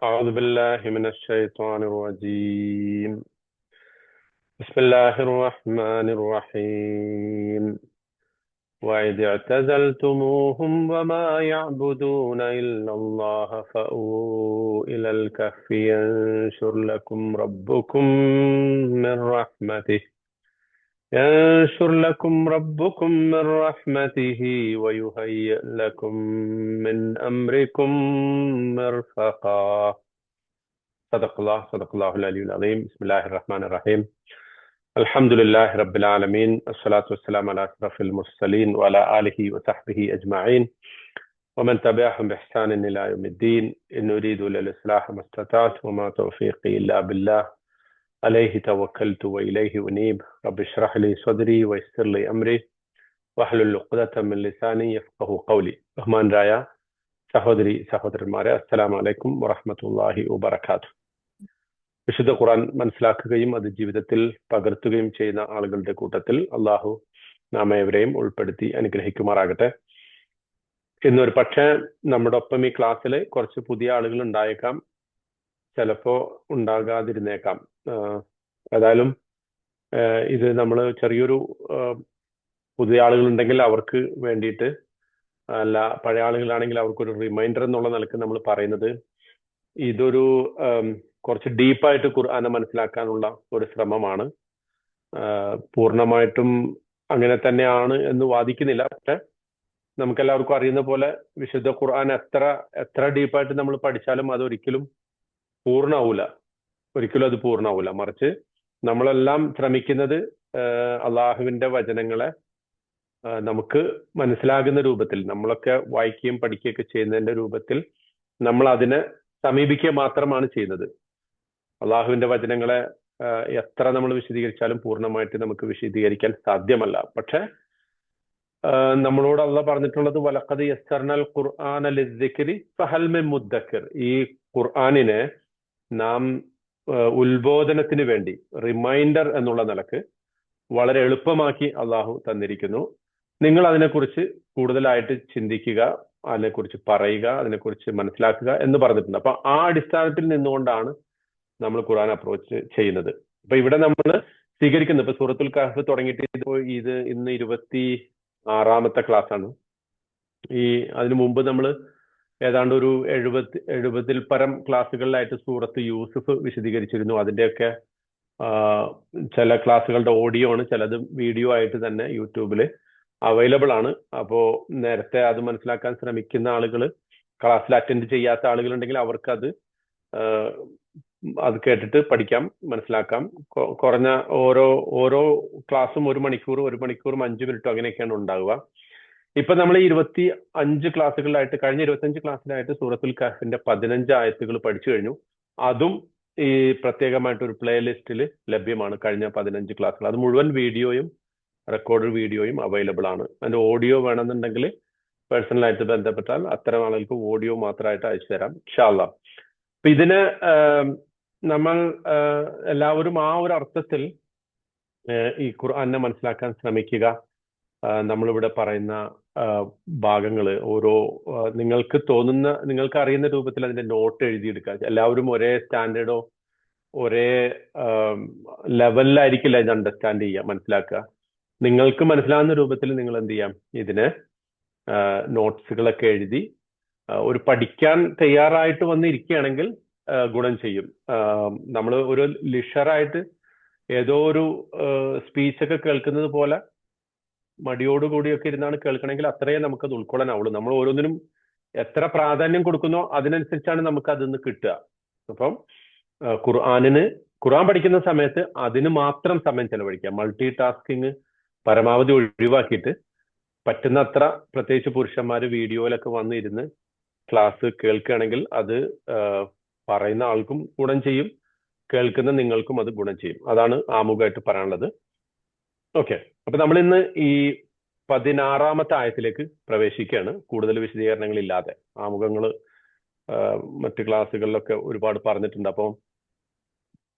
أعوذ بالله من الشيطان الرجيم. بسم الله الرحمن الرحيم. وإذ اعتزلتموهم وما يعبدون إلا الله فأووا إلى الكهف ينشر لكم ربكم من رحمته ويهيئ لكم من أمركم مرفقا. صدق الله العلي العظيم. بسم الله الرحمن الرحيم. الحمد لله رب العالمين. الصلاة والسلام على أشرف المرسلين وعلى آله وصحبه أجمعين ومن تبعهم بإحسان إلى يوم الدين. إن أريد إلا الإصلاح ما استطعت وما توفيقي إلا بالله عليه توكلت وإليه أنيب. رب اشرح لي صدري ويسر لي أمري واحلل عقدة من لساني يفقهوا قولي. ബഹുമാനരായ സഹോദരന്മാരെ, അസ്സലാമു അലൈക്കും വറഹ്മത്തുള്ളാഹി വബറകാതുഹു. വിശുദ്ധ ഖുർആൻ മനസ്സിലാക്കുകയും അത് ജീവിതത്തിൽ പകർത്തുകയും ചെയ്യുന്ന ആളുകളുടെ കൂട്ടത്തിൽ അള്ളാഹു നാം ഏവരെയും ഉൾപ്പെടുത്തി അനുഗ്രഹിക്കുമാറാകട്ടെ. ഇന്നൊരു പക്ഷേ നമ്മുടെ ഒപ്പം ഈ ക്ലാസ്സിൽ കുറച്ച് പുതിയ ആളുകൾ ഉണ്ടായേക്കാം, ചിലപ്പോ ഉണ്ടാകാതിരുന്നേക്കാം. ഏതായാലും ഇത് നമ്മൾ ചെറിയൊരു പുതിയ ആളുകൾ ഉണ്ടെങ്കിൽ അവർക്ക് വേണ്ടിയിട്ട്, അല്ല പഴയ ആളുകളാണെങ്കിൽ അവർക്കൊരു റിമൈൻഡർ എന്നുള്ള നിലക്ക് നമ്മൾ പറയുന്നത്, ഇതൊരു കുറച്ച് ഡീപ്പായിട്ട് ഖുർആനെ മനസ്സിലാക്കാനുള്ള ഒരു ശ്രമമാണ്. പൂർണ്ണമായിട്ടും അങ്ങനെ തന്നെയാണ് എന്ന് വാദിക്കുന്നില്ല. പക്ഷെ നമുക്കെല്ലാവർക്കും അറിയുന്ന പോലെ വിശുദ്ധ ഖുർആൻ എത്ര ഡീപ്പായിട്ട് നമ്മൾ പഠിച്ചാലും അതൊരിക്കലും പൂർണ്ണമാവൂല. മറിച്ച് നമ്മളെല്ലാം ശ്രമിക്കുന്നത് അള്ളാഹുവിന്റെ വചനങ്ങളെ നമുക്ക് മനസ്സിലാകുന്ന രൂപത്തിൽ, നമ്മളൊക്കെ വായിക്കുകയും പഠിക്കുകയൊക്കെ ചെയ്യുന്നതിന്റെ രൂപത്തിൽ നമ്മൾ അതിനെ സമീപിക്കുക മാത്രമാണ് ചെയ്യുന്നത്. അള്ളാഹുവിന്റെ വചനങ്ങളെ എത്ര നമ്മൾ വിശദീകരിച്ചാലും പൂർണ്ണമായിട്ട് നമുക്ക് വിശദീകരിക്കാൻ സാധ്യമല്ല. പക്ഷെ നമ്മളോട് അള്ളാഹ് പറഞ്ഞിട്ടുള്ളത് വലഖദ് യസ്സർനൽ ഖുർആന ലിദ്ദിക്രി ഫഹൽ മിൻ മുദ്ദക്കിർ. ഈ ഖുർആനിനെ നാം ഉത്ബോധനത്തിന് വേണ്ടി, റിമൈൻഡർ എന്നുള്ള നിലക്ക് വളരെ എളുപ്പമാക്കി അള്ളാഹു തന്നിരിക്കുന്നു. നിങ്ങൾ അതിനെക്കുറിച്ച് കൂടുതലായിട്ട് ചിന്തിക്കുക, അതിനെക്കുറിച്ച് പറയുക, അതിനെക്കുറിച്ച് മനസ്സിലാക്കുക എന്ന് പറഞ്ഞിട്ടുണ്ട്. അപ്പൊ ആ അടിസ്ഥാനത്തിൽ നിന്നുകൊണ്ടാണ് നമ്മൾ ഖുർആൻ അപ്രോച്ച് ചെയ്യുന്നത്. അപ്പൊ ഇവിടെ നമ്മൾ സ്വീകരിക്കുന്നത്, ഇപ്പൊ സൂറത്തുൽ കഹ്ഫ് തുടങ്ങിയിട്ട് ഇത് ഇന്ന് 26ാമത്തെ ക്ലാസ് ആണ്. അതിനു മുമ്പ് നമ്മൾ ഏതാണ്ട് ഒരു 70 പരം ക്ലാസ്സുകളിലായിട്ട് സൂറത്ത് യൂസുഫ് വിശദീകരിച്ചിരുന്നു. അതിന്റെയൊക്കെ ചില ക്ലാസ്സുകളുടെ ഓഡിയോ ആണ്, ചിലത് വീഡിയോ ആയിട്ട് തന്നെ യൂട്യൂബിൽ അവൈലബിൾ ആണ്. അപ്പോ നേരത്തെ അത് മനസ്സിലാക്കാൻ ശ്രമിക്കുന്ന ആളുകൾ, ക്ലാസ്സിൽ അറ്റൻഡ് ചെയ്യാത്ത ആളുകൾ ഉണ്ടെങ്കിൽ അവർക്ക് അത് കേട്ടിട്ട് പഠിക്കാം, മനസ്സിലാക്കാം. കുറഞ്ഞ ഓരോ ക്ലാസ്സും 1 മണിക്കൂറും 5 മിനിറ്റും അങ്ങനെയൊക്കെയാണ് ഉണ്ടാവുക. ഇപ്പൊ നമ്മൾ 25 ക്ലാസ്സുകളിലായിട്ട്, കഴിഞ്ഞ 25 ക്ലാസ്സിലായിട്ട് സൂറത്തുൽ കഹ്ഫിന്റെ 15 ആയത്തുകൾ പഠിച്ചു കഴിഞ്ഞു. അതും ഈ പ്രത്യേകമായിട്ടൊരു പ്ലേ ലിസ്റ്റിൽ ലഭ്യമാണ്, കഴിഞ്ഞ 15 ക്ലാസ്സുകൾ. അത് മുഴുവൻ വീഡിയോയും റെക്കോർഡ് വീഡിയോയും അവൈലബിൾ ആണ്. അതിന്റെ ഓഡിയോ വേണമെന്നുണ്ടെങ്കിൽ പേഴ്സണലായിട്ട് ബന്ധപ്പെട്ടാൽ അത്തരം ആളുകൾക്ക് ഓഡിയോ മാത്രമായിട്ട് അയച്ചു തരാം ഇൻഷാ അല്ലാഹ്. അപ്പൊ ഇതിന് നമ്മൾ എല്ലാവരും ആ ഒരു അർത്ഥത്തിൽ ഈ ഖുർആനെ മനസ്സിലാക്കാൻ ശ്രമിക്കുക. നമ്മളിവിടെ പറയുന്ന ഭാഗങ്ങള് നിങ്ങൾക്ക് അറിയുന്ന രൂപത്തിൽ അതിന്റെ നോട്ട് എഴുതിയെടുക്കുക. എല്ലാവരും ഒരേ സ്റ്റാൻഡേർഡോ ഒരേ ലെവലിലായിരിക്കില്ല ഇത് അണ്ടർസ്റ്റാൻഡ് ചെയ്യുക, മനസ്സിലാക്കുക. നിങ്ങൾക്ക് മനസ്സിലാകുന്ന രൂപത്തിൽ നിങ്ങൾ എന്ത് ചെയ്യാം, ഇതിന് നോട്ട്സുകളൊക്കെ എഴുതി ഒരു പഠിക്കാൻ തയ്യാറായിട്ട് വന്നിരിക്കുകയാണെങ്കിൽ ഗുണം ചെയ്യും. നമ്മൾ ഒരു ലിഷറായിട്ട് ഏതോ ഒരു സ്പീച്ചൊക്കെ കേൾക്കുന്നത് പോലെ മടിയോടുകൂടിയൊക്കെ ഇരുന്നാണ് കേൾക്കണമെങ്കിൽ അത്രയേ നമുക്കത് ഉൾക്കൊള്ളാനാവുള്ളൂ. നമ്മൾ ഓരോന്നിനും എത്ര പ്രാധാന്യം കൊടുക്കുന്നോ അതിനനുസരിച്ചാണ് നമുക്ക് അതിന്ന് കിട്ടുക. അപ്പം ഖുർആൻ പഠിക്കുന്ന സമയത്ത് അതിന് മാത്രം സമയം ചെലവഴിക്കുക. മൾട്ടി ടാസ്കിങ് പരമാവധി ഒഴിവാക്കിയിട്ട് പറ്റുന്നത്ര, പ്രത്യേകിച്ച് പുരുഷന്മാര് വീഡിയോയിലൊക്കെ വന്നിരുന്ന് ക്ലാസ് കേൾക്കുകയാണെങ്കിൽ അത് പറയുന്ന ആൾക്കും ഗുണം ചെയ്യും, കേൾക്കുന്ന നിങ്ങൾക്കും അത് ഗുണം ചെയ്യും. അതാണ് ആമുഖമായിട്ട് പറയാനുള്ളത്. ഓക്കെ, അപ്പൊ നമ്മൾ ഇന്ന് ഈ 16ാമത്തെ ആയത്തിലേക്ക് പ്രവേശിക്കുകയാണ്, കൂടുതൽ വിശദീകരണങ്ങളില്ലാതെ. ആമുഖങ്ങൾ മറ്റ് ക്ലാസ്സുകളിലൊക്കെ ഒരുപാട് പറഞ്ഞിട്ടുണ്ട്. അപ്പോൾ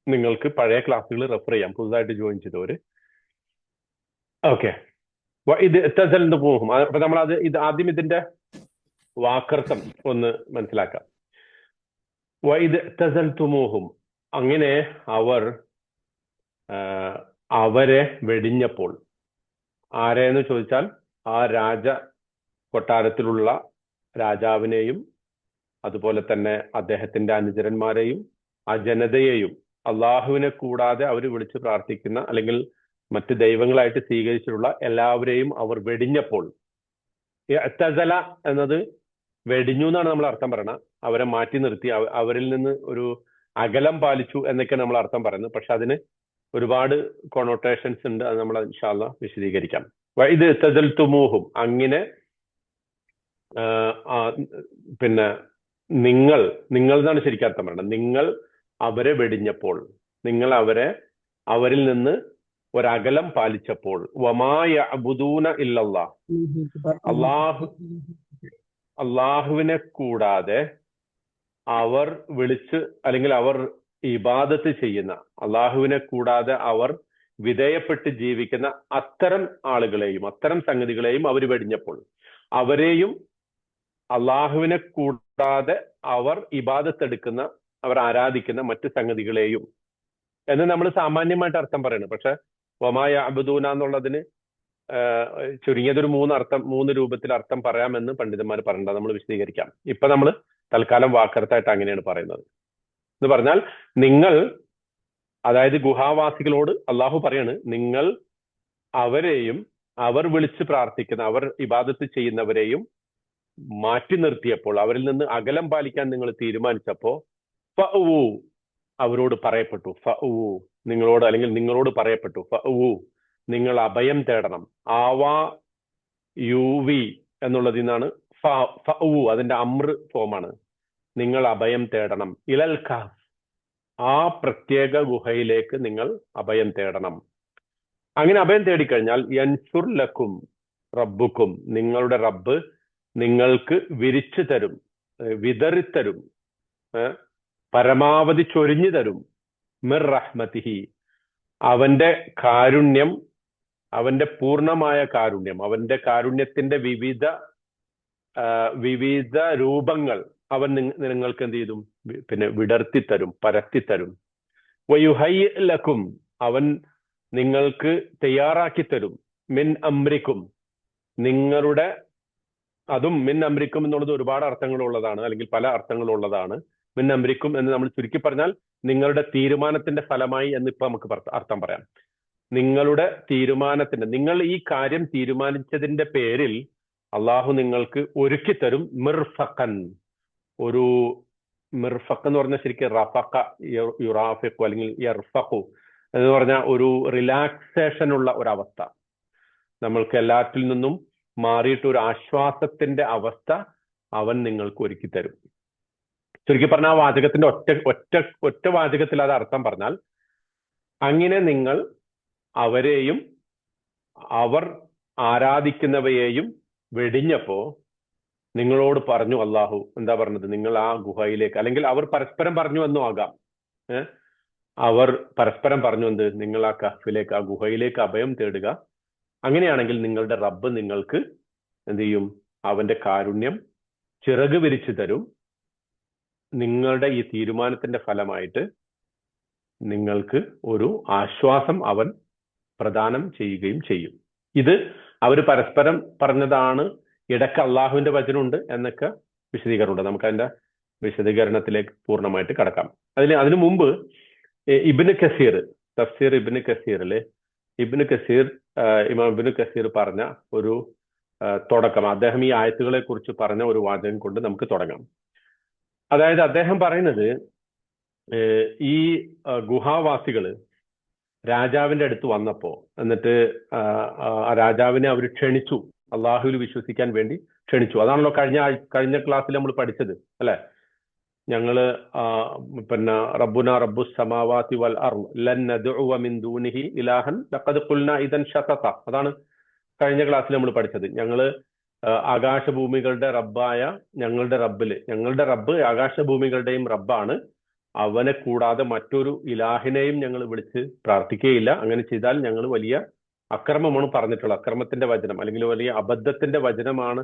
നിങ്ങൾക്ക് പഴയ ക്ലാസ്സുകൾ റെഫർ ചെയ്യാം, പുതുതായിട്ട് ജോയിൻ ചെയ്തവര്. ഓക്കെ, ഇത് എത്തസലിന് പോകും. അപ്പൊ ഇത് ആദ്യം ഇതിന്റെ വാക്കർത്ഥം ഒന്ന് മനസ്സിലാക്കാം. വഇദ് തസൽതുമൂഹും, അങ്ങനെ അവർ അവരെ വെടിഞ്ഞപ്പോൾ. ആരെന്ന് ചോദിച്ചാൽ ആ കൊട്ടാരത്തിലുള്ള രാജാവിനെയും അതുപോലെ തന്നെ അദ്ദേഹത്തിന്റെ അനുചരന്മാരെയും ആ ജനതയെയും അള്ളാഹുവിനെ കൂടാതെ അവർ വിളിച്ച് പ്രാർത്ഥിക്കുന്ന അല്ലെങ്കിൽ മറ്റ് ദൈവങ്ങളായിട്ട് സ്വീകരിച്ചിട്ടുള്ള എല്ലാവരെയും അവർ വെടിഞ്ഞപ്പോൾ. ഇഅ്തസല എന്നത് വെടിഞ്ഞു എന്നാണ് നമ്മൾ അർത്ഥം പറയണത്. അവരെ മാറ്റി നിർത്തി, അവരിൽ നിന്ന് ഒരു അകലം പാലിച്ചു എന്നൊക്കെ നമ്മൾ അർത്ഥം പറയുന്നത്. പക്ഷെ അതിന് ഒരുപാട് കൊണോട്ടേഷൻസ് ഉണ്ട്. അത് നമ്മൾ ഇൻഷാ അല്ലാഹ് വിശദീകരിക്കാം. ഇത് തസൽതുമൂഹും, അങ്ങനെ പിന്നെ നിങ്ങൾ എന്നാണ് ശരിക്കും അർത്ഥം പറയുന്നത്. നിങ്ങൾ അവരെ വെടിഞ്ഞപ്പോൾ, നിങ്ങൾ അവരിൽ നിന്ന് ഒരകലം പാലിച്ചപ്പോൾ. വമാ യഅ്ബുദൂന ഇല്ലല്ലാഹ്, അള്ളാഹുവിനെ കൂടാതെ അവർ വിളിച്ച് അല്ലെങ്കിൽ അവർ ഇബാദത്ത് ചെയ്യുന്ന, അള്ളാഹുവിനെ കൂടാതെ അവർ വിധേയപ്പെട്ട് ജീവിക്കുന്ന അത്തരം ആളുകളെയും അത്തരം സംഗതികളെയും അവർ വെടിഞ്ഞപ്പോൾ, അവരെയും അള്ളാഹുവിനെ കൂടാതെ അവർ ഇബാദത്തെടുക്കുന്ന, അവർ ആരാധിക്കുന്ന മറ്റു സംഗതികളെയും എന്ന് നമ്മൾ സാമാന്യമായിട്ട് അർത്ഥം പറയുന്നത്. പക്ഷെ വമായ അബുദൂന എന്നുള്ളതിന് ചുരുങ്ങിയതൊരു മൂന്ന് രൂപത്തിൽ അർത്ഥം പറയാമെന്ന് പണ്ഡിതന്മാർ പറഞ്ഞിട്ടുണ്ട്. നമ്മൾ വിശദീകരിക്കാം. ഇപ്പൊ നമ്മൾ തൽക്കാലം വാക്കർത്തായിട്ട് അങ്ങനെയാണ് പറയുന്നത്. എന്ന് പറഞ്ഞാൽ നിങ്ങൾ, അതായത് ഗുഹാവാസികളോട് അള്ളാഹു പറയാണ്, നിങ്ങൾ അവരെയും അവർ വിളിച്ച് പ്രാർത്ഥിക്കുന്ന, അവർ ഇബാദത്ത് ചെയ്യുന്നവരെയും മാറ്റി നിർത്തിയപ്പോൾ, അവരിൽ നിന്ന് അകലം പാലിക്കാൻ നിങ്ങൾ തീരുമാനിച്ചപ്പോ ഫഅ്വൂ, അവരോട് പറയപ്പെട്ടു. ഫഅ്വൂ, നിങ്ങളോട് അല്ലെങ്കിൽ നിങ്ങളോട് പറയപ്പെട്ടു. ഫഅ്വൂ, നിങ്ങൾ അഭയം തേടണം. ആവാ യുവി എന്നുള്ളതിൽ നിന്നാണ് ഫഅ്വൂ, അതിന്റെ അമ്ര ഫോമാണ്. നിങ്ങൾ അഭയം തേടണം. ഇലൽ കഹ്ഫ്, ആ പ്രത്യേക ഗുഹയിലേക്ക് നിങ്ങൾ അഭയം തേടണം. അങ്ങനെ അഭയം തേടിക്കഴിഞ്ഞാൽ യൻസുർ ലക്കും റബ്ബുക്കും, നിങ്ങളുടെ റബ്ബ് നിങ്ങൾക്ക് വിരിച്ചു തരും, വിതറിത്തരും, പരമാവധി ചൊരിഞ്ഞു തരും. മിർ റഹ്മതിഹി, അവന്റെ കാരുണ്യം, അവന്റെ പൂർണ്ണമായ കാരുണ്യം, അവന്റെ കാരുണ്യത്തിന്റെ വിവിധ രൂപങ്ങൾ അവൻ നിങ്ങൾക്ക് എന്ത് ചെയ്തു, പിന്നെ വിടർത്തിത്തരും, പരത്തിത്തരും. വയുഹയ്യ ലക്കും, അവൻ നിങ്ങൾക്ക് തയ്യാറാക്കി തരും. മിൻ അംരിക്കും, നിങ്ങളുടെ, അതും മിൻ അംരിക്കും എന്നുള്ളത് ഒരുപാട് അർത്ഥങ്ങളുള്ളതാണ്, അല്ലെങ്കിൽ പല അർത്ഥങ്ങളുള്ളതാണ്. മിൻ അംരിക്കും എന്ന് നമ്മൾ ചുരുക്കി പറഞ്ഞാൽ നിങ്ങളുടെ തീരുമാനത്തിന്റെ ഫലമായി എന്നിപ്പോ നമുക്ക് അർത്ഥം പറയാം. നിങ്ങളുടെ തീരുമാനത്തിന്റെ, നിങ്ങൾ ഈ കാര്യം തീരുമാനിച്ചതിന്റെ പേരിൽ അള്ളാഹു നിങ്ങൾക്ക് ഒരുക്കിത്തരും മിർഫഖൻ. ഒരു മിർഫഖ് എന്ന് പറഞ്ഞാൽ ശരിക്കും റഫഖ യുറാഫിഖു അല്ലെങ്കിൽ യർഫഖു എന്ന് പറഞ്ഞാൽ ഒരു റിലാക്സേഷൻ ഉള്ള ഒരവസ്ഥ, നമ്മൾക്ക് എല്ലാറ്റിൽ നിന്നും മാറിയിട്ട് ഒരു ആശ്വാസത്തിന്റെ അവസ്ഥ അവൻ നിങ്ങൾക്ക് ഒരുക്കി തരും. ചുരുക്കി പറഞ്ഞ ആ വാചകത്തിന്റെ ഒറ്റ വാചകത്തിൽ അത് അർത്ഥം പറഞ്ഞാൽ, അങ്ങനെ നിങ്ങൾ അവരെയും അവർ ആരാധിക്കുന്നവയെയും വെടിഞ്ഞപ്പോ നിങ്ങളോട് പറഞ്ഞു അള്ളാഹു. എന്താ പറഞ്ഞത്? നിങ്ങൾ ആ ഗുഹയിലേക്ക്, അല്ലെങ്കിൽ അവർ പരസ്പരം പറഞ്ഞു എന്നും ആകാം. അവർ പരസ്പരം പറഞ്ഞു എന്ത്? നിങ്ങൾ ആ കഹ്ഫിലേക്ക്, ആ ഗുഹയിലേക്ക് അഭയം തേടുക. അങ്ങനെയാണെങ്കിൽ നിങ്ങളുടെ റബ്ബ് നിങ്ങൾക്ക് എന്ത് ചെയ്യും? അവന്റെ കാരുണ്യം ചിറക് വിരിച്ചു തരും. നിങ്ങളുടെ ഈ തീരുമാനത്തിന്റെ ഫലമായിട്ട് നിങ്ങൾക്ക് ഒരു ആശ്വാസം അവൻ പ്രദാനം ചെയ്യുകയും ചെയ്യും. ഇത് അവർ പരസ്പരം പറഞ്ഞതാണ്. ഇടയ്ക്ക് അള്ളാഹുവിന്റെ വചനമുണ്ട് എന്നൊക്കെ വിശദീകരണമുണ്ട്. നമുക്ക് അതിന്റെ വിശദീകരണത്തിലേക്ക് പൂർണ്ണമായിട്ട് കടക്കാം. അതിനു മുമ്പ് ഇബ്നു കസീർ, തഫ്സീർ ഇബ്നു കസീറില് ഇമാം ഇബ്നു കസീർ പറഞ്ഞ ഒരു തുടക്കം, അദ്ദേഹം ഈ ആയത്തുകളെ കുറിച്ച് പറഞ്ഞ ഒരു വാചകം കൊണ്ട് നമുക്ക് തുടങ്ങാം. അതായത് അദ്ദേഹം പറയുന്നത്, ഈ ഗുഹാവാസികള് രാജാവിന്റെ അടുത്ത് വന്നപ്പോ, എന്നിട്ട് ആ രാജാവിനെ അവർ ക്ഷണിച്ചു, അള്ളാഹുവിൽ വിശ്വസിക്കാൻ വേണ്ടി ക്ഷണിച്ചു. അതാണല്ലോ കഴിഞ്ഞ ക്ലാസ്സിൽ നമ്മൾ പഠിച്ചത്, അല്ലെ? ഞങ്ങള് പിന്നെ റബ്ബുന റബ്ബുസ് സമാവാതി വൽ അർദ് ലൻ നദ്ഉവ മിൻ ദൂനിഹി ഇലാഹൻ ലഖദ് ഖുൽനാ ഇദൻ ശതത. അതാണ് കഴിഞ്ഞ ക്ലാസ്സിൽ നമ്മൾ പഠിച്ചത്. ഞങ്ങള് ആകാശഭൂമികളുടെ റബ്ബായ ഞങ്ങളുടെ റബ്ബ് ആകാശഭൂമികളുടെയും റബ്ബാണ്. അവനെ കൂടാതെ മറ്റൊരു ഇലാഹിനെയും ഞങ്ങൾ വിളിച്ച് പ്രാർത്ഥിക്കുകയില്ല. അങ്ങനെ ചെയ്താൽ ഞങ്ങൾ വലിയ അക്രമമാണ് പറഞ്ഞിട്ടുള്ളത്, അക്രമത്തിന്റെ വചനം അല്ലെങ്കിൽ വലിയ അബദ്ധത്തിന്റെ വചനമാണ്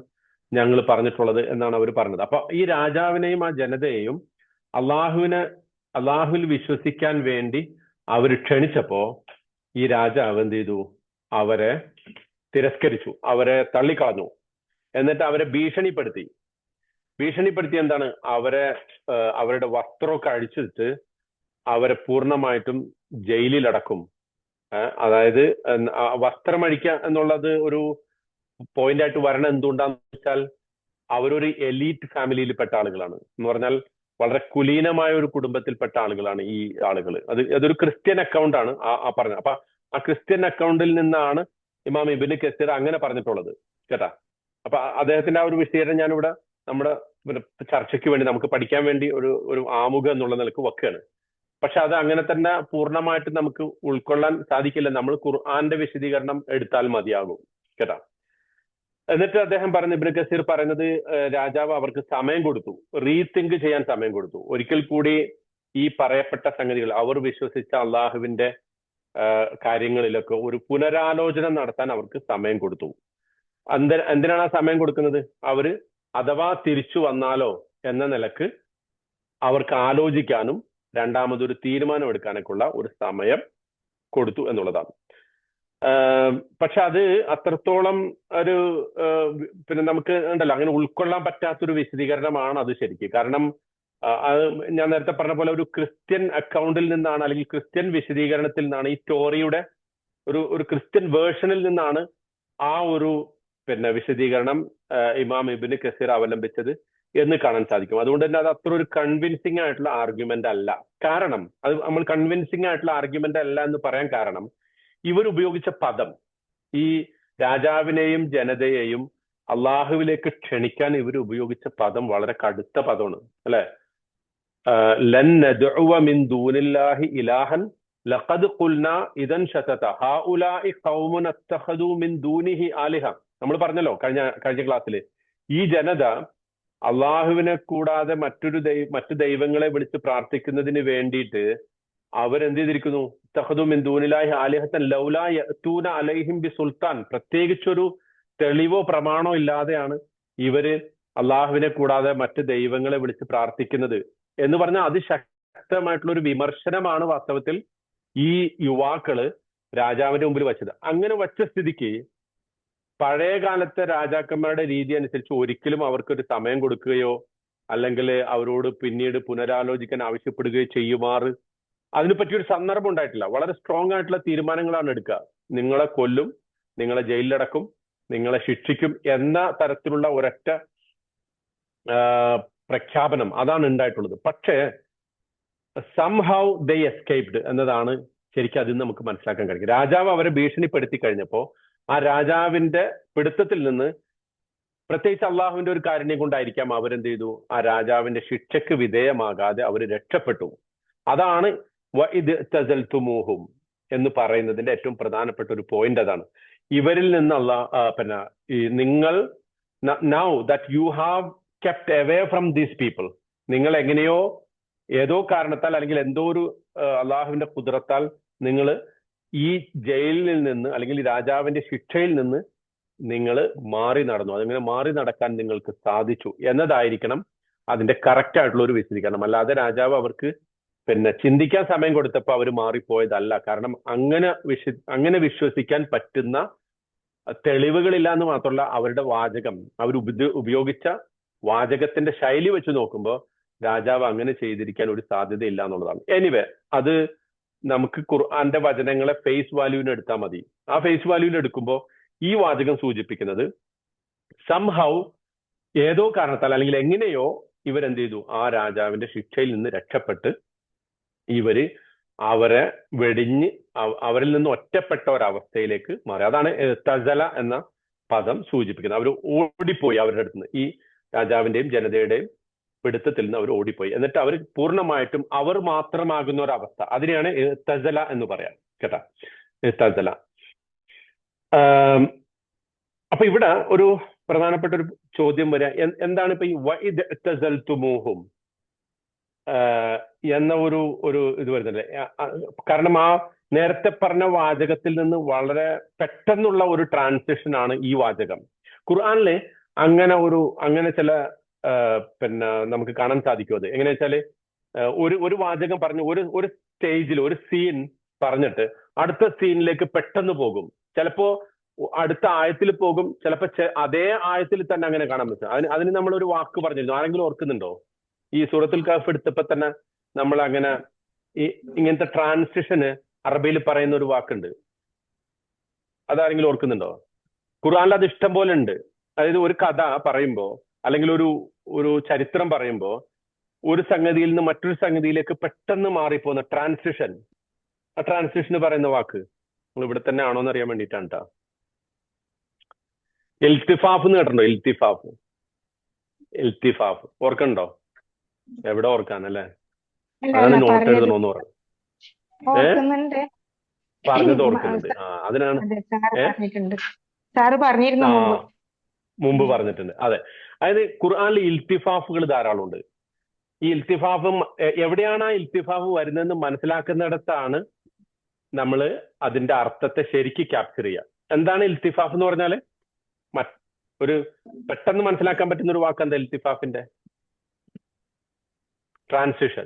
ഞങ്ങൾ പറഞ്ഞിട്ടുള്ളത് എന്നാണ് അവർ പറഞ്ഞത്. അപ്പൊ ഈ രാജാവിനെയും ആ ജനതയെയും അള്ളാഹുവിൽ വിശ്വസിക്കാൻ വേണ്ടി അവർ ക്ഷണിച്ചപ്പോ ഈ രാജാവ് എന്ത് ചെയ്തു? അവരെ തിരസ്കരിച്ചു, അവരെ തള്ളിക്കളഞ്ഞു. എന്നിട്ട് അവരെ ഭീഷണിപ്പെടുത്തി എന്താണ്? അവരുടെ വസ്ത്രമൊക്കെ അഴിച്ചിട്ട് അവരെ പൂർണ്ണമായിട്ടും ജയിലിലടക്കും. അതായത് വസ്ത്രം അഴിക്കുക എന്നുള്ളത് ഒരു പോയിന്റ് ആയിട്ട് വരണം. എന്തുകൊണ്ടാന്ന് വെച്ചാൽ അവരൊരു എലീറ്റ് ഫാമിലിയിൽ പെട്ട ആളുകളാണ്. എന്ന് പറഞ്ഞാൽ വളരെ കുലീനമായ ഒരു കുടുംബത്തിൽപ്പെട്ട ആളുകളാണ് ഈ ആളുകൾ. അതൊരു ക്രിസ്ത്യൻ അക്കൗണ്ട് ആണ് ആ പറഞ്ഞത്. അപ്പൊ ആ ക്രിസ്ത്യൻ അക്കൗണ്ടിൽ നിന്നാണ് ഇമാം ഇബ്നു കസീർ അങ്ങനെ പറഞ്ഞിട്ടുള്ളത് കേട്ടാ. അപ്പൊ അദ്ദേഹത്തിന്റെ ആ ഒരു വിശദീകരണം ഞാനിവിടെ നമ്മുടെ ചർച്ചയ്ക്ക് വേണ്ടി, നമുക്ക് പഠിക്കാൻ വേണ്ടി ഒരു ആമുഖം എന്നുള്ള നിലക്ക് വെക്കുകയാണ്. പക്ഷെ അത് അങ്ങനെ തന്നെ പൂർണ്ണമായിട്ട് നമുക്ക് ഉൾക്കൊള്ളാൻ സാധിക്കില്ല. നമ്മൾ ഖുർആന്റെ വിശദീകരണം എടുത്താൽ മതിയാകും കേട്ടാ. എന്നിട്ട് അദ്ദേഹം പറഞ്ഞു, ഇബ്നു കസീർ പറയുന്നത്, രാജാവ് അവർക്ക് സമയം കൊടുത്തു, റീതിങ്ക് ചെയ്യാൻ സമയം കൊടുത്തു. ഒരിക്കൽ കൂടി ഈ പറയപ്പെട്ട സംഗതികൾ, അവർ വിശ്വസിച്ച അള്ളാഹുവിന്റെ കാര്യങ്ങളിലൊക്കെ ഒരു പുനരാലോചന നടത്താൻ അവർക്ക് സമയം കൊടുത്തു. എന്തിനാണ് ആ സമയം കൊടുക്കുന്നത്? അവര് അഥവാ തിരിച്ചു വന്നാലോ എന്ന നിലക്ക് അവർക്ക് ആലോചിക്കാനും രണ്ടാമതൊരു തീരുമാനം എടുക്കാനൊക്കെ ഉള്ള ഒരു സമയം കൊടുത്തു എന്നുള്ളതാണ്. പക്ഷെ അത് അത്രത്തോളം ഒരു പിന്നെ നമുക്ക് ഉണ്ടല്ലോ അങ്ങനെ ഉൾക്കൊള്ളാൻ പറ്റാത്തൊരു വിശദീകരണമാണ് അത് ശരിക്കും. കാരണം അത് ഞാൻ നേരത്തെ പറഞ്ഞ പോലെ ഒരു ക്രിസ്ത്യൻ അക്കൗണ്ടിൽ നിന്നാണ്, അല്ലെങ്കിൽ ക്രിസ്ത്യൻ വിശദീകരണത്തിൽ നിന്നാണ്, ഈ സ്റ്റോറിയുടെ ഒരു ക്രിസ്ത്യൻ വേർഷനിൽ നിന്നാണ് ആ ഒരു വിശദീകരണം ഇമാം ഇബ്നു കസീർ അവലംബിച്ചത് എന്ന് കാണാൻ സാധിക്കും. അതുകൊണ്ട് തന്നെ അത് അത്ര ഒരു കൺവിൻസിങ് ആയിട്ടുള്ള ആർഗ്യുമെന്റ് അല്ല. കാരണം അത് നമ്മൾ കൺവിൻസിങ് ആയിട്ടുള്ള ആർഗ്യുമെന്റ് അല്ല എന്ന് പറയാൻ കാരണം, ഇവർ ഉപയോഗിച്ച പദം, ഈ രാജാവിനെയും ജനതയെയും അള്ളാഹുവിലേക്ക് ക്ഷണിക്കാൻ ഇവർ ഉപയോഗിച്ച പദം വളരെ കടുത്ത പദമാണ്, അല്ലെ? ലൻ നദ്ഉവ മിൻ ദൂനില്ലാഹി ഇലാഹൻ ലഖദ് ഖുൽനാ ഇദൻ ശതത ഹൗലാഇ ഖൗമുൻ അത്തഖദു മിൻ ദൂനിഹി ആലിഹ. നമ്മൾ പറഞ്ഞല്ലോ കഴിഞ്ഞ ക്ലാസ്സിൽ, ഈ ജനത അള്ളാഹുവിനെ കൂടാതെ മറ്റു ദൈവങ്ങളെ വിളിച്ച് പ്രാർത്ഥിക്കുന്നതിന് വേണ്ടിയിട്ട് അവരെന്ത് ചെയ്തിരിക്കുന്നു? തഖദു മിൻ ദൂനില്ലാഹി ആലിഹത്തൻ ലൗലാ യഅതൂന അലൈഹിം ബിസുൽത്താൻ. പ്രത്യേകിച്ചൊരു തെളിവോ പ്രമാണോ ഇല്ലാതെയാണ് ഇവര് അള്ളാഹുവിനെ കൂടാതെ മറ്റു ദൈവങ്ങളെ വിളിച്ച് പ്രാർത്ഥിക്കുന്നത് എന്ന് പറഞ്ഞാൽ അത് ശക്തമായിട്ടുള്ള ഒരു വിമർശനമാണ് വാസ്തവത്തിൽ ഈ യുവാക്കള് രാജാവിന്റെ മുമ്പിൽ വെച്ചത്. അങ്ങനെ വച്ച സ്ഥിതിക്ക് പഴയ കാലത്തെ രാജാക്കന്മാരുടെ രീതി അനുസരിച്ച് ഒരിക്കലും അവർക്കൊരു സമയം കൊടുക്കുകയോ അല്ലെങ്കിൽ അവരോട് പിന്നീട് പുനരാലോചിക്കാൻ ആവശ്യപ്പെടുകയോ ചെയ്യുമാറ് അതിനെ പറ്റിയൊരു സന്ദർഭം ഉണ്ടായിട്ടില്ല. വളരെ സ്ട്രോങ് ആയിട്ടുള്ള തീരുമാനങ്ങളാണ് എടുക്കുക. നിങ്ങളെ കൊല്ലും, നിങ്ങളെ ജയിലിലടക്കും, നിങ്ങളെ ശിക്ഷിക്കും എന്ന തരത്തിലുള്ള ഒരൊറ്റ പ്രഖ്യാപനം അതാണ് ഉണ്ടായിട്ടുള്ളത്. പക്ഷേ സംഹൗ ദേ എസ്കേപ്ഡ് എന്നതാണ് ശരിക്കും അതിൽ നമുക്ക് മനസ്സിലാക്കാൻ കഴിയും. രാജാവ് അവരെ ഭീഷണിപ്പെടുത്തി കഴിഞ്ഞപ്പോൾ ആ രാജാവിന്റെ പിടുത്തത്തിൽ നിന്ന്, പ്രത്യേകിച്ച് അള്ളാഹുവിന്റെ ഒരു കാരുണ്യം കൊണ്ടായിരിക്കാം, അവരെന്ത് ചെയ്തു? ആ രാജാവിന്റെ ശിക്ഷയ്ക്ക് വിധേയമാകാതെ അവർ രക്ഷപ്പെട്ടു. അതാണ് വഇദ് തസൽതുമൂഹും എന്ന് പറയുന്നതിന്റെ ഏറ്റവും പ്രധാനപ്പെട്ട ഒരു പോയിന്റ് അതാണ്. ഇവരിൽ നിന്ന് നിങ്ങൾ now that you have kept away from these people, നിങ്ങൾ എങ്ങനെയോ ഏതോ കാരണത്താൽ അല്ലെങ്കിൽ എന്തോ ഒരു അള്ളാഹുവിന്റെ കുദ്റത്താൽ നിങ്ങൾ ഈ ജയിലിൽ നിന്ന് അല്ലെങ്കിൽ രാജാവിന്റെ ശിക്ഷയിൽ നിന്ന് നിങ്ങൾ മാറി നടന്നു. അതിങ്ങനെ മാറി നടക്കാൻ നിങ്ങൾക്ക് സാധിച്ചു എന്നതായിരിക്കണം അതിന്റെ കറക്റ്റ് ആയിട്ടുള്ള ഒരു വിശദീകരണം. അല്ലാതെ രാജാവ് അവർക്ക് ചിന്തിക്കാൻ സമയം കൊടുത്തപ്പോൾ അവർ മാറിപ്പോയതല്ല. കാരണം അങ്ങനെ വിശ്വസിക്കാൻ പറ്റുന്ന തെളിവുകളില്ല എന്ന് മാത്രമല്ല, അവരുടെ വാചകം, അവർ ഉപയോഗിച്ച വാചകത്തിന്റെ ശൈലി വെച്ച് നോക്കുമ്പോൾ രാജാവ് അങ്ങനെ ചെയ്തിരിക്കാൻ ഒരു സാധ്യതയില്ല എന്നുള്ളതാണ്. എനിവേ, അത് നമുക്ക് ഖുർആന്റെ വചനങ്ങളെ ഫേസ് വാല്യൂവിന് എടുത്താൽ മതി. ആ ഫേസ് വാല്യൂവിൽ എടുക്കുമ്പോൾ ഈ വാചകം സൂചിപ്പിക്കുന്നത് സംഹൗ ഏതോ കാരണത്താൽ അല്ലെങ്കിൽ എങ്ങനെയോ ഇവരെന്ത് ചെയ്തു? ആ രാജാവിന്റെ ശിക്ഷയിൽ നിന്ന് രക്ഷപ്പെട്ട് ഇവര് അവരെ വെടിഞ്ഞ് അവരിൽ നിന്ന് ഒറ്റപ്പെട്ട ഒരവസ്ഥയിലേക്ക് മാറി. അതാണ് തസല എന്ന പദം സൂചിപ്പിക്കുന്നത്. അവർ ഓടിപ്പോയി അവരുടെ അടുത്ത് നിന്ന്, ഈ രാജാവിന്റെയും ജനതയുടെയും പിടുത്തത്തിൽ നിന്ന് അവർ ഓടിപ്പോയി. എന്നിട്ട് അവർ പൂർണ്ണമായിട്ടും അവർ മാത്രമാകുന്ന ഒരവസ്ഥ, അതിനെയാണ് തസല എന്ന് പറയാം കേട്ടാ. തസല. അപ്പൊ ഇവിടെ ഒരു പ്രധാനപ്പെട്ട ഒരു ചോദ്യം വരിക, എന്താണ് ഇപ്പൊ ഈ വഇദ് തസൽതുമൂഹും എന്ന ഒരു ഇത് വരുന്നില്ലേ? കാരണം ആ നേരത്തെ പറഞ്ഞ വാചകത്തിൽ നിന്ന് വളരെ പെട്ടെന്നുള്ള ഒരു ട്രാൻസിഷൻ ആണ് ഈ വാചകം. ഖുർആനില് അങ്ങനെ ചില നമുക്ക് കാണാൻ സാധിക്കും. അത് എങ്ങനെയാ വെച്ചാല്, ഒരു ഒരു വാചകം പറഞ്ഞു, ഒരു സ്റ്റേജിൽ ഒരു സീൻ പറഞ്ഞിട്ട് അടുത്ത സീനിലേക്ക് പെട്ടെന്ന് പോകും. ചിലപ്പോ അടുത്ത ആയത്തിൽ പോകും, ചിലപ്പോ അതേ ആയത്തിൽ തന്നെ അങ്ങനെ കാണാൻ പറ്റും. അതിന് നമ്മൾ ഒരു വാക്ക് പറഞ്ഞിരുന്നു, ആരെങ്കിലും ഓർക്കുന്നുണ്ടോ? ഈ സൂറത്തുൽ കഹ്ഫ് എടുത്തപ്പോ തന്നെ നമ്മൾ അങ്ങനെ ഇങ്ങനത്തെ ട്രാൻസിഷന് അറബിയിൽ പറയുന്ന ഒരു വാക്കുണ്ട്, അതാരെങ്കിലും ഓർക്കുന്നുണ്ടോ? ഖുർആനിൽ അത് ഇഷ്ടം പോലെ ഉണ്ട്. അതായത് ഒരു കഥ പറയുമ്പോ അല്ലെങ്കിൽ ഒരു ചരിത്രം പറയുമ്പോ ഒരു സംഗതിയിൽ നിന്ന് മറ്റൊരു സംഗതിയിലേക്ക് പെട്ടെന്ന് മാറിപ്പോകുന്ന ട്രാൻസിഷൻ, ആ ട്രാൻസിഷന് പറയുന്ന വാക്ക് നിങ്ങൾ ഇവിടെ തന്നെ ആണോ എന്ന് അറിയാൻ വേണ്ടിയിട്ടാണ് കേട്ടോ. ഇൽത്തിഫാഫ് എന്ന് കേട്ടിട്ടുണ്ടോ? ഇൽത്തിഫാഫ് ഓർക്കണ്ടോ? എവിടെ ഓർക്കാനല്ലേ? അതാണ് നോട്ട് എഴുതണോന്ന് പറഞ്ഞു. പറഞ്ഞത് ഓർക്കുന്നുണ്ട്. അതിനാണ് മുമ്പ് പറഞ്ഞിട്ടുണ്ട്. അതെ, അതായത് ഖുർആനിൽ ഇൽത്തിഫാഫുകൾ ധാരാളം ഉണ്ട്. ഈ ഇൽത്തിഫാഫും എവിടെയാണ് ആ ഇൽത്തിഫാഫ് വരുന്നതെന്ന് മനസ്സിലാക്കുന്നിടത്താണ് നമ്മൾ അതിന്റെ അർത്ഥത്തെ ശരിക്ക് ക്യാപ്ചർ ചെയ്യുക. എന്താണ് ഇൽത്തിഫാഫ് എന്ന് പറഞ്ഞാല്? ഒരു പെട്ടെന്ന് മനസ്സിലാക്കാൻ പറ്റുന്ന ഒരു വാക്ക് എന്താ ഇൽത്തിഫാഫിന്റെ? ട്രാൻസിഷൻ.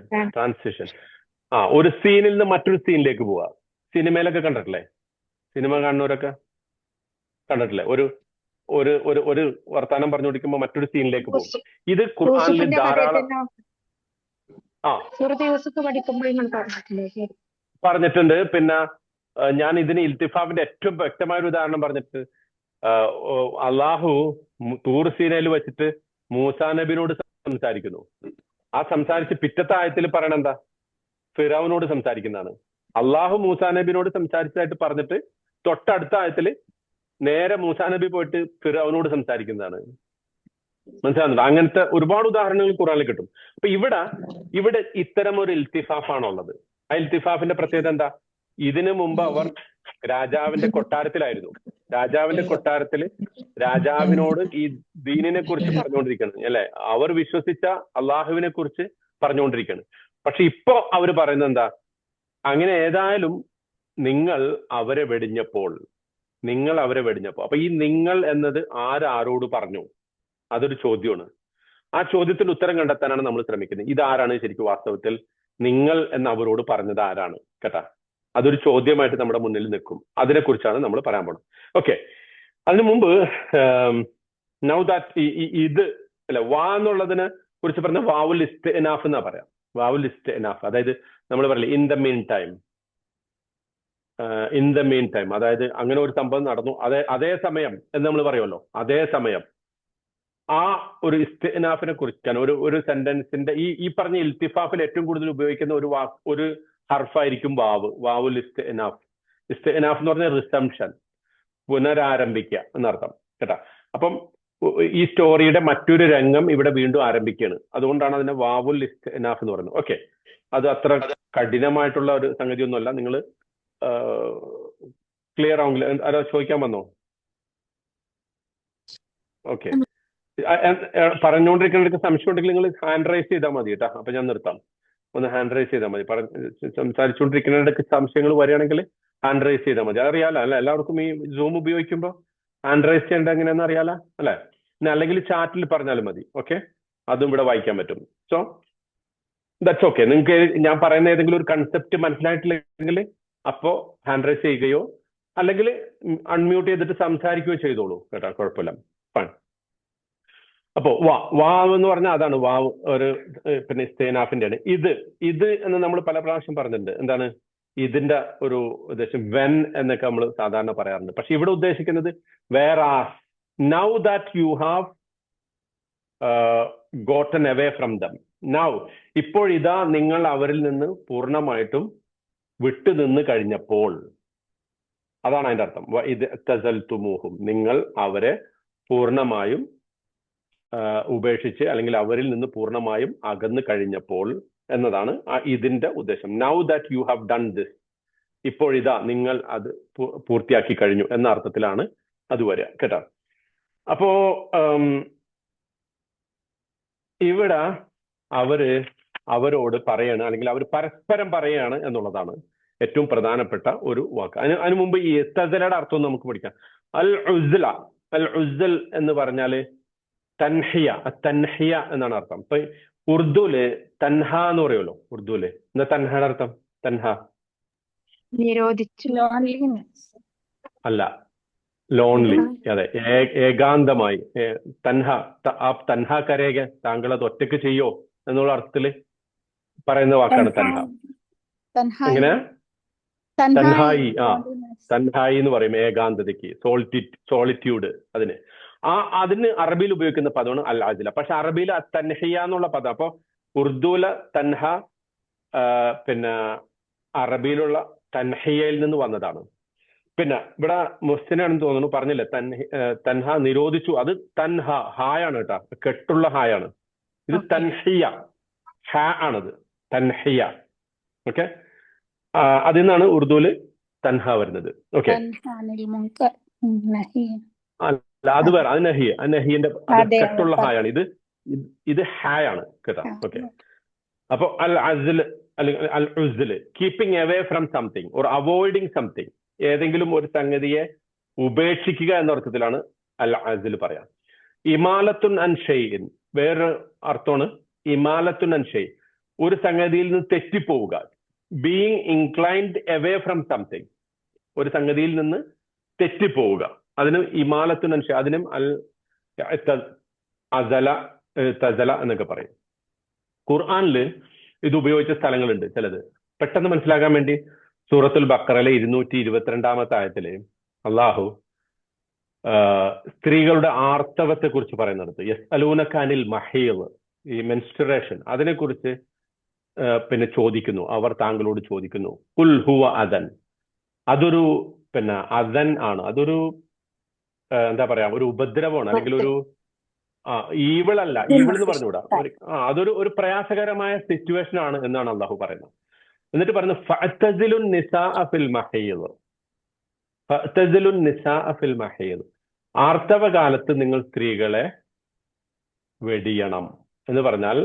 ഒരു സീനിൽ നിന്ന് മറ്റൊരു സീനിലേക്ക് പോവുക. സിനിമയിലൊക്കെ കണ്ടിട്ടില്ലേ? സിനിമ കാണുന്നവരൊക്കെ കണ്ടിട്ടില്ലേ? ഒരു ഒരു ഒരു ഒരു വർത്താനം പറഞ്ഞുകൊണ്ടിരിക്കുമ്പോൾ മറ്റൊരു സീനിലേക്ക് പോകും. ഇത് ഖുർആനിൽ ധാരാളം പറഞ്ഞിട്ടുണ്ട്. പിന്നെ ഞാൻ ഇതിന് ഇൽത്തിഫാഫിന്റെ ഏറ്റവും വ്യക്തമായ ഒരു ഉദാഹരണം പറഞ്ഞിട്ട്, അള്ളാഹു തൂർ സീനയിൽ വെച്ചിട്ട് മൂസാ നബിനോട് സംസാരിക്കുന്നു. ആ സംസാരിച്ച് പിറ്റത്തെ ആയത്തിൽ പറയണ എന്താ? ഫിറൗനോട് സംസാരിക്കുന്നതാണ്. അള്ളാഹു മൂസാ നബിനോട് സംസാരിച്ചതായിട്ട് പറഞ്ഞിട്ട് തൊട്ടടുത്ത ആയത്തിൽ നേരെ മൂസാ നബി പോയിട്ട് ഫിറൗനോട് സംസാരിക്കുന്നതാണ്. മനസ്സിലാകുന്നുണ്ടോ? അങ്ങനത്തെ ഒരുപാട് ഉദാഹരണങ്ങൾ ഖുർആനിൽ കിട്ടും. അപ്പൊ ഇവിടെ ഇത്തരം ഒരു ഇൽത്തിഫാഫാണുള്ളത്. ആ ഇൽത്തിഫാഫിന്റെ പ്രത്യേകത എന്താ? ഇതിനു മുമ്പ് അവർ രാജാവിന്റെ കൊട്ടാരത്തിലായിരുന്നു. രാജാവിന്റെ കൊട്ടാരത്തിൽ രാജാവിനോട് ഈ ദീനിനെ കുറിച്ച് പറഞ്ഞുകൊണ്ടിരിക്കണം അല്ലെ? അവർ വിശ്വസിച്ച അള്ളാഹുവിനെ കുറിച്ച് പറഞ്ഞുകൊണ്ടിരിക്കുകയാണ്. പക്ഷെ ഇപ്പൊ അവർ പറയുന്നത് എന്താ? അങ്ങനെ ഏതായാലും നിങ്ങൾ അവരെ വെടിഞ്ഞപ്പോൾ അപ്പൊ ഈ നിങ്ങൾ എന്നത് ആരോട് പറഞ്ഞു? അതൊരു ചോദ്യമാണ്. ആ ചോദ്യത്തിന് ഉത്തരം കണ്ടെത്താനാണ് നമ്മൾ ശ്രമിക്കുന്നത്. ഇതാരാണ് ശരിക്കും വാസ്തവത്തിൽ നിങ്ങൾ എന്ന് അവരോട് പറഞ്ഞത് ആരാണ്? കേട്ടാ, അതൊരു ചോദ്യമായിട്ട് നമ്മുടെ മുന്നിൽ നിൽക്കും. അതിനെക്കുറിച്ചാണ് നമ്മൾ പറയാൻ പോകുന്നത്. ഓക്കെ, അതിനു മുമ്പ് നൗ ദാറ്റ് ഇത് അല്ലെ വാ എന്നുള്ളതിനെ കുറിച്ച് പറഞ്ഞ വാവുൽ ഇസ്തിനാഫ് എന്നാ പറയാം. വാവുൽ ഇസ്തിനാഫ്, അതായത് നമ്മൾ പറയില്ലേ ഇൻ ദ മീൻ ടൈം, അതായത് അങ്ങനെ ഒരു സംഭവം നടന്നു, അതേ സമയം എന്ന് നമ്മൾ പറയുമല്ലോ, അതേ സമയം. ആ ഒരു ഇസ്തിനാഫിനെ കുറിച്ചാണ് ഒരു സെന്റൻസിന്റെ ഈ പറഞ്ഞ ഇൽത്തിഫാഫിൽ ഏറ്റവും കൂടുതൽ ഉപയോഗിക്കുന്ന ഒരു ഹർഫായിരിക്കും വാവുൽ ഇസ്തിനാഫ്. ഇസ്തിനാഫ് എന്ന് പറഞ്ഞാൽ റിസംഷൻ, പുനരാരംഭിക്കുക എന്നർത്ഥം കേട്ടാ. അപ്പം ഈ സ്റ്റോറിയുടെ മറ്റൊരു രംഗം ഇവിടെ വീണ്ടും ആരംഭിക്കുകയാണ്. അതുകൊണ്ടാണ് അതിനെ വാവുൽ ഇസ്തിനാഫ് എന്ന് പറയുന്നത്. ഓക്കെ, അത് അത്ര കഠിനമായിട്ടുള്ള ഒരു സംഗതിയൊന്നുമല്ല. നിങ്ങൾ ക്ലിയർ ആവുന്നില്ല? ആരോ ചോദിക്കാൻ വന്നോ? ഓക്കെ, പറഞ്ഞുകൊണ്ടിരിക്കുന്നവർക്ക് സംശയം ഉണ്ടെങ്കിൽ നിങ്ങൾ ഹാൻഡ് റൈസ് ചെയ്താൽ മതി കേട്ടോ. അപ്പൊ ഞാൻ നിർത്താം. ഒന്ന് ഹാൻഡ് റൈസ് ചെയ്താൽ മതി. സംസാരിച്ചുകൊണ്ടിരിക്കുന്നവരുടെ സംശയങ്ങൾ വരികയാണെങ്കിൽ ഹാൻഡ് റൈസ് ചെയ്താൽ മതി. അറിയാലോ അല്ലെ? എല്ലാവർക്കും ഈ സൂം ഉപയോഗിക്കുമ്പോൾ ഹാൻഡ് റൈസ് ചെയ്യേണ്ട എങ്ങനെയാണെന്ന് അറിയാലോ അല്ലെ? പിന്നെ അല്ലെങ്കിൽ ചാറ്റിൽ പറഞ്ഞാലും മതി. ഓക്കെ, അതും ഇവിടെ വായിക്കാൻ പറ്റും. So that's okay. നിങ്ങൾക്ക് ഞാൻ പറയുന്ന ഏതെങ്കിലും ഒരു കൺസെപ്റ്റ് മനസ്സിലായിട്ടില്ലെങ്കിൽ അപ്പോ ഹാൻഡ് റൈസ് ചെയ്യുകയോ അല്ലെങ്കിൽ അൺമ്യൂട്ട് ചെയ്തിട്ട് സംസാരിക്കുകയോ ചെയ്തോളൂ കേട്ടോ, കുഴപ്പമില്ല. ഫൈൻ. അപ്പോ വാവ് എന്ന് പറഞ്ഞാൽ അതാണ് വാവ്, ഒരു പിന്നെ ഇസ്തിനാഫിന്റെ ആണ്. ഇത് എന്ന് നമ്മൾ പല പ്രാവശ്യം പറഞ്ഞിട്ടുണ്ട്. എന്താണ് ഇതിന്റെ ഒരു ഉദ്ദേശം? വെൻ എന്നൊക്കെ നമ്മൾ സാധാരണ പറയാറുണ്ട്. പക്ഷെ ഇവിടെ ഉദ്ദേശിക്കുന്നത് whereas now that you have gotten away from them. now ഇപ്പോൾ ഇതാ നിങ്ങൾ അവരിൽ നിന്ന് പൂർണ്ണമായിട്ടും വിട്ടുനിന്ന് കഴിഞ്ഞപ്പോൾ, അതാണ് അതിന്റെ അർത്ഥം. ഇത് തസൽതുമൂഹും, നിങ്ങൾ അവരെ പൂർണ്ണമായും ഉപേക്ഷിച്ച് അല്ലെങ്കിൽ അവരിൽ നിന്ന് പൂർണ്ണമായും അകന്നു കഴിഞ്ഞപ്പോൾ എന്നതാണ് ഇതിന്റെ ഉദ്ദേശം. Now that you have done this, ഇപ്പോൾ ഇതാ നിങ്ങൾ അത് പൂർത്തിയാക്കി കഴിഞ്ഞു എന്ന അർത്ഥത്തിലാണ് അത് വരിക കേട്ടോ. അപ്പോ ഇവിടെ അവരോട് പറയാണ്, അല്ലെങ്കിൽ അവർ പരസ്പരം പറയാണ് എന്നുള്ളതാണ് ഏറ്റവും പ്രധാനപ്പെട്ട ഒരു വാക്ക്. അതിനു മുമ്പ് ഈ തസലയുടെ അർത്ഥം നമുക്ക് പഠിക്കാം. അൽ ഉസ്ൽ എന്ന് പറഞ്ഞാല് തൻഹിയ എന്നാണ് അർത്ഥം. ഇപ്പൊ ഉറുദുല് തൻഹ എന്ന് പറയുമല്ലോ. ഉറുദുല് എന്താ തൻഹയുടെ അർത്ഥം? തൻഹ നിരോധിച്ചു. ലോൺലിനെസ്. അല്ല, ലോൺലി. അതെ, ഏകാന്തമായി. തൻഹ ആപ് തൻഹ കരേക, താങ്കൾ അത് ഒറ്റക്ക് ചെയ്യോ എന്നുള്ള അർത്ഥത്തില് പറയുന്ന വാക്കാണ് തൻഹ. തൻഹായി. എങ്ങനെ? തൻഹായി. തൻഹായി. ആ, ലോൺലിനെസ്. തൻഹായി എന്ന് പറയും ഏകാന്തതയ്ക്ക്, സോളിറ്റ്യൂഡ്. അതിന് അറബിയിൽ ഉപയോഗിക്കുന്ന പദമാണ് അൽ അജ്ല. പക്ഷെ അറബിയിൽ തൻഹിയ എന്നുള്ള പദം. അപ്പൊ ഉറുദുല തൻഹ പിന്നെ അറബിയിലുള്ള തൻഹിയയിൽ നിന്ന് വന്നതാണ്. പിന്നെ ഇവിടെ മുസ്ലിനാണെന്ന് തോന്നുന്നു, പറഞ്ഞില്ലേ തൻഹ നിരോധിച്ചു. അത് തൻഹ ഹായാണ് കേട്ടോ, കെട്ടുള്ള ഹായാണ്. ഇത് Okay. തൻഹിയ, ഹ ആണത്, തൻഹിയ. ഓക്കെ, അതിൽ നിന്നാണ് ഉറുദുവില് തൻഹ വരുന്നത്. ഓക്കെ, തൻഹാനിൽ മുൻകർ നഹി. അല്ല അത് വേറെ, അത് നഹിയ. അത് നഹിയന്റെ അത് അതെ, കെട്ടുള്ള അതെ. ഹായാണ്. ഇത് ഹായാണ് കേട്ടോ. ഓക്കെ, അപ്പൊ അൽ അസ്ൽ അല്ലെങ്കിൽ അൽ ഉസ്ല്, keeping away from something or avoiding something, ഏതെങ്കിലും ഒരു സംഗതിയെ ഉപേക്ഷിക്കുക എന്ന അർത്ഥത്തിലാണ് അൽ അസ്ൽ പറയാം. ഇമാലത്തുൻ അൻ ഷൈഇൻ വേറൊരു അർത്ഥമാണ്. ഇമാലത്തുൻ അൻ ഷൈ, ഒരു സംഗതിയിൽ നിന്ന് തെറ്റിപ്പോവുക. Being inclined away from something, ഒരു സംഗതിയിൽ നിന്ന് തെറ്റിപ്പോവുക, അതിന് ഇമാലത്തുൻ അൻ ഷൈ, അതിനും അൽ അസല തസല എന്നൊക്കെ പറയും. ഖുർആനിൽ ഇത് ഉപയോഗിച്ച സ്ഥലങ്ങളുണ്ട് ചിലത്. പെട്ടെന്ന് മനസ്സിലാക്കാൻ വേണ്ടി സൂറത്തുൽ ബഖറയിലെ 222 ആയത്തില് അള്ളാഹു സ്ത്രീകളുടെ ആർത്തവത്തെ കുറിച്ച് പറയുന്നിടത്ത് യസ്അലൂനക അനിൽ മഹീദ്, ഈ മെൻസ്ട്രുറേഷൻ, അതിനെക്കുറിച്ച് പിന്നെ ചോദിക്കുന്നു. അവർ താങ്കളോട് ചോദിക്കുന്നു. ഖുൽ ഹുവ അദൻ, അതൊരു അദൻ ആണ്, അതൊരു എന്താ പറയാ, ഒരു ഉപദ്രവമാണ്, അല്ലെങ്കിൽ ഒരു ഈവിൾ അല്ല, ഈവിൾ എന്ന് പറഞ്ഞുകൂടാ, അതൊരു പ്രയാസകരമായ സിറ്റുവേഷൻ ആണ് എന്നാണ് അള്ളാഹു പറയുന്നത്. എന്നിട്ട് പറയുന്നത് ഫഅ്തസിലുൻ നിസാഅ ഫിൽ മഹീദ്, ഫഅ്തസിലുൻ നിസാഅ ഫിൽ മഹീദ്, ആർത്തവകാലത്ത് നിങ്ങൾ സ്ത്രീകളെ വെടിയണം എന്ന് പറഞ്ഞാൽ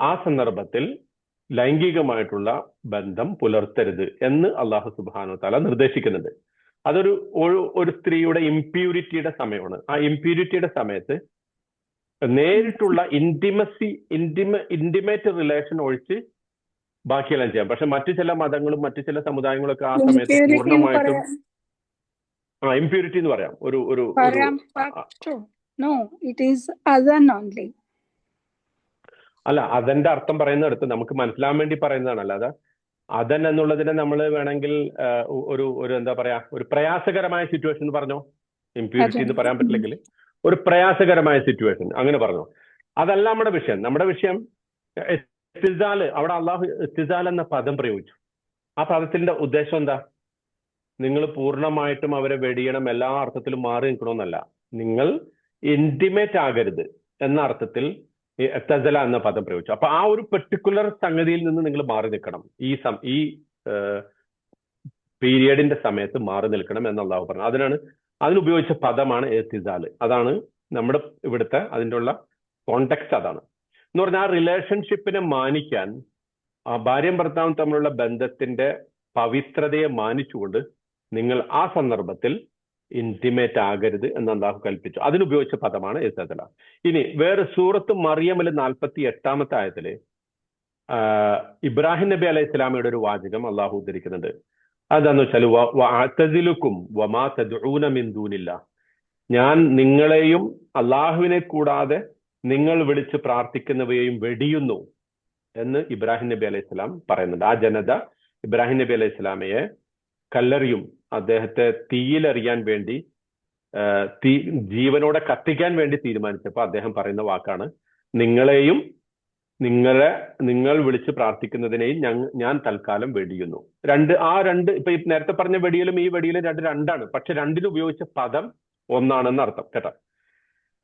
ആ സന്ദർഭത്തിൽ ലൈംഗികമായിട്ടുള്ള ബന്ധം പുലർത്തരുത് എന്ന് അള്ളാഹു സുബ്ഹാനഹു വ തആല നിർദ്ദേശിക്കുന്നുണ്ട്. ഒരു സ്ത്രീയുടെ ഇംപ്യൂരിറ്റിയുടെ സമയമാണ്. ആ ഇംപ്യൂരിറ്റിയുടെ സമയത്ത് നേരിട്ടുള്ള ഇന്റിമേറ്റ് റിലേഷൻ ഒഴിച്ച് ബാക്കിയെല്ലാം ചെയ്യാം. പക്ഷെ മറ്റു ചില മതങ്ങളും മറ്റു ചില സമുദായങ്ങളും ഒക്കെ ആ സമയത്ത് പൂർണ്ണമായിട്ടും ഇംപ്യൂരിറ്റി എന്ന് പറയാം. No, it is adhan only. അല്ല, അതിന്റെ അർത്ഥം പറയുന്നിടത്ത് നമുക്ക് മനസ്സിലാൻ വേണ്ടി പറയുന്നതാണ്. അല്ലാതെ അതൻ എന്നുള്ളതിനെ നമ്മൾ വേണമെങ്കിൽ ഒരു എന്താ പറയാ, ഒരു പ്രയാസകരമായ സിറ്റുവേഷൻ എന്ന് പറഞ്ഞോ. ഇംപ്യൂരിറ്റി എന്ന് പറയാൻ പറ്റില്ലെങ്കിൽ ഒരു പ്രയാസകരമായ സിറ്റുവേഷൻ അങ്ങനെ പറഞ്ഞോ. അതല്ല നമ്മുടെ വിഷയം. നമ്മുടെ വിഷയം ഇസ്തിസാൽ. അവിടെ അള്ളാഹു ഇസ്തിസാൽ എന്ന പദം പ്രയോഗിച്ചു. ആ പദത്തിന്റെ ഉദ്ദേശം എന്താ? നിങ്ങൾ പൂർണ്ണമായിട്ടും അവരെ വെടിയണം, എല്ലാ അർത്ഥത്തിലും മാറി നിൽക്കണമെന്നല്ല. നിങ്ങൾ ഇന്റിമേറ്റ് ആകരുത് എന്ന അർത്ഥത്തിൽ എത്തസല എന്ന പദം പ്രയോഗിച്ചു. അപ്പൊ ആ ഒരു പെർട്ടിക്കുലർ സംഗതിയിൽ നിന്ന് നിങ്ങൾ മാറി നിൽക്കണം, ഈ പീരിയഡിന്റെ സമയത്ത് മാറി നിൽക്കണം എന്ന് അള്ളാഹു പറഞ്ഞു. അതിനുപയോഗിച്ച പദമാണ് എത്തിസാൽ. അതാണ് നമ്മുടെ ഇവിടുത്തെ അതിൻ്റെ ഉള്ള കോണ്ടെക്സ്റ്റ്. അതാണ് എന്ന് പറഞ്ഞാൽ ആ റിലേഷൻഷിപ്പിനെ മാനിക്കാൻ, ഭാര്യയും ഭർത്താവും തമ്മിലുള്ള ബന്ധത്തിന്റെ പവിത്രതയെ മാനിച്ചുകൊണ്ട് നിങ്ങൾ ആ സന്ദർഭത്തിൽ ഇന്റിമേറ്റ് ആകരുത് എന്ന് അള്ളാഹു കൽപ്പിച്ചു. അതിനുപയോഗിച്ച പദമാണ് ഇസ്തല. ഇനി വേറെ സൂറത്ത് മറിയമിലെ 48 ആയത്തില് ഇബ്രാഹിം നബി അലൈഹി സ്വലാമയുടെ ഒരു വാചകം അള്ളാഹു ഉദ്ധരിക്കുന്നുണ്ട്. അതാന്ന് വെച്ചാൽ വഅതസിലുക്കും വമാ തദ്ഊന മിൻ ദൂനില്ലാഹ്, ഞാൻ നിങ്ങളെയും അള്ളാഹുവിനെ കൂടാതെ നിങ്ങൾ വിളിച്ച് പ്രാർത്ഥിക്കുന്നവയെയും വെടിയുന്നു എന്ന് ഇബ്രാഹിം നബി അലൈഹി സ്വലാം പറയുന്നുണ്ട്. ആ ജനത ഇബ്രാഹിം നബി അലൈഹി സ്വലാമയെ കല്ലെറിയും, അദ്ദേഹത്തെ തീയിലെറിയാൻ വേണ്ടി, ജീവനോടെ കത്തിക്കാൻ വേണ്ടി തീരുമാനിച്ചപ്പോൾ അദ്ദേഹം പറയുന്ന വാക്കാണ് നിങ്ങളെയും നിങ്ങൾ വിളിച്ച് പ്രാർത്ഥിക്കുന്നതിനെയും ഞാൻ തൽക്കാലം വെടിയുന്നു. ഇപ്പൊ ഈ നേരത്തെ പറഞ്ഞ വെടിയിലും ഈ വെടിയിലും രണ്ടാണ്. പക്ഷെ രണ്ടിലും ഉപയോഗിച്ച പദം ഒന്നാണെന്ന് അർത്ഥം കേട്ടോ.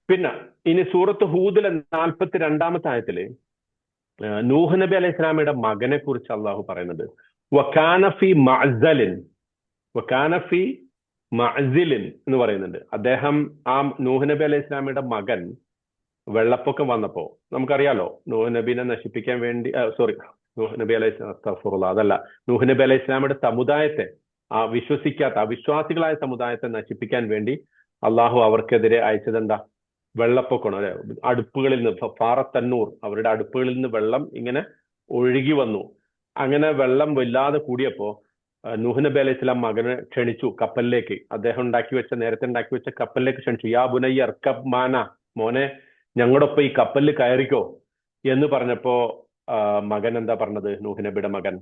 പിന്നെ ഇനി സൂറത്ത് ഹൂദിലെ 42 ആയത്തില് നൂഹ് നബി അലൈഹി സ്വലാമയുടെ മകനെ കുറിച്ച് അള്ളാഹു പറയുന്നുണ്ട്. വകാനഫി മഅ്സിലിൻ എന്ന് പറയുന്നുണ്ട്. അദ്ദേഹം, ആ നൂഹ് നബി അലൈഹി സ്വലാമയുടെ മകൻ വെള്ളപ്പൊക്കം വന്നപ്പോ നമുക്കറിയാലോ, നൂഹ് നബിനെ നശിപ്പിക്കാൻ വേണ്ടി നൂഹ് നബി അലൈഹി സ്വലാമയുടെ സമുദായത്തെ, ആ വിശ്വസിക്കാത്ത അവിശ്വാസികളായ സമുദായത്തെ നശിപ്പിക്കാൻ വേണ്ടി അള്ളാഹു അവർക്കെതിരെ അയച്ചതെന്താ? വെള്ളപ്പൊക്കമാണ് അല്ലെ, അടുപ്പുകളിൽ നിന്ന് ഫാറത്തന്നൂർ, അവരുടെ അടുപ്പുകളിൽ നിന്ന് വെള്ളം ഇങ്ങനെ ഒഴുകി വന്നു. അങ്ങനെ വെള്ളം വല്ലാതെ കൂടിയപ്പോ നൂഹ് നബി അലൈഹി സ്വലാം മകനെ ക്ഷണിച്ചു കപ്പലിലേക്ക്. അദ്ദേഹം നേരത്തെ ഉണ്ടാക്കി വെച്ച കപ്പലിലേക്ക് ക്ഷണിച്ചു. യാ ബുനയ്യ ഇർകബ് മാന, മോനെ ഞങ്ങളോടൊപ്പം ഈ കപ്പലിൽ കയറിക്കോ എന്ന് പറഞ്ഞപ്പോ മകൻ എന്താ പറഞ്ഞത്? നൂഹ് നബിയുടെ മകൻ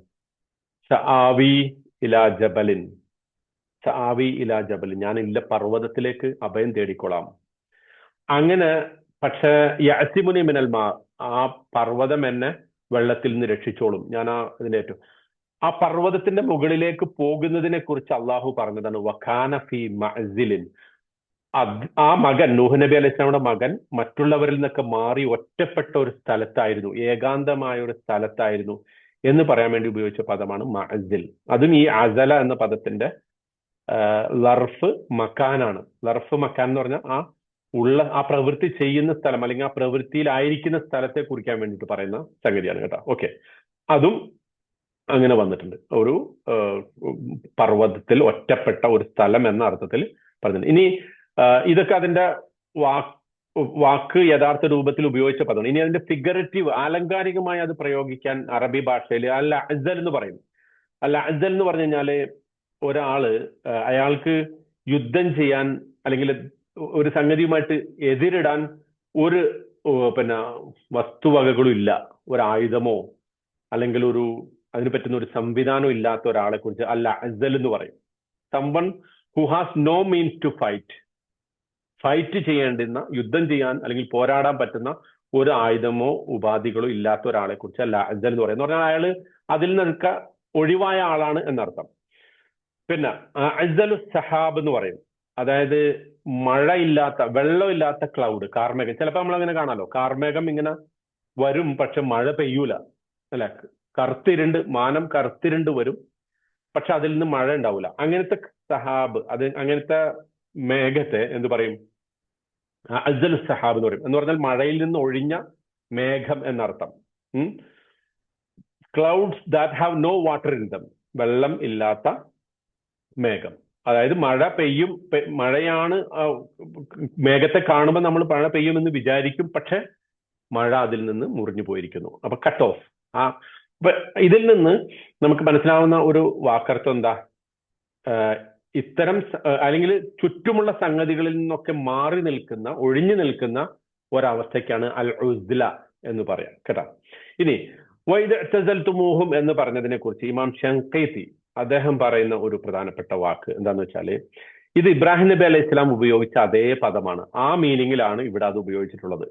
സആവി ഇലാ ജബലിൻ, സആവി ഇലാ ജബലിൻ, ഞാൻ ഇല്ല പർവ്വതത്തിലേക്ക് അഭയം തേടിക്കൊള്ളാം. അങ്ങനെ പക്ഷെ യഅസിമുനി മിനൽ മാ, ആ പർവ്വതം എന്നെ വെള്ളത്തിൽ നിന്ന് രക്ഷിച്ചോളും, ഞാൻ ഇതിനേറ്റു. ആ പർവ്വതത്തിന്റെ മുകളിലേക്ക് പോകുന്നതിനെ കുറിച്ച് അള്ളാഹു പറഞ്ഞതാണ് വഖാന ഫി മഅ്സിലിൻ. ആ മകൻ നൂഹ് നബി അലൈഹി സ്വലാമിന്റെ മകൻ മറ്റുള്ളവരിൽ നിന്നൊക്കെ മാറി ഒറ്റപ്പെട്ട ഒരു സ്ഥലത്തായിരുന്നു, ഏകാന്തമായ ഒരു സ്ഥലത്തായിരുന്നു എന്ന് പറയാൻ വേണ്ടി ഉപയോഗിച്ച പദമാണ് മഅ്സിൽ. അതും ഈ അസല എന്ന പദത്തിന്റെ ലർഫ് മക്കാനാണ്. ലർഫ് മക്കാൻ എന്ന് പറഞ്ഞാൽ ആ പ്രവൃത്തി ചെയ്യുന്ന സ്ഥലം അല്ലെങ്കിൽ ആ പ്രവൃത്തിയിലായിരിക്കുന്ന സ്ഥലത്തെ കുറിക്കാൻ വേണ്ടിയിട്ട് പറയുന്ന സംഗതിയാണ് കേട്ടോ. ഓക്കെ, അതും അങ്ങനെ വന്നിട്ടുണ്ട്, ഒരു പർവ്വതത്തിൽ ഒറ്റപ്പെട്ട ഒരു സ്ഥലം എന്ന അർത്ഥത്തിൽ പറഞ്ഞിട്ടുണ്ട്. ഇനി ഇതൊക്കെ അതിന്റെ വാക്ക് യഥാർത്ഥ രൂപത്തിൽ ഉപയോഗിച്ച പദമാണ്. ഇനി അതിന്റെ ഫിഗറേറ്റീവ്, ആലങ്കാരികമായി അത് പ്രയോഗിക്കാൻ അറബി ഭാഷയിൽ അൽ അഅ്സൽ എന്ന് പറയും. അൽ അഅ്സൽ എന്ന് പറഞ്ഞു കഴിഞ്ഞാല് ഒരാള് അയാൾക്ക് യുദ്ധം ചെയ്യാൻ അല്ലെങ്കിൽ ഒരു സംഗതിയുമായിട്ട് എതിരിടാൻ ഒരു വസ്തുവകകളും ഇല്ല, ഒരു ആയുധമോ അല്ലെങ്കിൽ അതിന് പറ്റുന്ന ഒരു സംവിധാനം ഇല്ലാത്ത ഒരാളെ കുറിച്ച് അൽ അഅ്സൽ എന്ന് പറയും. Someone who has no means to fight ചെയ്യേണ്ടുന്ന, യുദ്ധം ചെയ്യാൻ അല്ലെങ്കിൽ പോരാടാൻ പറ്റുന്ന ഒരു ആയുധമോ ഉപാധികളോ ഇല്ലാത്ത ഒരാളെ കുറിച്ച് അൽ അഅ്സൽ എന്ന് പറയും. എന്ന് പറഞ്ഞാൽ അയാള് അതിൽ നിന്നൊക്കെ ഒഴിവായ ആളാണ് എന്നർത്ഥം. പിന്നെ അഅ്സലു സഹാബ് എന്ന് പറയും, അതായത് മഴയില്ലാത്ത, വെള്ളമില്ലാത്ത ക്ലൗഡ്, കാർമേഘം. ചിലപ്പോൾ നമ്മൾ അങ്ങനെ കാണാലോ, കാർമേഘം ഇങ്ങനെ വരും പക്ഷെ മഴ പെയ്യൂല, അല്ലെ, മാനം കറുത്തിരുണ്ട് വരും പക്ഷെ അതിൽ നിന്ന് മഴ ഉണ്ടാവില്ല. അങ്ങനത്തെ സഹാബ്, അങ്ങനത്തെ മേഘത്തെ എന്ത് പറയും? അഅ്സലു സഹാബ് എന്ന് പറയും. എന്ന് പറഞ്ഞാൽ മഴയിൽ നിന്ന് ഒഴിഞ്ഞ മേഘം എന്നർത്ഥം. Clouds that have no water in them, വെള്ളം ഇല്ലാത്ത മേഘം. അതായത് മഴ പെയ്യും, മഴയാണ്, മേഘത്തെ കാണുമ്പോൾ നമ്മൾ മഴ പെയ്യുമെന്ന് വിചാരിക്കും, പക്ഷെ മഴ അതിൽ നിന്ന് മുറിഞ്ഞു പോയിരിക്കുന്നു. അപ്പൊ കട്ട് ഓഫ്. ഇതിൽ നിന്ന് നമുക്ക് മനസ്സിലാവുന്ന ഒരു വാക്കർത്ഥം എന്താ? ഇത്തരം അല്ലെങ്കിൽ ചുറ്റുമുള്ള സംഗതികളിൽ നിന്നൊക്കെ മാറി നിൽക്കുന്ന, ഒഴിഞ്ഞു നിൽക്കുന്ന ഒരവസ്ഥയ്ക്കാണ് അൽ ഉസ്ല എന്ന് പറയാം കേട്ടോ. ഇനി വൈദ് ഇഅ്തസൽതുമൂഹും എന്ന് പറഞ്ഞതിനെ കുറിച്ച് ഇമാം ശൻഖീതി അദ്ദേഹം പറയുന്ന ഒരു പ്രധാനപ്പെട്ട വാക്ക് എന്താന്ന് വെച്ചാല്, ഇത് ഇബ്രാഹിം നബി അലൈഹി സ്വലാം ഉപയോഗിച്ച അതേ പദമാണ്, ആ മീനിങ്ങിലാണ് ഇവിടെ അത് ഉപയോഗിച്ചിട്ടുള്ളത്.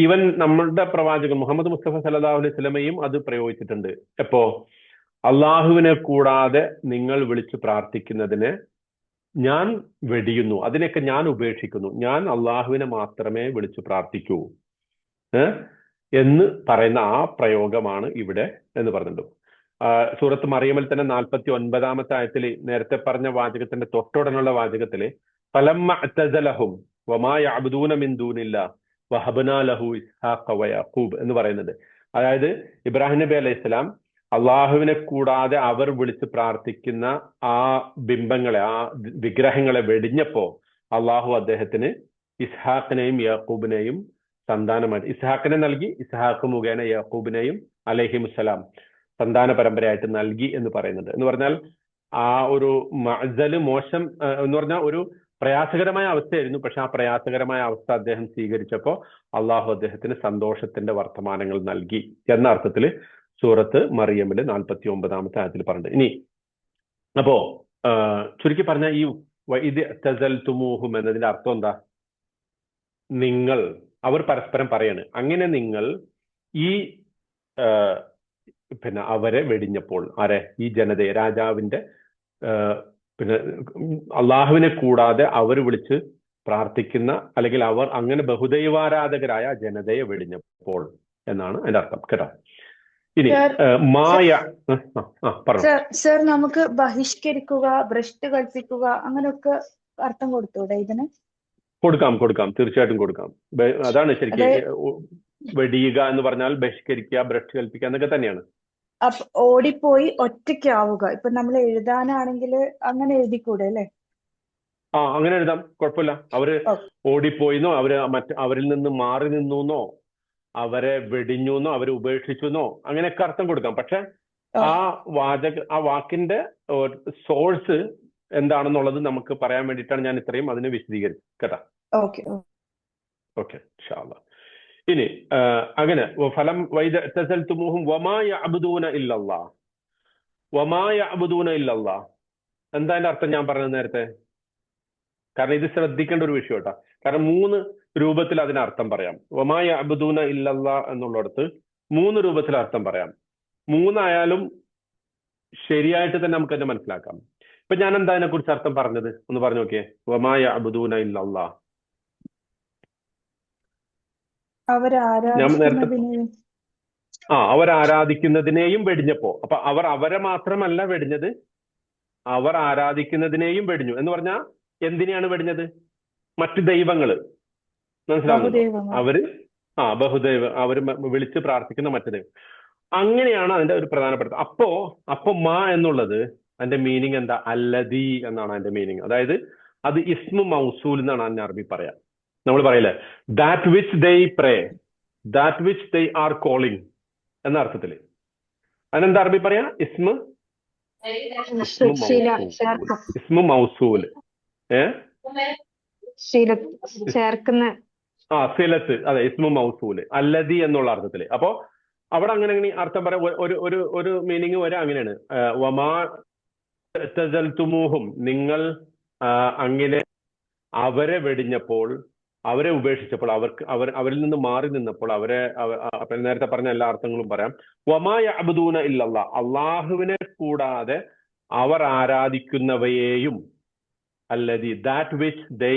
ഈവൻ നമ്മളുടെ പ്രവാചകൻ മുഹമ്മദ് മുസ്തഫ സല്ലല്ലാഹു അലൈഹി വസല്ലമയും അത് പ്രയോഗിച്ചിട്ടുണ്ട്. എപ്പോ? അള്ളാഹുവിനെ കൂടാതെ നിങ്ങൾ വിളിച്ചു പ്രാർത്ഥിക്കുന്നതിനെ ഞാൻ വെടിയുന്നു, അതിനൊക്കെ ഞാൻ ഉപേക്ഷിക്കുന്നു, ഞാൻ അള്ളാഹുവിനെ മാത്രമേ വിളിച്ചു പ്രാർത്ഥിക്കൂ എന്ന് പറയുന്ന ആ പ്രയോഗമാണ് ഇവിടെ എന്ന് പറഞ്ഞിട്ടുണ്ട്. സൂറത്ത് മറിയമിൽ തന്നെ 49-ാമത്തെ ആയത്തിൽ നേരത്തെ പറഞ്ഞ വാചകത്തിന്റെ തൊട്ടുടനുള്ള വാചകത്തില് ഫലമ്മ അഅ്തസലഹും വമാ യഅ്ബുദൂന മിൻ ദൂനില്ലാഹ് വഹബ്നാ ലഹു ഇസ്ഹാഖ വയാഖൂബ് എന്ന് പറയുന്നത്. അതായത് ഇബ്രാഹിം നബി അലൈഹി സ്വലാം അള്ളാഹുവിനെ കൂടാതെ അവർ വിളിച്ച് പ്രാർത്ഥിക്കുന്ന ആ ബിംബങ്ങളെ, ആ വിഗ്രഹങ്ങളെ വെടിഞ്ഞപ്പോ അള്ളാഹു അദ്ദേഹത്തിന് ഇസ്ഹാഖിനെയും യാക്കൂബിനെയും സന്താനമായിട്ട് ഇസ്ഹാഖിനെ നൽകി, ഇസ്ഹാഖ് മുഖേന യാക്കൂബിനെയും അലൈഹിമുസ്സലാം സന്താന പരമ്പരയായിട്ട് നൽകി എന്ന് പറയുന്നുണ്ട്. എന്ന് പറഞ്ഞാൽ ആ ഒരു മഅ്സല് മോശം എന്ന് പറഞ്ഞാൽ ഒരു പ്രയാസകരമായ അവസ്ഥയായിരുന്നു, പക്ഷെ ആ പ്രയാസകരമായ അവസ്ഥ അദ്ദേഹം സ്വീകരിച്ചപ്പോൾ അള്ളാഹു അദ്ദേഹത്തിന് സന്തോഷത്തിന്റെ വർത്തമാനങ്ങൾ നൽകി എന്ന അർത്ഥത്തിൽ സൂറത്ത് മറിയമില് 49-ാമത്തെ ആയത്തിൽ പറഞ്ഞിട്ടുണ്ട്. ഇനി അപ്പോ ചുരുക്കി പറഞ്ഞ ഈ വഇദ് ഇഅ്തസൽതുമൂഹും എന്നതിന്റെ അർത്ഥം എന്താ? അവർ പരസ്പരം പറയാണ്, അങ്ങനെ നിങ്ങൾ ഈ അവരെ വെടിഞ്ഞപ്പോൾ, ആരെ? ഈ ജനതയെ, രാജാവിന്റെ അള്ളാഹുവിനെ കൂടാതെ അവർ വിളിച്ച് പ്രാർത്ഥിക്കുന്ന അല്ലെങ്കിൽ അവർ അങ്ങനെ ബഹുദൈവാരാധകരായ ജനതയെ വെടിഞ്ഞപ്പോൾ എന്നാണ് അതിന്റെ അർത്ഥം കേട്ടോ. ഇനി സർ, നമുക്ക് ബഹിഷ്കരിക്കുക, ഭ്രഷ്ട് കൽപ്പിക്കുക അങ്ങനെയൊക്കെ അർത്ഥം കൊടുത്തൂടെ ഇതിന്? കൊടുക്കാം, തീർച്ചയായിട്ടും കൊടുക്കാം. അതാണ് ശരിക്കും വെടിയുക എന്ന് പറഞ്ഞാൽ ബഹിഷ്കരിക്കുക, ഭ്രഷ്ട് കൽപ്പിക്കുക എന്നൊക്കെ തന്നെയാണ്. ഓടിപ്പോയി ഒറ്റയ്ക്കാവുക, ഇപ്പൊ നമ്മൾ എഴുതാനാണെങ്കിൽ അങ്ങനെ എഴുതിക്കൂടെ അല്ലെ? അങ്ങനെ എഴുതാം, കുഴപ്പമില്ല. അവര് ഓക്കെ ഓടിപ്പോയിന്നോ, അവരിൽ നിന്ന് മാറി നിന്നോ, അവരെ വെടിഞ്ഞുന്നോ, അവരെ ഉപേക്ഷിച്ചുന്നോ, അങ്ങനെയൊക്കെ അർത്ഥം കൊടുക്കാം. പക്ഷെ ആ വാക്കിന്റെ സോഴ്സ് എന്താണെന്നുള്ളത് നമുക്ക് പറയാൻ വേണ്ടിയിട്ടാണ് ഞാൻ ഇത്രയും അതിനെ വിശദീകരിച്ചത് കേട്ടാ. ഓക്കെ ഓക്കെ, ഇൻഷാ അല്ലാ. ഇനി അങ്ങനെ ഫലം വൈദഅ്തസൽതുമൂഹും വമാ യഅ്ബുദൂന ഇല്ലല്ലാഹ്. വമാ യഅ്ബുദൂന ഇല്ലല്ലാഹ് എന്താ അതിന്റെ അർത്ഥം ഞാൻ പറഞ്ഞത് നേരത്തെ? കാരണം ഇത് ശ്രദ്ധിക്കേണ്ട ഒരു വിഷയം കേട്ടോ. കാരണം 3 രൂപത്തിൽ അതിന് അർത്ഥം പറയാം. വമാ യഅ്ബുദൂന ഇല്ലല്ലാഹ് എന്നുള്ളിടത്ത് 3 രൂപത്തിൽ അർത്ഥം പറയാം. 3 ആയാലും ശരിയായിട്ട് തന്നെ നമുക്ക് തന്നെ മനസ്സിലാക്കാം. ഇപ്പൊ ഞാൻ എന്താ അതിനെ കുറിച്ച് അർത്ഥം പറഞ്ഞത് ഒന്ന് പറഞ്ഞു നോക്കിയേ. വമാ യഅ്ബുദൂന ഇല്ലല്ലാഹ് ഞാൻ നേരത്തെ അവരാരാധിക്കുന്നതിനെയും വെടിഞ്ഞപ്പോ. അപ്പൊ അവരെ മാത്രമല്ല വെടിഞ്ഞത്, അവർ ആരാധിക്കുന്നതിനെയും വെടിഞ്ഞു എന്ന് പറഞ്ഞാൽ എന്തിനെയാണ് വെടിഞ്ഞത്? മറ്റു ദൈവങ്ങള്. മനസ്സിലാവുന്നുണ്ടോ? അവര് ബഹുദൈവ, അവര് വിളിച്ച് പ്രാർത്ഥിക്കുന്ന മറ്റു ദൈവം. അങ്ങനെയാണ് അതിന്റെ ഒരു പ്രധാനപ്പെട്ട. അപ്പോ മാ എന്നുള്ളത് അതിന്റെ മീനിങ് എന്താ? അല്ലദീ എന്നാണ് അതിന്റെ മീനിങ്. അതായത് അത് ഇസ്മു മൗസൂൽ എന്നാണ് അതിന്റെ അറബി പറയാം. നമ്മൾ പറയില്ലേ, that which they pray, that which they are calling എന്ന അർത്ഥത്തില്. അതിനെന്താ അറബി പറയാ? ഇസ്മു മൗസൂല്. സിലത്ത്, അതെ, ഇസ്മു മൗസൂല് അല്ലദി എന്നുള്ള അർത്ഥത്തില്. അപ്പോ അവിടെ അങ്ങനെ അർത്ഥം പറയാം. ഒരു മീനിങ് വരെ അങ്ങനെയാണ്. വമാ തസൽതുമൂഹും, നിങ്ങൾ അങ്ങനെ അവരെ വെടിഞ്ഞപ്പോൾ, അവരെ ഉപേക്ഷിച്ചപ്പോൾ, അവരിൽ നിന്ന് മാറി നിന്നപ്പോൾ, നേരത്തെ പറഞ്ഞ എല്ലാ അർത്ഥങ്ങളും പറയാം. വമാ യഅ്ബുദൂന ഇല്ലല്ലാഹ്, അള്ളാഹുവിനെ കൂടാതെ അവർ ആരാധിക്കുന്നവയെയും, അല്ലദി, that which they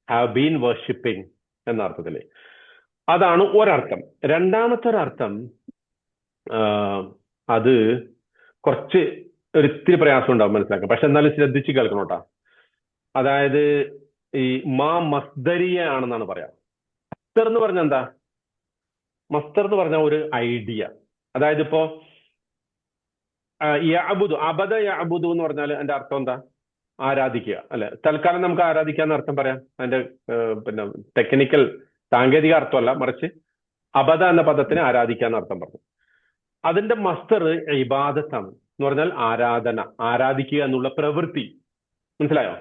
have been worshipping എന്ന അർത്ഥത്തില്. അതാണ് ഒരർത്ഥം. രണ്ടാമത്തെ ഒരർത്ഥം അത് കുറച്ച് ഒരിത്തിരി പ്രയാസം ഉണ്ടാവും മനസ്സിലാക്കാം. പക്ഷെ എന്നാലും ശ്രദ്ധിച്ച് കേൾക്കണം കേട്ടോ. അതായത് ഈ മാ മസ്ദരിയ ആണെന്നാണ് പറയാം. മസ്ദർ എന്ന് പറഞ്ഞാൽ എന്താ? മസ്ദർ എന്ന് പറഞ്ഞ ഒരു ഐഡിയ. അതായത് ഇപ്പോ യഅ്ബുദു, അബദ യഅ്ബുദു എന്ന് പറഞ്ഞാൽ അതിന്റെ അർത്ഥം എന്താ? ആരാധിക്കുക അല്ലെ. തൽക്കാലം നമുക്ക് ആരാധിക്കുക എന്ന അർത്ഥം പറയാം. അതിന്റെ ടെക്നിക്കൽ സാങ്കേതിക അർത്ഥമല്ല, മറിച്ച് അബദ എന്ന പദത്തിന് ആരാധിക്കുക എന്ന അർത്ഥം പറഞ്ഞു. അതിന്റെ മസ്ദർ ഇബാദത്താണ് എന്ന് പറഞ്ഞാൽ ആരാധന, ആരാധിക്കുക എന്നുള്ള പ്രവൃത്തി. മനസ്സിലായോ?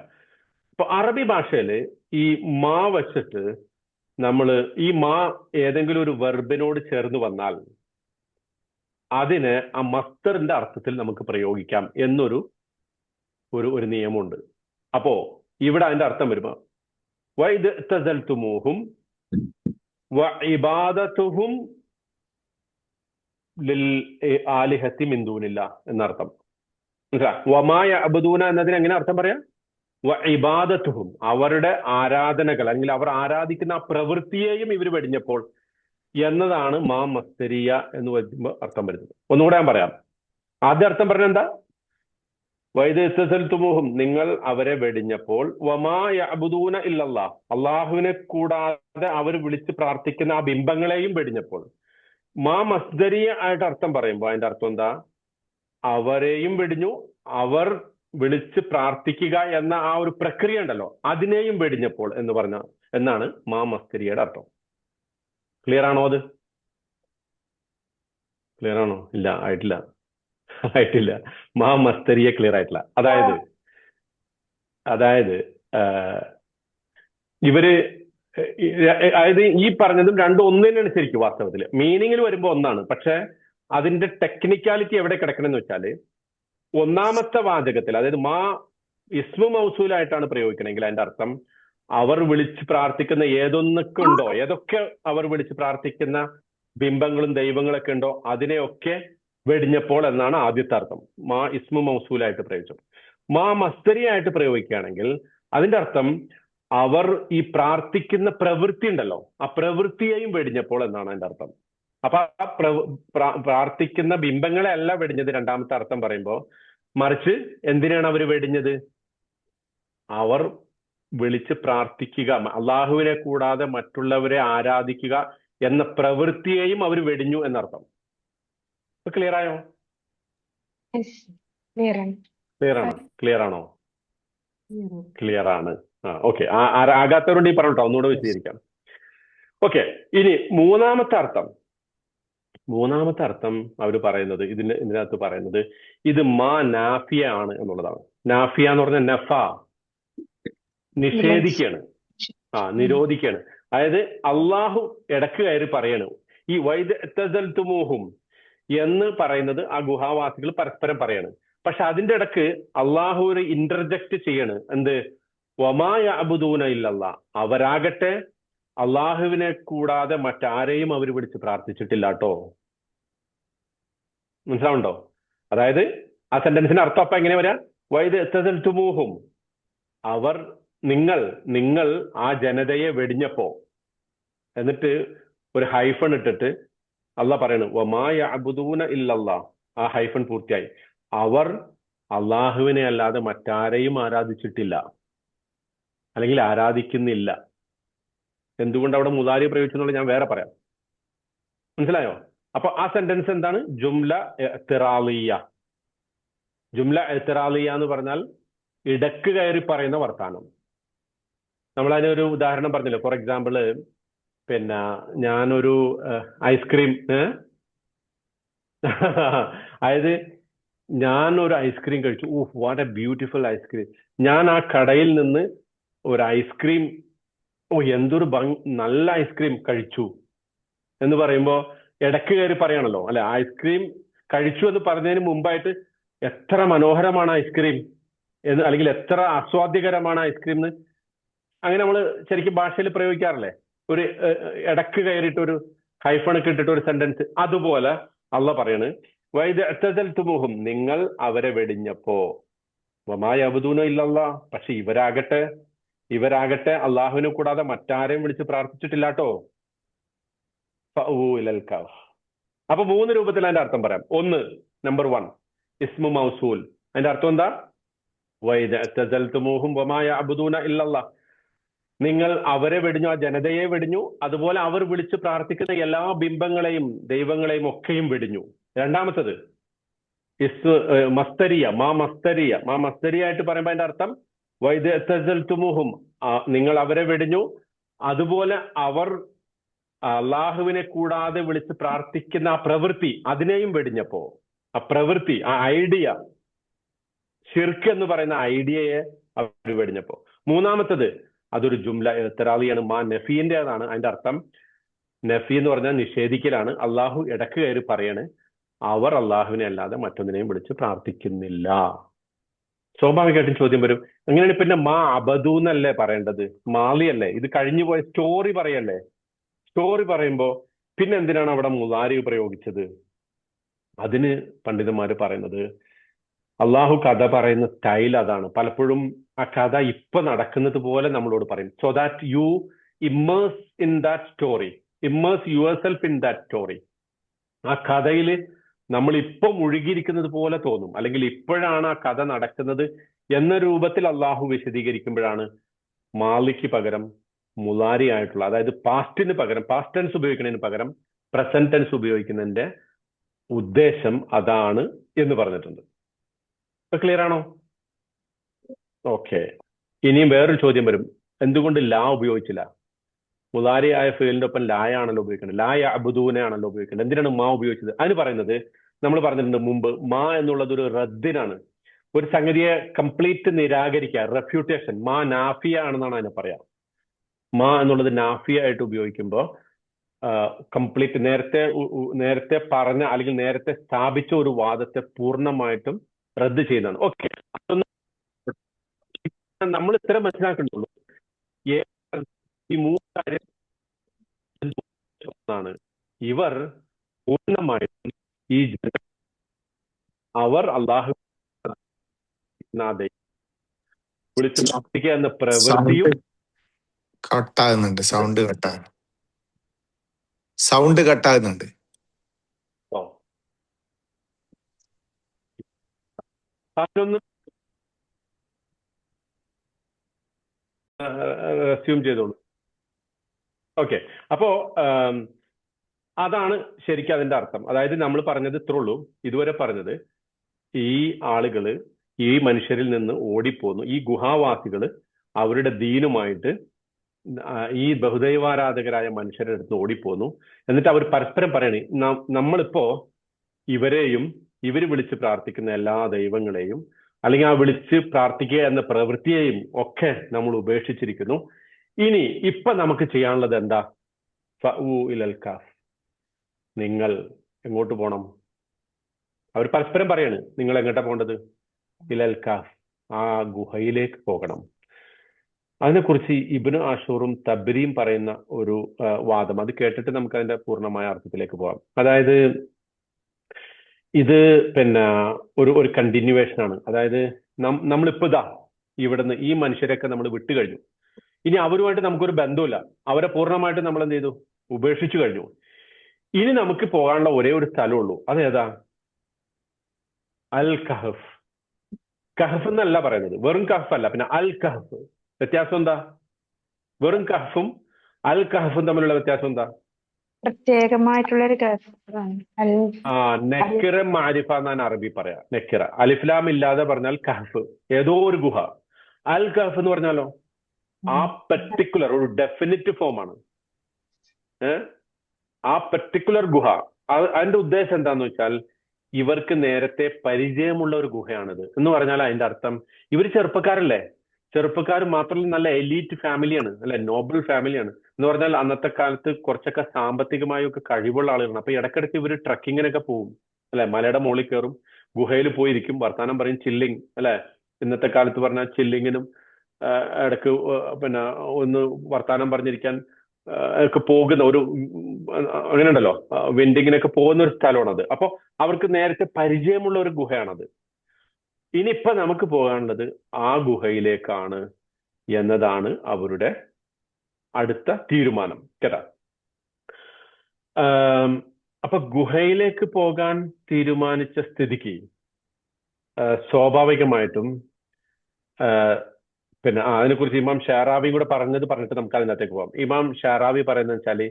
ഇപ്പൊ അറബി ഭാഷയില് ഈ മാ വച്ചിട്ട് ഈ മാ ഏതെങ്കിലും ഒരു വെർബിനോട് ചേർന്ന് വന്നാൽ അതിന് ആ മസ്ദറിന്റെ അർത്ഥത്തിൽ നമുക്ക് പ്രയോഗിക്കാം എന്നൊരു നിയമമുണ്ട്. അപ്പോ ഇവിടെ അതിന്റെ അർത്ഥം വരുമ്പോ വൈദഅ്തസൽതുമൂഹും വഇബാദതുഹും ലിൽ ആലിഹത്തി മിൻ ദൂനില്ലാഹ് എന്നർത്ഥം. വമാ യഅ്ബുദൂന എന്നതിന് എങ്ങനെ അർത്ഥം പറയാം? വഇബാദതുഹും, അവരുടെ ആരാധനകൾ അല്ലെങ്കിൽ അവർ ആരാധിക്കുന്ന ആ പ്രവൃത്തിയെയും ഇവർ വെടിഞ്ഞപ്പോൾ എന്നതാണ് മാ മസ്ദരിയ എന്ന് വരുമ്പോ അർത്ഥം വരുന്നത്. ഒന്നുകൂടെ ഞാൻ പറയാം. ആദ്യ അർത്ഥം പറഞ്ഞ എന്താ? വൈദഅ്തസൽതുമൂഹും, നിങ്ങൾ അവരെ വെടിഞ്ഞപ്പോൾ. വമാ യഅ്ബുദൂന ഇല്ലല്ലാഹ്, അള്ളാഹുവിനെ കൂടാതെ അവർ വിളിച്ച് പ്രാർത്ഥിക്കുന്ന ആ ബിംബങ്ങളെയും വെടിഞ്ഞപ്പോൾ. മാ മസ്ദരിയ ആയിട്ട് അർത്ഥം പറയുമ്പോൾ അതിന്റെ അർത്ഥം എന്താ? അവരെയും വെടിഞ്ഞു, അവർ വിളിച്ച് പ്രാർത്ഥിക്കുക എന്ന ആ ഒരു പ്രക്രിയ ഉണ്ടല്ലോ, അതിനെയും വെടിഞ്ഞപ്പോൾ എന്നാണ് മാ മസ്ദരിയയുടെ അർത്ഥം. ക്ലിയർ ആണോ? അത് ക്ലിയർ ആണോ? ഇല്ല, ആയിട്ടില്ല. മാ മസ്ദരിയ ക്ലിയർ ആയിട്ടില്ല. അതായത് അതായത് ഈ പറഞ്ഞതും രണ്ടും ഒന്ന് തന്നെയാണ് ശരിക്കും വാസ്തവത്തിൽ. മീനിങ്ങിൽ വരുമ്പോൾ ഒന്നാണ്, പക്ഷെ അതിന്റെ ടെക്നിക്കാലിറ്റി എവിടെ കിടക്കണമെന്ന് വെച്ചാല് ഒന്നാമത്തെ വാചകത്തിൽ, അതായത് മാ ഇസ്മു മൗസൂലായിട്ടാണ് പ്രയോഗിക്കണമെങ്കിൽ അതിന്റെ അർത്ഥം അവർ വിളിച്ച് പ്രാർത്ഥിക്കുന്ന ഏതൊക്കെ അവർ വിളിച്ച് പ്രാർത്ഥിക്കുന്ന ബിംബങ്ങളും ദൈവങ്ങളൊക്കെ ഉണ്ടോ അതിനെയൊക്കെ വെടിഞ്ഞപ്പോൾ എന്നാണ് ആദ്യത്തെ അർത്ഥം. മാ ഇസ്മു മൗസൂലായിട്ട് പ്രയോഗിച്ചു. മാ മസ്ദരിയായിട്ട് പ്രയോഗിക്കുകയാണെങ്കിൽ അതിന്റെ അർത്ഥം അവർ ഈ പ്രാർത്ഥിക്കുന്ന പ്രവൃത്തി ഉണ്ടല്ലോ, ആ പ്രവൃത്തിയെയും വെടിഞ്ഞപ്പോൾ എന്നാണ് അതിന്റെ അർത്ഥം. അപ്പൊ ആ പ്രാർത്ഥിക്കുന്ന ബിംബങ്ങളെ അല്ല വെടിഞ്ഞത് രണ്ടാമത്തെ അർത്ഥം പറയുമ്പോൾ, മറിച്ച് എന്തിനാണ് അവർ വെടിഞ്ഞത്? അവർ വിളിച്ച് പ്രാർത്ഥിക്കുക, അള്ളാഹുവിനെ കൂടാതെ മറ്റുള്ളവരെ ആരാധിക്കുക എന്ന പ്രവൃത്തിയെയും അവർ വെടിഞ്ഞു എന്നർത്ഥം. ക്ലിയർ ആയോ? ക്ലിയർ ആണോ? ക്ലിയർ ആണ്. ഓക്കെ. ആകാത്തവരുണ്ട് ഈ പറഞ്ഞോട്ടോ, ഒന്നുകൂടെ വിശദീകരിക്കാം. ഓക്കെ. ഇനി മൂന്നാമത്തെ അർത്ഥം അവർ പറയുന്നത്, ഇതിനകത്ത് പറയുന്നത് ഇത് മാ നാഫിയ ആണ് എന്നുള്ളതാണ്. നാഫിയ എന്ന് പറഞ്ഞാൽ നഫ, നിഷേധിക്കുകയാണ്, നിരോധിക്കുകയാണ്. അതായത് അള്ളാഹു ഇടക്ക് കയറി പറയണു. ഈ വൈദൽത്തുമൂഹും എന്ന് പറയുന്നത് ആ ഗുഹാവാസികൾ പരസ്പരം പറയാണ്. പക്ഷെ അതിന്റെ ഇടക്ക് അള്ളാഹു ഒരു ഇന്റർജക്ട് ചെയ്യാണ്. എന്ത്? വമാ യഅ്ബുദൂന ഇല്ലല്ലാ, അവരാകട്ടെ അള്ളാഹുവിനെ കൂടാതെ മറ്റാരെയും അവർ വിളിച്ച് പ്രാർത്ഥിച്ചിട്ടില്ല കേട്ടോ. മനസ്സിലാവുണ്ടോ? അതായത് ആ സെന്റൻസിന്റെ അർത്ഥം അപ്പൊ എങ്ങനെ വരാ? വൈദൽത്തുമൂഹും, നിങ്ങൾ ആ ജനതയെ വെടിഞ്ഞപ്പോ, എന്നിട്ട് ഒരു ഹൈഫൺ ഇട്ടിട്ട് അള്ളാഹ് പറയണു വമാ യഅ്ബുദൂന ഇല്ലല്ലാ, ആ ഹൈഫൺ പൂർത്തിയായി. അവർ അള്ളാഹുവിനെ അല്ലാതെ മറ്റാരെയും ആരാധിച്ചിട്ടില്ല, അല്ലെങ്കിൽ ആരാധിക്കുന്നില്ല. എന്തുകൊണ്ട് അവിടെ മുദാരി പ്രയോഗിച്ചെന്നുള്ളത് ഞാൻ വേറെ പറയാം. മനസ്സിലായോ? അപ്പൊ ആ സെന്റൻസ് എന്താണ്? ജുംല ഇഅ്തിറാളിയ. ജുംല ഇഅ്തിറാളിയ എന്ന് പറഞ്ഞാൽ ഇടക്ക് കയറി പറയുന്ന വർത്താനം. നമ്മൾ അതിനൊരു ഉദാഹരണം പറഞ്ഞല്ലോ. ഫോർ എക്സാമ്പിൾ, പിന്നെ ഞാനൊരു ഐസ്ക്രീം, അതായത് ഞാനൊരു ഐസ്ക്രീം കഴിച്ചു. What A beautiful ice cream. ഞാൻ ആ കടയിൽ നിന്ന് ഒരു ഐസ്ക്രീം, എന്തൊരു നല്ല ഐസ്ക്രീം കഴിച്ചു എന്ന് പറയുമ്പോൾ ഇടക്ക് കയറി പറയണല്ലോ, അല്ലെ? ഐസ്ക്രീം കഴിച്ചു എന്ന് പറഞ്ഞതിന് മുമ്പായിട്ട് എത്ര മനോഹരമാണ് ഐസ്ക്രീം എന്ന്, അല്ലെങ്കിൽ എത്ര ആസ്വാദ്യകരമാണ് ഐസ്ക്രീം എന്ന് അങ്ങനെ നമ്മൾ ശരിക്കും ഭാഷയിൽ പ്രയോഗിക്കാറില്ലേ? ഒരു ഇടക്ക് കയറിയിട്ട് ഒരു ഹൈഫണൊക്കെ ഇട്ടിട്ട് ഒരു സെന്റൻസ്. അതുപോലെ അള്ളാഹ് പറയാണ് വൈദൽത്തുമൂഹും, നിങ്ങൾ അവരെ വെടിഞ്ഞപ്പോ, വമാ യഅ്ബുദൂന ഇല്ലല്ലാ, പക്ഷെ ഇവരാകട്ടെ അള്ളാഹുവിനെ കൂടാതെ മറ്റാരെയും വിളിച്ച് പ്രാർത്ഥിച്ചിട്ടില്ല കേട്ടോ. അപ്പൊ 3 രൂപത്തിൽ അതിന്റെ അർത്ഥം പറയാം. ഒന്ന്, നമ്പർ 1 ഇസ്മു മൗസൂൽ. അതിന്റെ അർത്ഥം എന്താ? വൈദൽത്തുമൂഹും വമാ യഅ്ബുദൂന ഇല്ലല്ലാ, നിങ്ങൾ അവരെ വെടിഞ്ഞു, ആ ജനതയെ വെടിഞ്ഞു, അതുപോലെ അവർ വിളിച്ച് പ്രാർത്ഥിക്കുന്ന എല്ലാ ബിംബങ്ങളെയും ദൈവങ്ങളെയും ഒക്കെയും വെടിഞ്ഞു. രണ്ടാമത്തത് മസ്തരിയ, മാ മസ്തരിയ ആയിട്ട് പറയുമ്പോൾ അതിന്റെ അർത്ഥം വൈദൽത്തുമൂഹും, നിങ്ങൾ അവരെ വെടിഞ്ഞു, അതുപോലെ അവർ അള്ളാഹുവിനെ കൂടാതെ വിളിച്ച് പ്രാർത്ഥിക്കുന്ന ആ പ്രവൃത്തി, അതിനെയും വെടിഞ്ഞപ്പോ, ആ പ്രവൃത്തി, ആ ഐഡിയ, ഷിർക്ക് എന്ന് പറയുന്ന ഐഡിയയെ അവർ വെടിഞ്ഞപ്പോ. മൂന്നാമത്തത് അതൊരു ജുംല ഇഅ്തിറാളിയാണ്, മാ നഫീന്റേതാണ്. അതിന്റെ അർത്ഥം നഫി എന്ന് പറഞ്ഞാൽ നിഷേധിക്കലാണ്. അള്ളാഹു ഇടക്ക് കയറി പറയാണ് അവർ അള്ളാഹുവിനെ അല്ലാതെ മറ്റൊന്നിനെയും വിളിച്ച് പ്രാർത്ഥിക്കുന്നില്ല. സ്വാഭാവികമായിട്ടും ചോദ്യം വരും, എങ്ങനെയാണ് പിന്നെ മാ അബദു എന്നല്ലേ പറയേണ്ടത്? മാലിയല്ലേ? ഇത് കഴിഞ്ഞു പോയ സ്റ്റോറി പറയല്ലേ? സ്റ്റോറി പറയുമ്പോ പിന്നെ എന്തിനാണ് അവിടെ മുദാരി പ്രയോഗിച്ചത്? അതിന് പണ്ഡിതന്മാര് പറയുന്നത് അള്ളാഹു കഥ പറയുന്ന സ്റ്റൈൽ അതാണ്. പലപ്പോഴും ആ കഥ ഇപ്പൊ നടക്കുന്നത് പോലെ നമ്മളോട് പറയും. So that you immerse in that story, immerse your self in that story. ആ കഥയിൽ നമ്മൾ ഇപ്പൊ മുഴുകിയിരിക്കുന്നത് പോലെ തോന്നും, അല്ലെങ്കിൽ ഇപ്പോഴാണ് ആ കഥ നടക്കുന്നത് എന്ന രൂപത്തിൽ അള്ളാഹു വിശദീകരിക്കുമ്പോഴാണ് മാലിക്ക് പകരം മുദാരി ആയിട്ടുള്ള, അതായത് പാസ്റ്റിന് പകരം, പാസ്റ്റ് ടെൻസ് ഉപയോഗിക്കുന്നതിന് പകരം പ്രസന്റ് ടെൻസ് ഉപയോഗിക്കുന്നതിന്റെ ഉദ്ദേശം അതാണ് എന്ന് പറഞ്ഞിട്ടുണ്ട്. ക്ലിയർ ആണോ? ഓക്കെ. ഇനിയും വേറൊരു ചോദ്യം വരും, എന്തുകൊണ്ട് ലാ ഉപയോഗിച്ചില്ല? മുദാരിയായ ഫീലിന്റെ ഒപ്പം ലായാണല്ലോ ഉപയോഗിക്കേണ്ടത്, ലാ യഅ്ബുദൂന ആണല്ലോ ഉപയോഗിക്കേണ്ടത്. എന്തിനാണ് മാ ഉപയോഗിച്ചത്? അതിന് പറയുന്നത് നമ്മൾ പറഞ്ഞിട്ടുണ്ട് മുമ്പ്, മാ എന്നുള്ളത് ഒരു റദ്ദിനാണ്, ഒരു സംഗതിയെ കംപ്ലീറ്റ് നിരാകരിക്കുക, റെഫ്യൂട്ടേഷൻ. മാ നാഫിയ ആണെന്നാണ് അതിനെ പറയാം. മാ എന്നുള്ളത് നാഫിയ ആയിട്ട് ഉപയോഗിക്കുമ്പോൾ കംപ്ലീറ്റ് നേരത്തെ പറഞ്ഞ അല്ലെങ്കിൽ നേരത്തെ സ്ഥാപിച്ച ഒരു വാദത്തെ പൂർണ്ണമായിട്ടും റദ്ദ് ചെയ്യുന്നതാണ്. ഓക്കെ, നമ്മൾ ഇത്ര മനസ്സിലാക്കുന്നുള്ളൂ. ഈ 3 കാര്യം ഇവർ പൂർണ്ണമായിട്ടും ഈ അവർ അള്ളാഹു വിളിച്ച് പ്രാർത്ഥിക്കുക എന്ന പ്രവൃത്തിയും കട്ടാകുന്നുണ്ട്, സൗണ്ട് കട്ടാകുന്നുണ്ട്. അതിനൊന്ന് റെസ്യൂം ചെയ്തോളൂ. ഓക്കെ, അപ്പോ അതാണ് ശരിക്കും അതിന്റെ അർത്ഥം. അതായത് നമ്മൾ പറഞ്ഞത് ഇത്രേ ഉള്ളൂ ഇതുവരെ പറഞ്ഞത്. ഈ ആളുകള് ഈ മനുഷ്യരിൽ നിന്ന് ഓടിപ്പോന്നു. ഈ ഗുഹാവാസികൾ അവരുടെ ദീനുമായിട്ട് ഈ ബഹുദൈവാരാധകരായ മനുഷ്യരുടെ അടുത്ത് ഓടിപ്പോന്നു. എന്നിട്ട് അവർ പരസ്പരം പറയണേ, നമ്മളിപ്പോ ഇവരെയും ഇവര് വിളിച്ച് പ്രാർത്ഥിക്കുന്ന എല്ലാ ദൈവങ്ങളെയും അല്ലെങ്കിൽ ആ വിളിച്ച് പ്രാർത്ഥിക്കുക എന്ന പ്രവൃത്തിയെയും ഒക്കെ നമ്മൾ ഉപേക്ഷിച്ചിരിക്കുന്നു. ഇപ്പൊ നമുക്ക് ചെയ്യാനുള്ളത് എന്താ? ഇലൽ കാഫ്, നിങ്ങൾ എങ്ങോട്ട് പോണം? അവർ പരസ്പരം പറയാണ്, നിങ്ങൾ എങ്ങോട്ടാ പോകേണ്ടത്? ഇലൽ കാഫ്, ആ ഗുഹയിലേക്ക് പോകണം. അതിനെക്കുറിച്ച് ഇബ്നു ആഷൂറും തബ്രിയും പറയുന്ന ഒരു വാദം, അത് കേട്ടിട്ട് നമുക്ക് അതിന്റെ പൂർണ്ണമായ അർത്ഥത്തിലേക്ക് പോകാം. അതായത് ഇത് ഒരു കണ്ടിന്യൂവേഷൻ ആണ്. അതായത് നമ്മളിപ്പോ ഇവിടുന്ന് ഈ മനുഷ്യരൊക്കെ നമ്മൾ വിട്ടുകഴിഞ്ഞു. ഇനി അവരുമായിട്ട് നമുക്കൊരു ബന്ധമില്ല. അവരെ പൂർണ്ണമായിട്ട് നമ്മൾ എന്ത് ചെയ്തു? ഉപേക്ഷിച്ചു കഴിഞ്ഞു. ഇനി നമുക്ക് പോകാനുള്ള ഒരേ ഒരു സ്ഥലമുള്ളൂ. അതേതാ? അൽ കഹഫ്. കഹഫ് എന്നല്ല പറയുന്നത്, വെറും കഹഫ് അല്ല, പിന്നെ അൽ കഹഫ്. വ്യത്യാസം എന്താ? വെറും കഹഫും അൽ കഹഫും തമ്മിലുള്ള വ്യത്യാസം എന്താ? പ്രത്യേകമായിട്ടുള്ളൊരു നെക്കിറ മാരിഫ എന്നാണ് അറബി പറയാ. നെക്കിറ അലിഫ്ലാം ഇല്ലാതെ പറഞ്ഞാൽ കഹഫ്, ഏതോ ഒരു ഗുഹ. അൽ കഹഫ് എന്ന് പറഞ്ഞാലോ ആ പെർട്ടിക്കുലർ ഒരു ഡെഫിനിറ്റ് ഫോം ആണ്. ആ പെർട്ടിക്കുലർ ഗുഹ. അതിന്റെ ഉദ്ദേശം എന്താന്ന് വെച്ചാൽ ഇവർക്ക് നേരത്തെ പരിചയമുള്ള ഒരു ഗുഹയാണിത് എന്ന് പറഞ്ഞാൽ അതിന്റെ അർത്ഥം ഇവർ ചെറുപ്പക്കാരല്ലേ? ചെറുപ്പക്കാർ മാത്രമല്ല, നല്ല എലീറ്റ് ഫാമിലിയാണ്, അല്ലെ, നോബൽ ഫാമിലിയാണ്. എന്ന് പറഞ്ഞാൽ അന്നത്തെ കാലത്ത് കുറച്ചൊക്കെ സാമ്പത്തികമായും ഒക്കെ കഴിവുള്ള ആളുകളാണ്. അപ്പൊ ഇടയ്ക്കിടയ്ക്ക് ഇവർ ട്രക്കിങ്ങിനൊക്കെ പോകും, അല്ലെ, മലയുടെ മുകളിൽ കയറും, ഗുഹയിൽ പോയിരിക്കും, വർത്താനം പറയും, ചില്ലിങ്, അല്ലെ. ഇന്നത്തെ കാലത്ത് പറഞ്ഞാൽ ചില്ലിങ്ങിനും ഇടയ്ക്ക് ഒന്ന് വർത്താനം പറഞ്ഞിരിക്കാൻ ഒക്കെ പോകുന്ന ഒരു അങ്ങനെ ഉണ്ടല്ലോ, വെൻഡിങ്ങിനൊക്കെ പോകുന്ന ഒരു സ്ഥലമാണത്. അപ്പൊ അവർക്ക് നേരത്തെ പരിചയമുള്ള ഒരു ഗുഹയാണത്. ഇനിയിപ്പൊ നമുക്ക് പോകാനുള്ളത് ആ ഗുഹയിലേക്കാണ് എന്നതാണ് അവരുടെ അടുത്ത തീരുമാനം, കേട്ടാ. അപ്പൊ ഗുഹയിലേക്ക് പോകാൻ തീരുമാനിച്ച സ്ഥിതിക്ക് സ്വാഭാവികമായിട്ടും അതിനെക്കുറിച്ച് ഇമാം ഷാറാബിയും കൂടെ പറഞ്ഞിട്ട് നമുക്ക് അതിനകത്തേക്ക് പോകാം. ഇമാം ഷാറാബി പറയുന്നത് വെച്ചാല്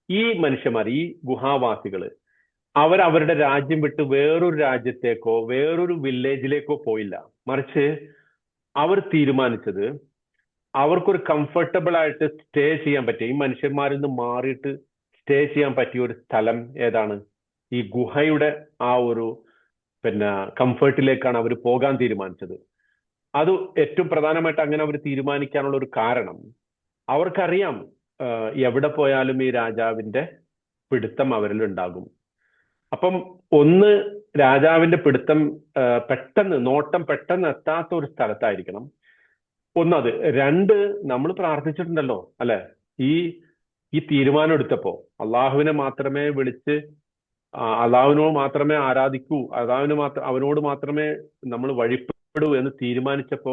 ഈ മനുഷ്യന്മാർ, ഈ ഗുഹാവാസികള്, അവരുടെ രാജ്യം വിട്ട് വേറൊരു രാജ്യത്തേക്കോ വേറൊരു വില്ലേജിലേക്കോ പോയില്ല. മറിച്ച് അവർ തീരുമാനിച്ചത് അവർക്കൊരു കംഫർട്ടബിൾ ആയിട്ട് സ്റ്റേ ചെയ്യാൻ പറ്റിയ, ഈ മനുഷ്യന്മാരിൽ നിന്ന് മാറിയിട്ട് സ്റ്റേ ചെയ്യാൻ പറ്റിയ ഒരു സ്ഥലം ഏതാണ്? ഈ ഗുഹയുടെ ആ ഒരു കംഫർട്ടിലേക്കാണ് അവർ പോകാൻ തീരുമാനിച്ചത്. അത് ഏറ്റവും പ്രധാനമായിട്ട് അങ്ങനെ അവർ തീരുമാനിക്കാനുള്ള ഒരു കാരണം, അവർക്കറിയാം എവിടെ പോയാലും ഈ രാജാവിന്റെ പിടുത്തം അവരിൽ ഉണ്ടാകും. അപ്പം ഒന്ന്, രാജാവിന്റെ പിടുത്തം നോട്ടം പെട്ടെന്ന് എത്താത്ത ഒരു സ്ഥലത്തായിരിക്കണം. ഒന്നത്. രണ്ട്, നമ്മൾ പ്രാർത്ഥിച്ചിട്ടുണ്ടല്ലോ, അല്ലെ, ഈ തീരുമാനം എടുത്തപ്പോ അള്ളാഹുവിനെ മാത്രമേ വിളിച്ച് അള്ളാഹുവിനോട് മാത്രമേ ആരാധിക്കൂ, അവനോട് മാത്രമേ നമ്മൾ വഴിപ്പെടൂ എന്ന് തീരുമാനിച്ചപ്പോ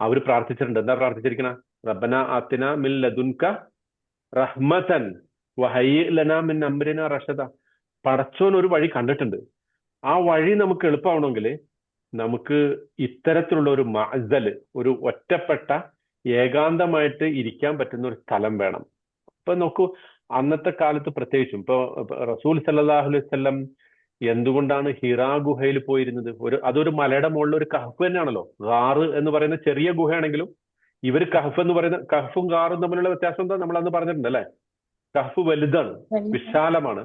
അവർ പ്രാർത്ഥിച്ചിട്ടുണ്ട്. എന്താ പ്രാർത്ഥിച്ചിരിക്കണ? റബ്ബന ആത്തിന മിൻ ലദുൻക റഹ്മതൻ വഹയ്യി ലനാ മിൻ അംരിനാ റഷദ. പടച്ചോൻ ഒരു വഴി കണ്ടിട്ടുണ്ട്. ആ വഴി നമുക്ക് എളുപ്പമാവണമെങ്കിൽ നമുക്ക് ഇത്തരത്തിലുള്ള ഒരു മഅ്സല്, ഒരു ഒറ്റപ്പെട്ട ഏകാന്തമായിട്ട് ഇരിക്കാൻ പറ്റുന്ന ഒരു സ്ഥലം വേണം. ഇപ്പൊ നോക്കൂ, അന്നത്തെ കാലത്ത് പ്രത്യേകിച്ചും ഇപ്പൊ റസൂൽ സല്ലല്ലാഹു അലൈഹി വസല്ലം എന്തുകൊണ്ടാണ് ഹിറാ ഗുഹയിൽ പോയിരുന്നത്? അതൊരു മലയുടെ മുകളിൽ ഒരു കഹഫ് തന്നെയാണല്ലോ. ഗാറ് എന്ന് പറയുന്ന ചെറിയ ഗുഹയാണെങ്കിലും ഇവർ കഹഫ് എന്ന് പറയുന്ന, കഹഫും ഗാറും തമ്മിലുള്ള വ്യത്യാസം എന്താ നമ്മൾ അന്ന് പറഞ്ഞിട്ടുണ്ട്, അല്ലെ. കഹഫ് വലുതാണ്, വിശാലമാണ്.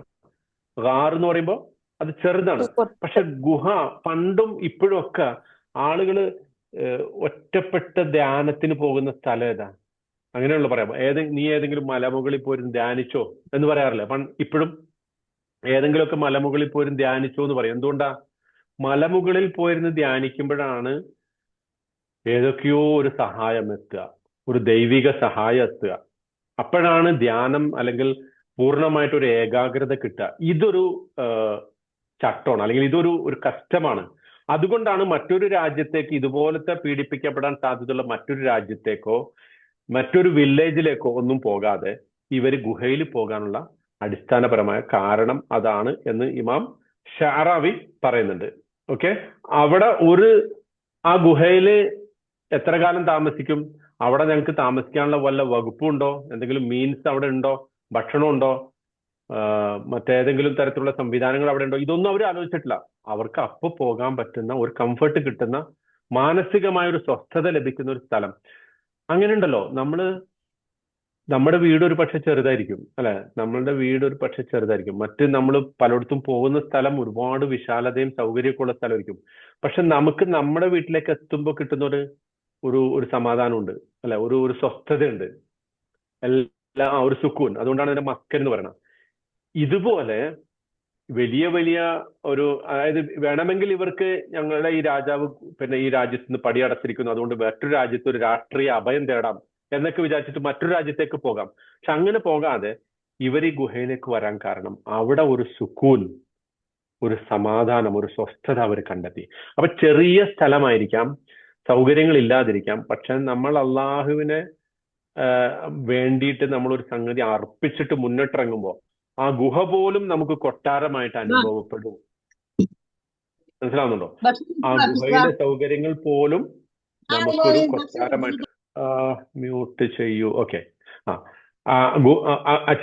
ഗാർ എന്ന് പറയുമ്പോൾ അത് ചെറുതാണ്. പക്ഷെ ഗുഹ പണ്ടും ഇപ്പോഴും ഒക്കെ ആളുകള് ഒറ്റപ്പെട്ട ധ്യാനത്തിന് പോകുന്ന സ്ഥലം ഏതാ? അങ്ങനെയുള്ള പറയാം. നീ ഏതെങ്കിലും മലമുകളിൽ പോയിരുന്നു ധ്യാനിച്ചോ എന്ന് പറയാറില്ല. ഇപ്പോഴും ഏതെങ്കിലുമൊക്കെ മലമുകളിൽ പോയിരുന്നു ധ്യാനിച്ചോ എന്ന് പറയും. എന്തുകൊണ്ടാ? മലമുകളിൽ പോയിരുന്ന് ധ്യാനിക്കുമ്പോഴാണ് ഏതൊക്കെയോ ഒരു സഹായം എത്തുക, ഒരു ദൈവിക സഹായം എത്തുക. അപ്പോഴാണ് ധ്യാനം അല്ലെങ്കിൽ പൂർണ്ണമായിട്ടൊരു ഏകാഗ്രത കിട്ടുക. ഇതൊരു ചട്ടമാണ്, അല്ലെങ്കിൽ ഇതൊരു കഷ്ടമാണ്. അതുകൊണ്ടാണ് മറ്റൊരു രാജ്യത്തേക്ക്, ഇതുപോലത്തെ പീഡിപ്പിക്കപ്പെടാൻ സാധ്യതയുള്ള മറ്റൊരു രാജ്യത്തേക്കോ മറ്റൊരു വില്ലേജിലേക്കോ ഒന്നും പോകാതെ ഇവർ ഗുഹയിൽ പോകാനുള്ള അടിസ്ഥാനപരമായ കാരണം അതാണ് എന്ന് ഇമാം ഷാറാവി പറയുന്നുണ്ട്. ഓക്കെ, അവിടെ ആ ഗുഹയില് എത്ര കാലം താമസിക്കും? അവിടെ ഞങ്ങൾക്ക് താമസിക്കാനുള്ള വല്ല വകുപ്പുണ്ടോ? എന്തെങ്കിലും മീൻസ് അവിടെ ഉണ്ടോ? ഭക്ഷണം ഉണ്ടോ? മറ്റേതെങ്കിലും തരത്തിലുള്ള സംവിധാനങ്ങൾ അവിടെ ഉണ്ടോ? ഇതൊന്നും അവർ ആലോചിച്ചിട്ടില്ല. അവർക്ക് അപ്പോൾ പോകാൻ പറ്റുന്ന ഒരു കംഫർട്ട് കിട്ടുന്ന മാനസികമായ ഒരു സ്വസ്ഥത ലഭിക്കുന്ന ഒരു സ്ഥലം. അങ്ങനെ ഉണ്ടല്ലോ, നമ്മുടെ വീട് ഒരു പക്ഷെ ചെറുതായിരിക്കും അല്ലെ, നമ്മളുടെ വീട് ഒരു പക്ഷെ ചെറുതായിരിക്കും, മറ്റ് നമ്മൾ പലയിടത്തും പോകുന്ന സ്ഥലം ഒരുപാട് വിശാലതയും സൗകര്യമൊക്കെ ഉള്ള സ്ഥലമായിരിക്കും. പക്ഷെ നമുക്ക് നമ്മുടെ വീട്ടിലേക്ക് എത്തുമ്പോൾ കിട്ടുന്ന ഒരു സമാധാനമുണ്ട് അല്ലെ, ഒരു സ്വസ്ഥതയുണ്ട്, ഒരു സുക്കൂൻ. അതുകൊണ്ടാണ് അതിന്റെ മസ്കൻ എന്ന് പറയുന്നത്. ഇതുപോലെ വലിയ വലിയ അതായത് വേണമെങ്കിൽ ഇവർക്ക് ഞങ്ങളുടെ ഈ രാജാവ് പിന്നെ ഈ രാജ്യത്ത് നിന്ന് പടിയടച്ചിരിക്കുന്നു, അതുകൊണ്ട് മറ്റൊരു രാജ്യത്ത് ഒരു രാഷ്ട്രീയ അഭയം തേടാം എന്നൊക്കെ വിചാരിച്ചിട്ട് മറ്റൊരു രാജ്യത്തേക്ക് പോകാം. പക്ഷെ അങ്ങനെ പോകാതെ ഇവർ ഈ ഗുഹയിലേക്ക് വരാൻ കാരണം അവിടെ ഒരു സുക്കൂൻ, ഒരു സമാധാനം, ഒരു സ്വസ്ഥത അവർ കണ്ടെത്തി. അപ്പൊ ചെറിയ സ്ഥലമായിരിക്കാം, സൗകര്യങ്ങൾ ഇല്ലാതിരിക്കാം, പക്ഷെ നമ്മൾ അള്ളാഹുവിനെ വേണ്ടിയിട്ട് നമ്മൾ ഒരു സംഗതി അർപ്പിച്ചിട്ട് മുന്നിട്ടിറങ്ങുമ്പോൾ ആ ഗുഹ പോലും നമുക്ക് കൊട്ടാരമായിട്ട് അനുഭവപ്പെടും. മനസ്സിലാവുന്നുണ്ടോ? ആ ഗുഹയിലെ സൗകര്യങ്ങൾ പോലും നമുക്കൊരു കൊട്ടാരമായിട്ട്. മ്യൂട്ട് ചെയ്യൂ. ഓക്കെ.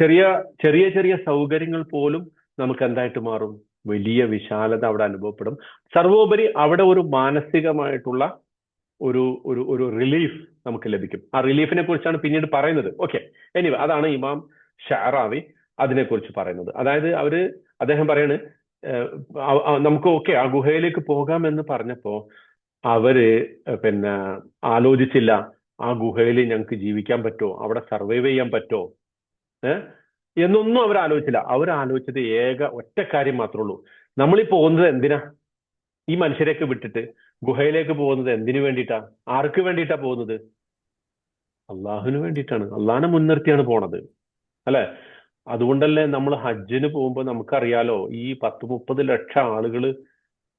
ചെറിയ ചെറിയ ചെറിയ സൗകര്യങ്ങൾ പോലും നമുക്ക് എന്തായിട്ട് മാറും? വലിയ വിശാലത അവിടെ അനുഭവപ്പെടും. സർവോപരി അവിടെ ഒരു മാനസികമായിട്ടുള്ള ഒരു റിലീഫ് നമുക്ക് ലഭിക്കും. ആ റിലീഫിനെ കുറിച്ചാണ് പിന്നീട് പറയുന്നത്. ഓക്കെ, എനിവേ അതാണ് ഇമാം ഷഅറാവി അതിനെക്കുറിച്ച് പറയുന്നത്. അതായത് അദ്ദേഹം പറയാണ്, നമുക്ക് ഓക്കെ ആ ഗുഹയിലേക്ക് പോകാം എന്ന് പറഞ്ഞപ്പോ അവര് പിന്നെ ആലോചിച്ചില്ല ആ ഗുഹയിൽ ഞങ്ങൾക്ക് ജീവിക്കാൻ പറ്റുമോ, അവിടെ സർവൈവ് ചെയ്യാൻ പറ്റുമോ എന്നൊന്നും അവർ ആലോചിച്ചില്ല. അവരാലോചിച്ചത് ഒറ്റ കാര്യം മാത്രമേ ഉള്ളൂ, നമ്മളീ പോകുന്നത് എന്തിനാ? ഈ മനുഷ്യരെയൊക്കെ വിട്ടിട്ട് ഗുഹയിലേക്ക് പോകുന്നത് എന്തിനു വേണ്ടിയിട്ടാ? ആർക്ക് വേണ്ടിയിട്ടാ പോകുന്നത്? അള്ളാഹുവിന് വേണ്ടിയിട്ടാണ്. അള്ളാഹിനെ മുൻനിർത്തിയാണ് പോണത് അല്ലെ? അതുകൊണ്ടല്ലേ നമ്മൾ ഹജ്ജിന് പോകുമ്പോൾ നമുക്കറിയാലോ, ഈ 10-30 ലക്ഷം ആളുകൾ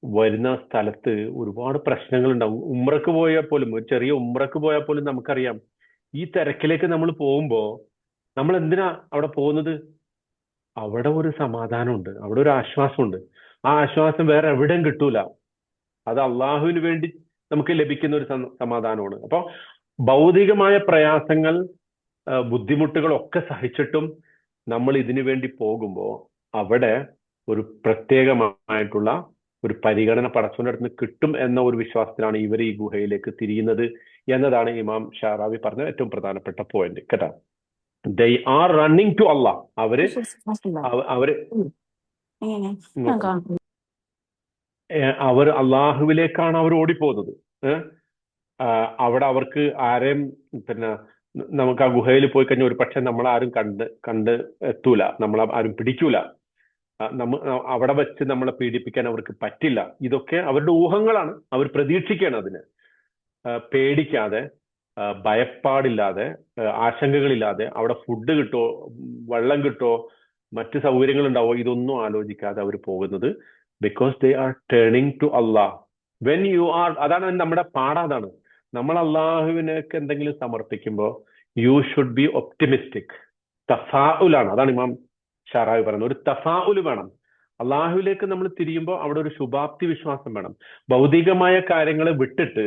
വരുന്ന സ്ഥലത്ത് ഒരുപാട് പ്രശ്നങ്ങൾ ഉണ്ടാവും. ഉംറക്ക് പോയാൽ പോലും, ഒരു ചെറിയ ഉംറക്ക് പോയാൽ പോലും നമുക്കറിയാം, ഈ തിരക്കിലേക്ക് നമ്മൾ പോകുമ്പോ നമ്മൾ എന്തിനാ അവിടെ പോകുന്നത്? അവിടെ ഒരു സമാധാനമുണ്ട്, അവിടെ ഒരു ആശ്വാസമുണ്ട്. ആ ആശ്വാസം വേറെ എവിടെയും കിട്ടൂല. അത് അള്ളാഹുവിന് വേണ്ടി നമുക്ക് ലഭിക്കുന്ന ഒരു സമാധാനമാണ്. അപ്പൊ ഭൗതികമായ പ്രയാസങ്ങൾ, ബുദ്ധിമുട്ടുകളൊക്കെ സഹിച്ചിട്ടും നമ്മൾ ഇതിനു വേണ്ടി പോകുമ്പോൾ അവിടെ ഒരു പ്രത്യേകമായിട്ടുള്ള ഒരു പരിഗണന പടച്ചവന്റെ അടുത്ത് നിന്ന് കിട്ടും എന്ന ഒരു വിശ്വാസത്തിലാണ് ഇവർ ഈ ഗുഹയിലേക്ക് തിരിയുന്നത് എന്നതാണ് ഇമാം ഷഅറാവി പറഞ്ഞ ഏറ്റവും പ്രധാനപ്പെട്ട പോയിന്റ് കേട്ടോ. ദേ ആർ റണ്ണിങ് ടു അള്ളാഹ്. അവർ അള്ളാഹുവിലേക്കാണ് അവർ ഓടിപ്പോകുന്നത്. അവിടെ അവർക്ക് ആരെയും പിന്നെ നമുക്ക് ആ ഗുഹയിൽ പോയി കഴിഞ്ഞാൽ ഒരു പക്ഷെ നമ്മളാരും കണ്ട് എത്തൂല, ആരും പിടിക്കൂല, അവിടെ വെച്ച് നമ്മളെ പീഡിപ്പിക്കാൻ അവർക്ക് പറ്റില്ല. ഇതൊക്കെ അവരുടെ ഊഹങ്ങളാണ്, അവർ പ്രതീക്ഷിക്കുകയാണ്. അതിന് പേടിക്കാതെ, ഭയപ്പാടില്ലാതെ, ആശങ്കകളില്ലാതെ അവിടെ ഫുഡ് കിട്ടോ, വെള്ളം കിട്ടോ, മറ്റ് സൗകര്യങ്ങൾ ഉണ്ടാവോ, ഇതൊന്നും ആലോചിക്കാതെ അവർ പോകുന്നത്. Because they are turning to Allah. When you are, അതാണ് നമ്മുടെ പാഠം. അതാണ് നമ്മൾ അള്ളാഹുവിനൊക്കെ എന്തെങ്കിലും സമർപ്പിക്കുമ്പോൾ യു ഷുഡ് ബി ഒപ്റ്റിമിസ്റ്റിക്. തഫാഉലാണ്. അതാണ് ഇമാം ഷഅറാവി പറയുന്നത്. ഒരു തഫാഉല് വേണം. അള്ളാഹുവിലേക്ക് നമ്മൾ തിരിയുമ്പോൾ അവിടെ ഒരു ശുഭാപ്തി വിശ്വാസം വേണം. ഭൗതികമായ കാര്യങ്ങളെ വിട്ടിട്ട്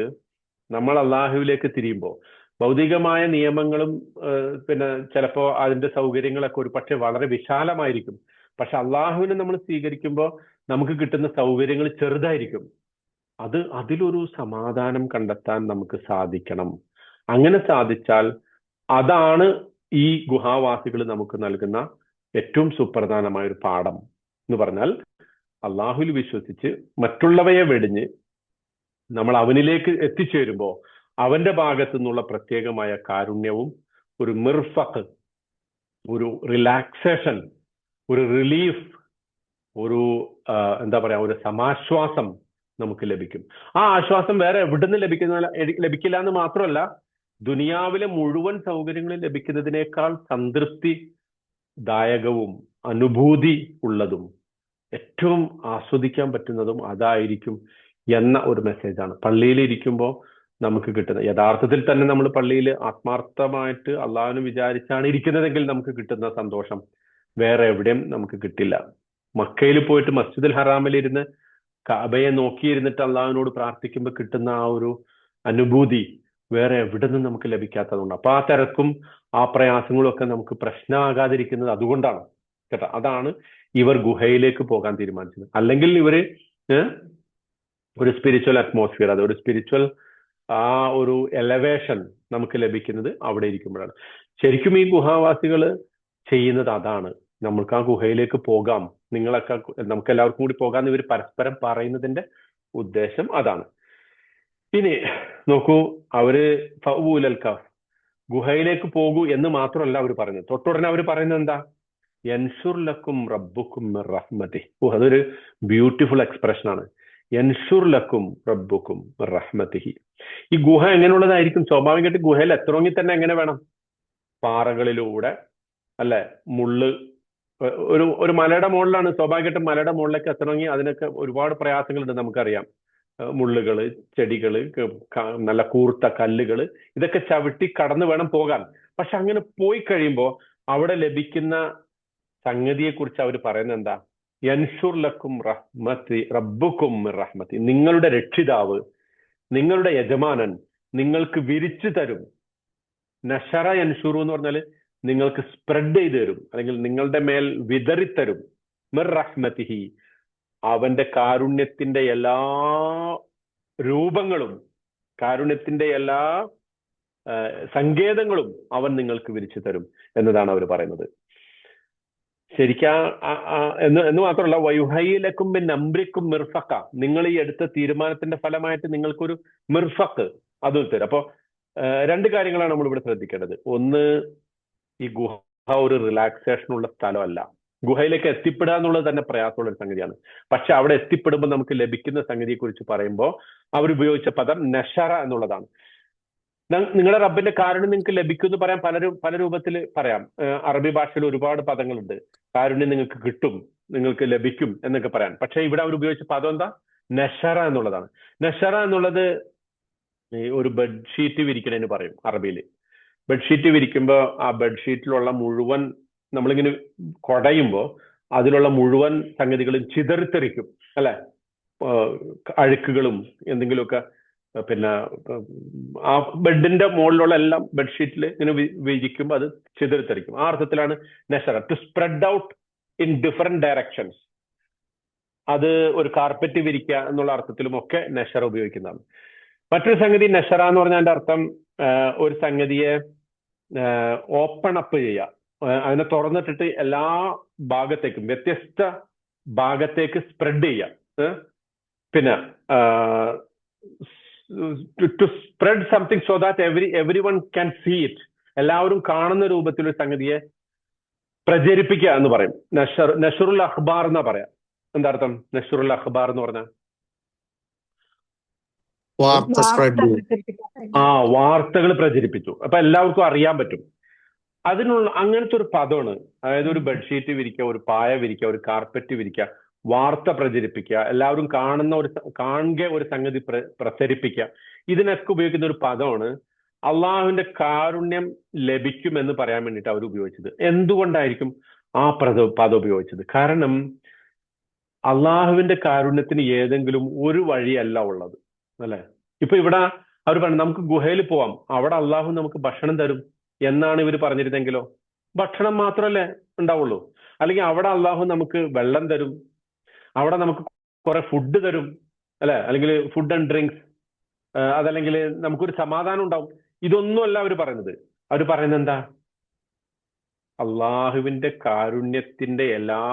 നമ്മൾ അള്ളാഹുവിലേക്ക് തിരിയുമ്പോൾ ഭൗതികമായ നിയമങ്ങളും പിന്നെ ചിലപ്പോ അതിന്റെ സൗകര്യങ്ങളൊക്കെ ഒരു പക്ഷെ വളരെ വിശാലമായിരിക്കും. പക്ഷെ അള്ളാഹുവിനെ നമ്മൾ സ്വീകരിക്കുമ്പോൾ നമുക്ക് കിട്ടുന്ന സൗകര്യങ്ങൾ ചെറുതായിരിക്കും. അതിലൊരു സമാധാനം കണ്ടെത്താൻ നമുക്ക് സാധിക്കണം. അങ്ങനെ സാധിച്ചാൽ അതാണ് ഈ ഗുഹാവാസികൾ നമുക്ക് നൽകുന്ന ഏറ്റവും സുപ്രധാനമായ ഒരു പാഠം എന്ന് പറഞ്ഞാൽ, അള്ളാഹുവിൽ വിശ്വസിച്ച് മറ്റുള്ളവയെ വെടിഞ്ഞ് നമ്മൾ അവനിലേക്ക് എത്തിച്ചേരുമ്പോൾ അവന്റെ ഭാഗത്തു നിന്നുള്ള പ്രത്യേകമായ കാരുണ്യവും ഒരു മിർഫഖ്, ഒരു റിലാക്സേഷൻ, ഒരു റിലീഫ്, ഒരു എന്താ പറയാ, ഒരു സമാശ്വാസം നമുക്ക് ലഭിക്കും. ആ ആശ്വാസം വേറെ എവിടുന്ന് ലഭിക്കില്ല എന്ന് മാത്രമല്ല, ദുനിയാവിലെ മുഴുവൻ സൗകര്യങ്ങളും ലഭിക്കുന്നതിനേക്കാൾ സംതൃപ്തിദായകവും അനുഭൂതി ഉള്ളതും ഏറ്റവും ആസ്വദിക്കാൻ പറ്റുന്നതും അതായിരിക്കും എന്ന ഒരു മെസ്സേജാണ് പള്ളിയിൽ ഇരിക്കുമ്പോൾ നമുക്ക് കിട്ടുന്നത്. യഥാർത്ഥത്തിൽ തന്നെ നമ്മൾ പള്ളിയിൽ ആത്മാർത്ഥമായിട്ട് അള്ളാഹുവിനെ വിചാരിച്ചാണ് ഇരിക്കുന്നതെങ്കിൽ നമുക്ക് കിട്ടുന്ന സന്തോഷം വേറെ എവിടെയും നമുക്ക് കിട്ടില്ല. മക്കയിൽ പോയിട്ട് മസ്ജിദുൽ ഹറാമിൽ ഇരുന്ന് കഅബയെ നോക്കിയിരുന്നിട്ട് അള്ളാഹുവിനോട് പ്രാർത്ഥിക്കുമ്പോൾ കിട്ടുന്ന ആ ഒരു അനുഭൂതി വേറെ എവിടെ നിന്നും നമുക്ക് ലഭിക്കാത്തതുകൊണ്ട്. അപ്പൊ ആ തിരക്കും ആ പ്രയാസങ്ങളും ഒക്കെ നമുക്ക് പ്രശ്നമാകാതിരിക്കുന്നത് അതുകൊണ്ടാണ് കേട്ടോ. അതാണ് ഇവർ ഗുഹയിലേക്ക് പോകാൻ തീരുമാനിച്ചത്. അല്ലെങ്കിൽ ഇവര് ഒരു സ്പിരിച്വൽ അറ്റ്മോസ്ഫിയർ, അത് ഒരു സ്പിരിച്വൽ ആ ഒരു എലവേഷൻ നമുക്ക് ലഭിക്കുന്നത് അവിടെ ഇരിക്കുമ്പോഴാണ്. ശരിക്കും ഈ ഗുഹാവാസികൾ ചെയ്യുന്നത് അതാണ്. നമുക്ക് ആ ഗുഹയിലേക്ക് പോകാം, നിങ്ങളൊക്കെ നമുക്ക് എല്ലാവർക്കും കൂടി പോകാമെന്ന് ഇവർ പരസ്പരം പറയുന്നതിന്റെ ഉദ്ദേശം അതാണ്. ഇനി നോക്കൂ, അവര് ഫഊലൽ കഹ്ഫ്, ഗുഹയിലേക്ക് പോകൂ എന്ന് മാത്രമല്ല അവർ പറയുന്നത്. തൊട്ടുടനെ അവർ പറയുന്നത് എന്താ? യൻഷുർ ലക്കും റബ്ബുക്കും മിർ റഹ്മതി. അതൊരു ബ്യൂട്ടിഫുൾ എക്സ്പ്രഷൻ ആണ്. യൻഷുർ ലക്കും റബ്ബുക്കും മിർ റഹ്മതിഹി. ഈ ഗുഹ എങ്ങനെയുള്ളതായിരിക്കും? സ്വാഭാവികമായിട്ട് ഗുഹയിൽ എത്തണമെങ്കിൽ തന്നെ എങ്ങനെ വേണം? പാറകളിലൂടെ, അല്ലെ, മുള്ള്, ഒരു മലയുടെ മുകളിലാണ്. സ്വാഭാവികമായിട്ടും മലയുടെ മുകളിലേക്ക് എത്തണമെങ്കിൽ അതിനൊക്കെ ഒരുപാട് പ്രയാസങ്ങളുണ്ട്, നമുക്കറിയാം. മുള്ളുകള്, ചെടികള്, നല്ല കൂർത്ത കല്ലുകള്, ഇതൊക്കെ ചവിട്ടി കടന്നു വേണം പോകാൻ. പക്ഷെ അങ്ങനെ പോയി കഴിയുമ്പോൾ അവിടെ ലഭിക്കുന്ന സംഗതിയെ കുറിച്ച് അവർ പറയുന്നത് എന്താ? യൻഷുർ ലക്കും റഹ്മതി റബ്ബുക്കും മിർ റഹ്മതി. നിങ്ങളുടെ രക്ഷിതാവ്, നിങ്ങളുടെ യജമാനൻ നിങ്ങൾക്ക് വിരിച്ചു തരും. നഷറ യൻഷുറു എന്ന് പറഞ്ഞാൽ നിങ്ങൾക്ക് സ്പ്രെഡ് ചെയ്ത് തരും, അല്ലെങ്കിൽ നിങ്ങളുടെ മേൽ വിതറിത്തരും. മിർ റഹ്മതിഹി, അവന്റെ കാരുണ്യത്തിന്റെ എല്ലാ രൂപങ്ങളും, കാരുണ്യത്തിന്റെ എല്ലാ സങ്കേതങ്ങളും അവൻ നിങ്ങൾക്ക് വിരിച്ചു തരും എന്നതാണ് അവർ പറയുന്നത്. ശരിക്കും എന്ന് മാത്രമല്ല, വയുഹയിലക്കും നംബ്രിക്കും മിർഫക്ക, നിങ്ങൾ ഈ എടുത്ത തീരുമാനത്തിന്റെ ഫലമായിട്ട് നിങ്ങൾക്കൊരു മിർഫക്ക് അത് തരും. അപ്പൊ രണ്ട് കാര്യങ്ങളാണ് നമ്മൾ ഇവിടെ ശ്രദ്ധിക്കേണ്ടത്. ഒന്ന്, ഈ ഗുഹ ഒരു റിലാക്സേഷനുള്ള സ്ഥലമല്ല. ഗുഹയിലേക്ക് എത്തിപ്പെടുക എന്നുള്ളത് തന്നെ പ്രയാസമുള്ള ഒരു സംഗതിയാണ്. പക്ഷെ അവിടെ എത്തിപ്പെടുമ്പോൾ നമുക്ക് ലഭിക്കുന്ന സംഗതിയെ കുറിച്ച് പറയുമ്പോൾ അവരുപയോഗിച്ച പദം നഷറ എന്നുള്ളതാണ്. നിങ്ങളുടെ റബ്ബിന്റെ കാരുണ്യം നിങ്ങൾക്ക് ലഭിക്കും എന്ന് പറയാൻ പല രൂപത്തിൽ പറയാം. അറബി ഭാഷയിൽ ഒരുപാട് പദങ്ങളുണ്ട്. കാരുണ്യം നിങ്ങൾക്ക് കിട്ടും, നിങ്ങൾക്ക് ലഭിക്കും എന്നൊക്കെ പറയാൻ. പക്ഷെ ഇവിടെ അവർ ഉപയോഗിച്ച പദം എന്താ? നഷറ എന്നുള്ളതാണ്. നഷറ എന്നുള്ളത് ഒരു ബെഡ്ഷീറ്റ് വിരിക്കണേന്ന് പറയും അറബിയിൽ. ബെഡ്ഷീറ്റ് വിരിക്കുമ്പോൾ ആ ബെഡ്ഷീറ്റിലുള്ള മുഴുവൻ, നമ്മളിങ്ങനെ കുടയുമ്പോൾ അതിലുള്ള മുഴുവൻ സംഗതികളും ചിതറിത്തെറിക്കും, അല്ലെ? അഴുക്കുകളും എന്തെങ്കിലുമൊക്കെ, പിന്നെ ആ ബെഡിന്റെ മുകളിലുള്ള എല്ലാം ബെഡ്ഷീറ്റിൽ ഇങ്ങനെ വിരിക്കുമ്പോൾ അത് ചിതറിത്തെറിക്കും. ആ അർത്ഥത്തിലാണ് നഷറ, to spread out in different directions. അത് ഒരു കാർപ്പറ്റ് വിരിക്കുക എന്നുള്ള അർത്ഥത്തിലും ഒക്കെ നഷറ ഉപയോഗിക്കുന്നതാണ്. മറ്റൊരു സംഗതി നഷറ എന്ന് പറഞ്ഞതിന്റെ അർത്ഥം ഒരു സംഗതിയെ ഓപ്പൺ അപ്പ് ചെയ്യുക, അതിനെ തുറന്നിട്ടിട്ട് എല്ലാ ഭാഗത്തേക്കും, വ്യത്യസ്ത ഭാഗത്തേക്ക് സ്പ്രെഡ് ചെയ്യുക. പിന്നെ to spread something so that every one can see it, എല്ലാവരും കാണുന്ന രൂപത്തിലൊരു സംഗതിയെ പ്രചരിപ്പിക്കുക എന്ന് പറയും. നഷറുൽ അഖ്ബാർ എന്നാ പറയാം. എന്താ അർത്ഥം നഷറുൽ അഖ്ബാർ എന്ന് പറഞ്ഞാൽ? വാർത്തകൾ പ്രചരിപ്പിച്ചു. അപ്പൊ എല്ലാവർക്കും അറിയാൻ പറ്റും. അതിനുള്ള അങ്ങനത്തെ ഒരു പദമാണ്. അതായത് ഒരു ബെഡ്ഷീറ്റ് വിരിക്കുക, ഒരു പായ വിരിക്കുക, ഒരു കാർപ്പറ്റ് വിരിക്കുക, വാർത്ത പ്രചരിപ്പിക്കുക, എല്ലാവരും കാണുക ഒരു സംഗതി പ്രസരിപ്പിക്കുക, ഇതിനൊക്കെ ഉപയോഗിക്കുന്ന ഒരു പദമാണ്. അള്ളാഹുവിന്റെ കാരുണ്യം ലഭിക്കുമെന്ന് പറയാൻ വേണ്ടിയിട്ട് അവർ ഉപയോഗിച്ചത്. എന്തുകൊണ്ടായിരിക്കും ആ പദം ഉപയോഗിച്ചത്? കാരണം അള്ളാഹുവിന്റെ കാരുണ്യത്തിന് ഏതെങ്കിലും ഒരു വഴിയല്ല ഉള്ളത്, അല്ലെ? ഇപ്പൊ ഇവിടെ അവർ പറഞ്ഞു നമുക്ക് ഗുഹയിൽ പോവാം, അവിടെ അള്ളാഹു നമുക്ക് ഭക്ഷണം തരും എന്നാണ് ഇവർ പറഞ്ഞിരുന്നെങ്കിലോ? ഭക്ഷണം മാത്രമല്ലേ ഉണ്ടാവുള്ളൂ. അല്ലെങ്കിൽ അവിടെ അള്ളാഹു നമുക്ക് വെള്ളം തരും, അവിടെ നമുക്ക് കുറെ ഫുഡ് തരും, അല്ലെ? അല്ലെങ്കിൽ ഫുഡ് ആൻഡ് ഡ്രിങ്ക്സ്, അതല്ലെങ്കിൽ നമുക്കൊരു സമാധാനം ഉണ്ടാവും. ഇതൊന്നുമല്ല അവർ പറയുന്നത്. അവർ പറയുന്നത് എന്താ? അള്ളാഹുവിന്റെ കാരുണ്യത്തിന്റെ എല്ലാ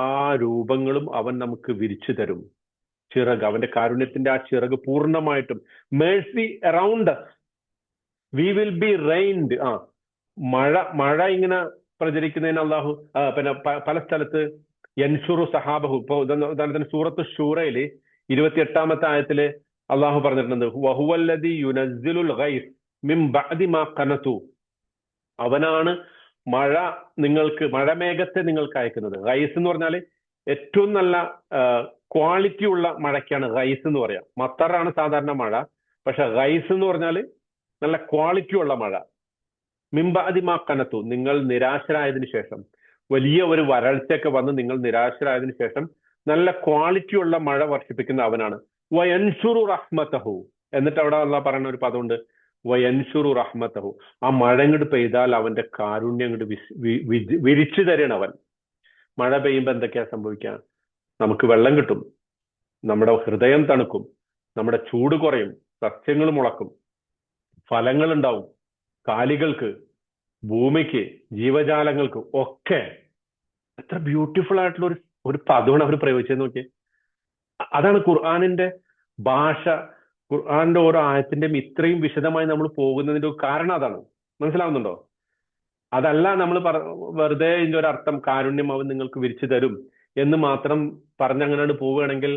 രൂപങ്ങളും അവൻ നമുക്ക് വിരിച്ചു തരും. ചിറക്, അവന്റെ കാരുണ്യത്തിന്റെ ആ ചിറക് പൂർണ്ണമായിട്ടും, Mercy around us, we will be rained. മഴ ഇങ്ങനെ പ്രചരിക്കുന്നതിന് അള്ളാഹു പിന്നെ പല സ്ഥലത്ത് യൻഷുറു സഹാബഹു, ഇപ്പൊ ഉദാഹരണത്തിന് സൂറത്ത് ഷൂറയില് 28-ാമത്തെ ആയത്തില് അള്ളാഹു പറഞ്ഞിട്ടുണ്ട്, വഹുവല്ലദി യുനസ്സിലുൽ ഗൈസ് മിൻ ബഅദി മാ ഖനതു, അവനാണ് മഴമേഘത്തെ നിങ്ങൾക്ക് അയക്കുന്നത്. ഗൈസ് എന്ന് പറഞ്ഞാല് ഏറ്റവും നല്ല ക്വാളിറ്റി ഉള്ള മഴയ്ക്കാണ് ഗൈസ് എന്ന് പറയാം. മത്തറാണ് സാധാരണ മഴ, പക്ഷെ ഗൈസ് എന്ന് പറഞ്ഞാല് നല്ല ക്വാളിറ്റി ഉള്ള മഴ. മിംബഅദിമാ ഖനതു, നിങ്ങൾ നിരാശരായതിനു ശേഷം, വലിയ ഒരു വരൾച്ചയൊക്കെ വന്ന് നിങ്ങൾ നിരാശരായതിനു ശേഷം നല്ല ക്വാളിറ്റി ഉള്ള മഴ വർഷിപ്പിക്കുന്ന അവനാണ്. വയൻഷുറു റഹ്മതഹു, എന്നിട്ട് അവിടെ അള്ളാഹ് പറയുന്ന ഒരു പദമുണ്ട്, വയൻഷുറു റഹ്മതഹു. ആ മഴ ഇങ്ങോട്ട് പെയ്താൽ അവന്റെ കാരുണ്യം ഇങ്ങോട്ട് വിരിച്ചു തരണം അവൻ. മഴ പെയ്യുമ്പോൾ എന്തൊക്കെയാ സംഭവിക്കുക? നമുക്ക് വെള്ളം കിട്ടും, നമ്മുടെ ഹൃദയം തണുക്കും, നമ്മുടെ ചൂട് കുറയും, സസ്യങ്ങൾ മുളക്കും, ഫലങ്ങൾ ഉണ്ടാവും, കാലികൾക്ക്, ഭൂമിക്ക്, ജീവജാലങ്ങൾക്ക് ഒക്കെ. എത്ര ബ്യൂട്ടിഫുൾ ആയിട്ടുള്ള ഒരു പദമാണ് അവർ പ്രയോഗിച്ചത് നോക്കിയേ. അതാണ് ഖുർആനിന്റെ ഭാഷ. ഖുർആന്റെ ഓരോ ആയത്തിന്റെയും ഇത്രയും വിശദമായി നമ്മൾ പോകുന്നതിന്റെ ഒരു കാരണം അതാണ്. മനസ്സിലാവുന്നുണ്ടോ? അതല്ല നമ്മൾ വെറുതെ ഇതിന്റെ ഒരു അർത്ഥം കാരുണ്യം അവൻ നിങ്ങൾക്ക് വിരിച്ചു തരും എന്ന് മാത്രം പറഞ്ഞങ്ങനെ പോവുകയാണെങ്കിൽ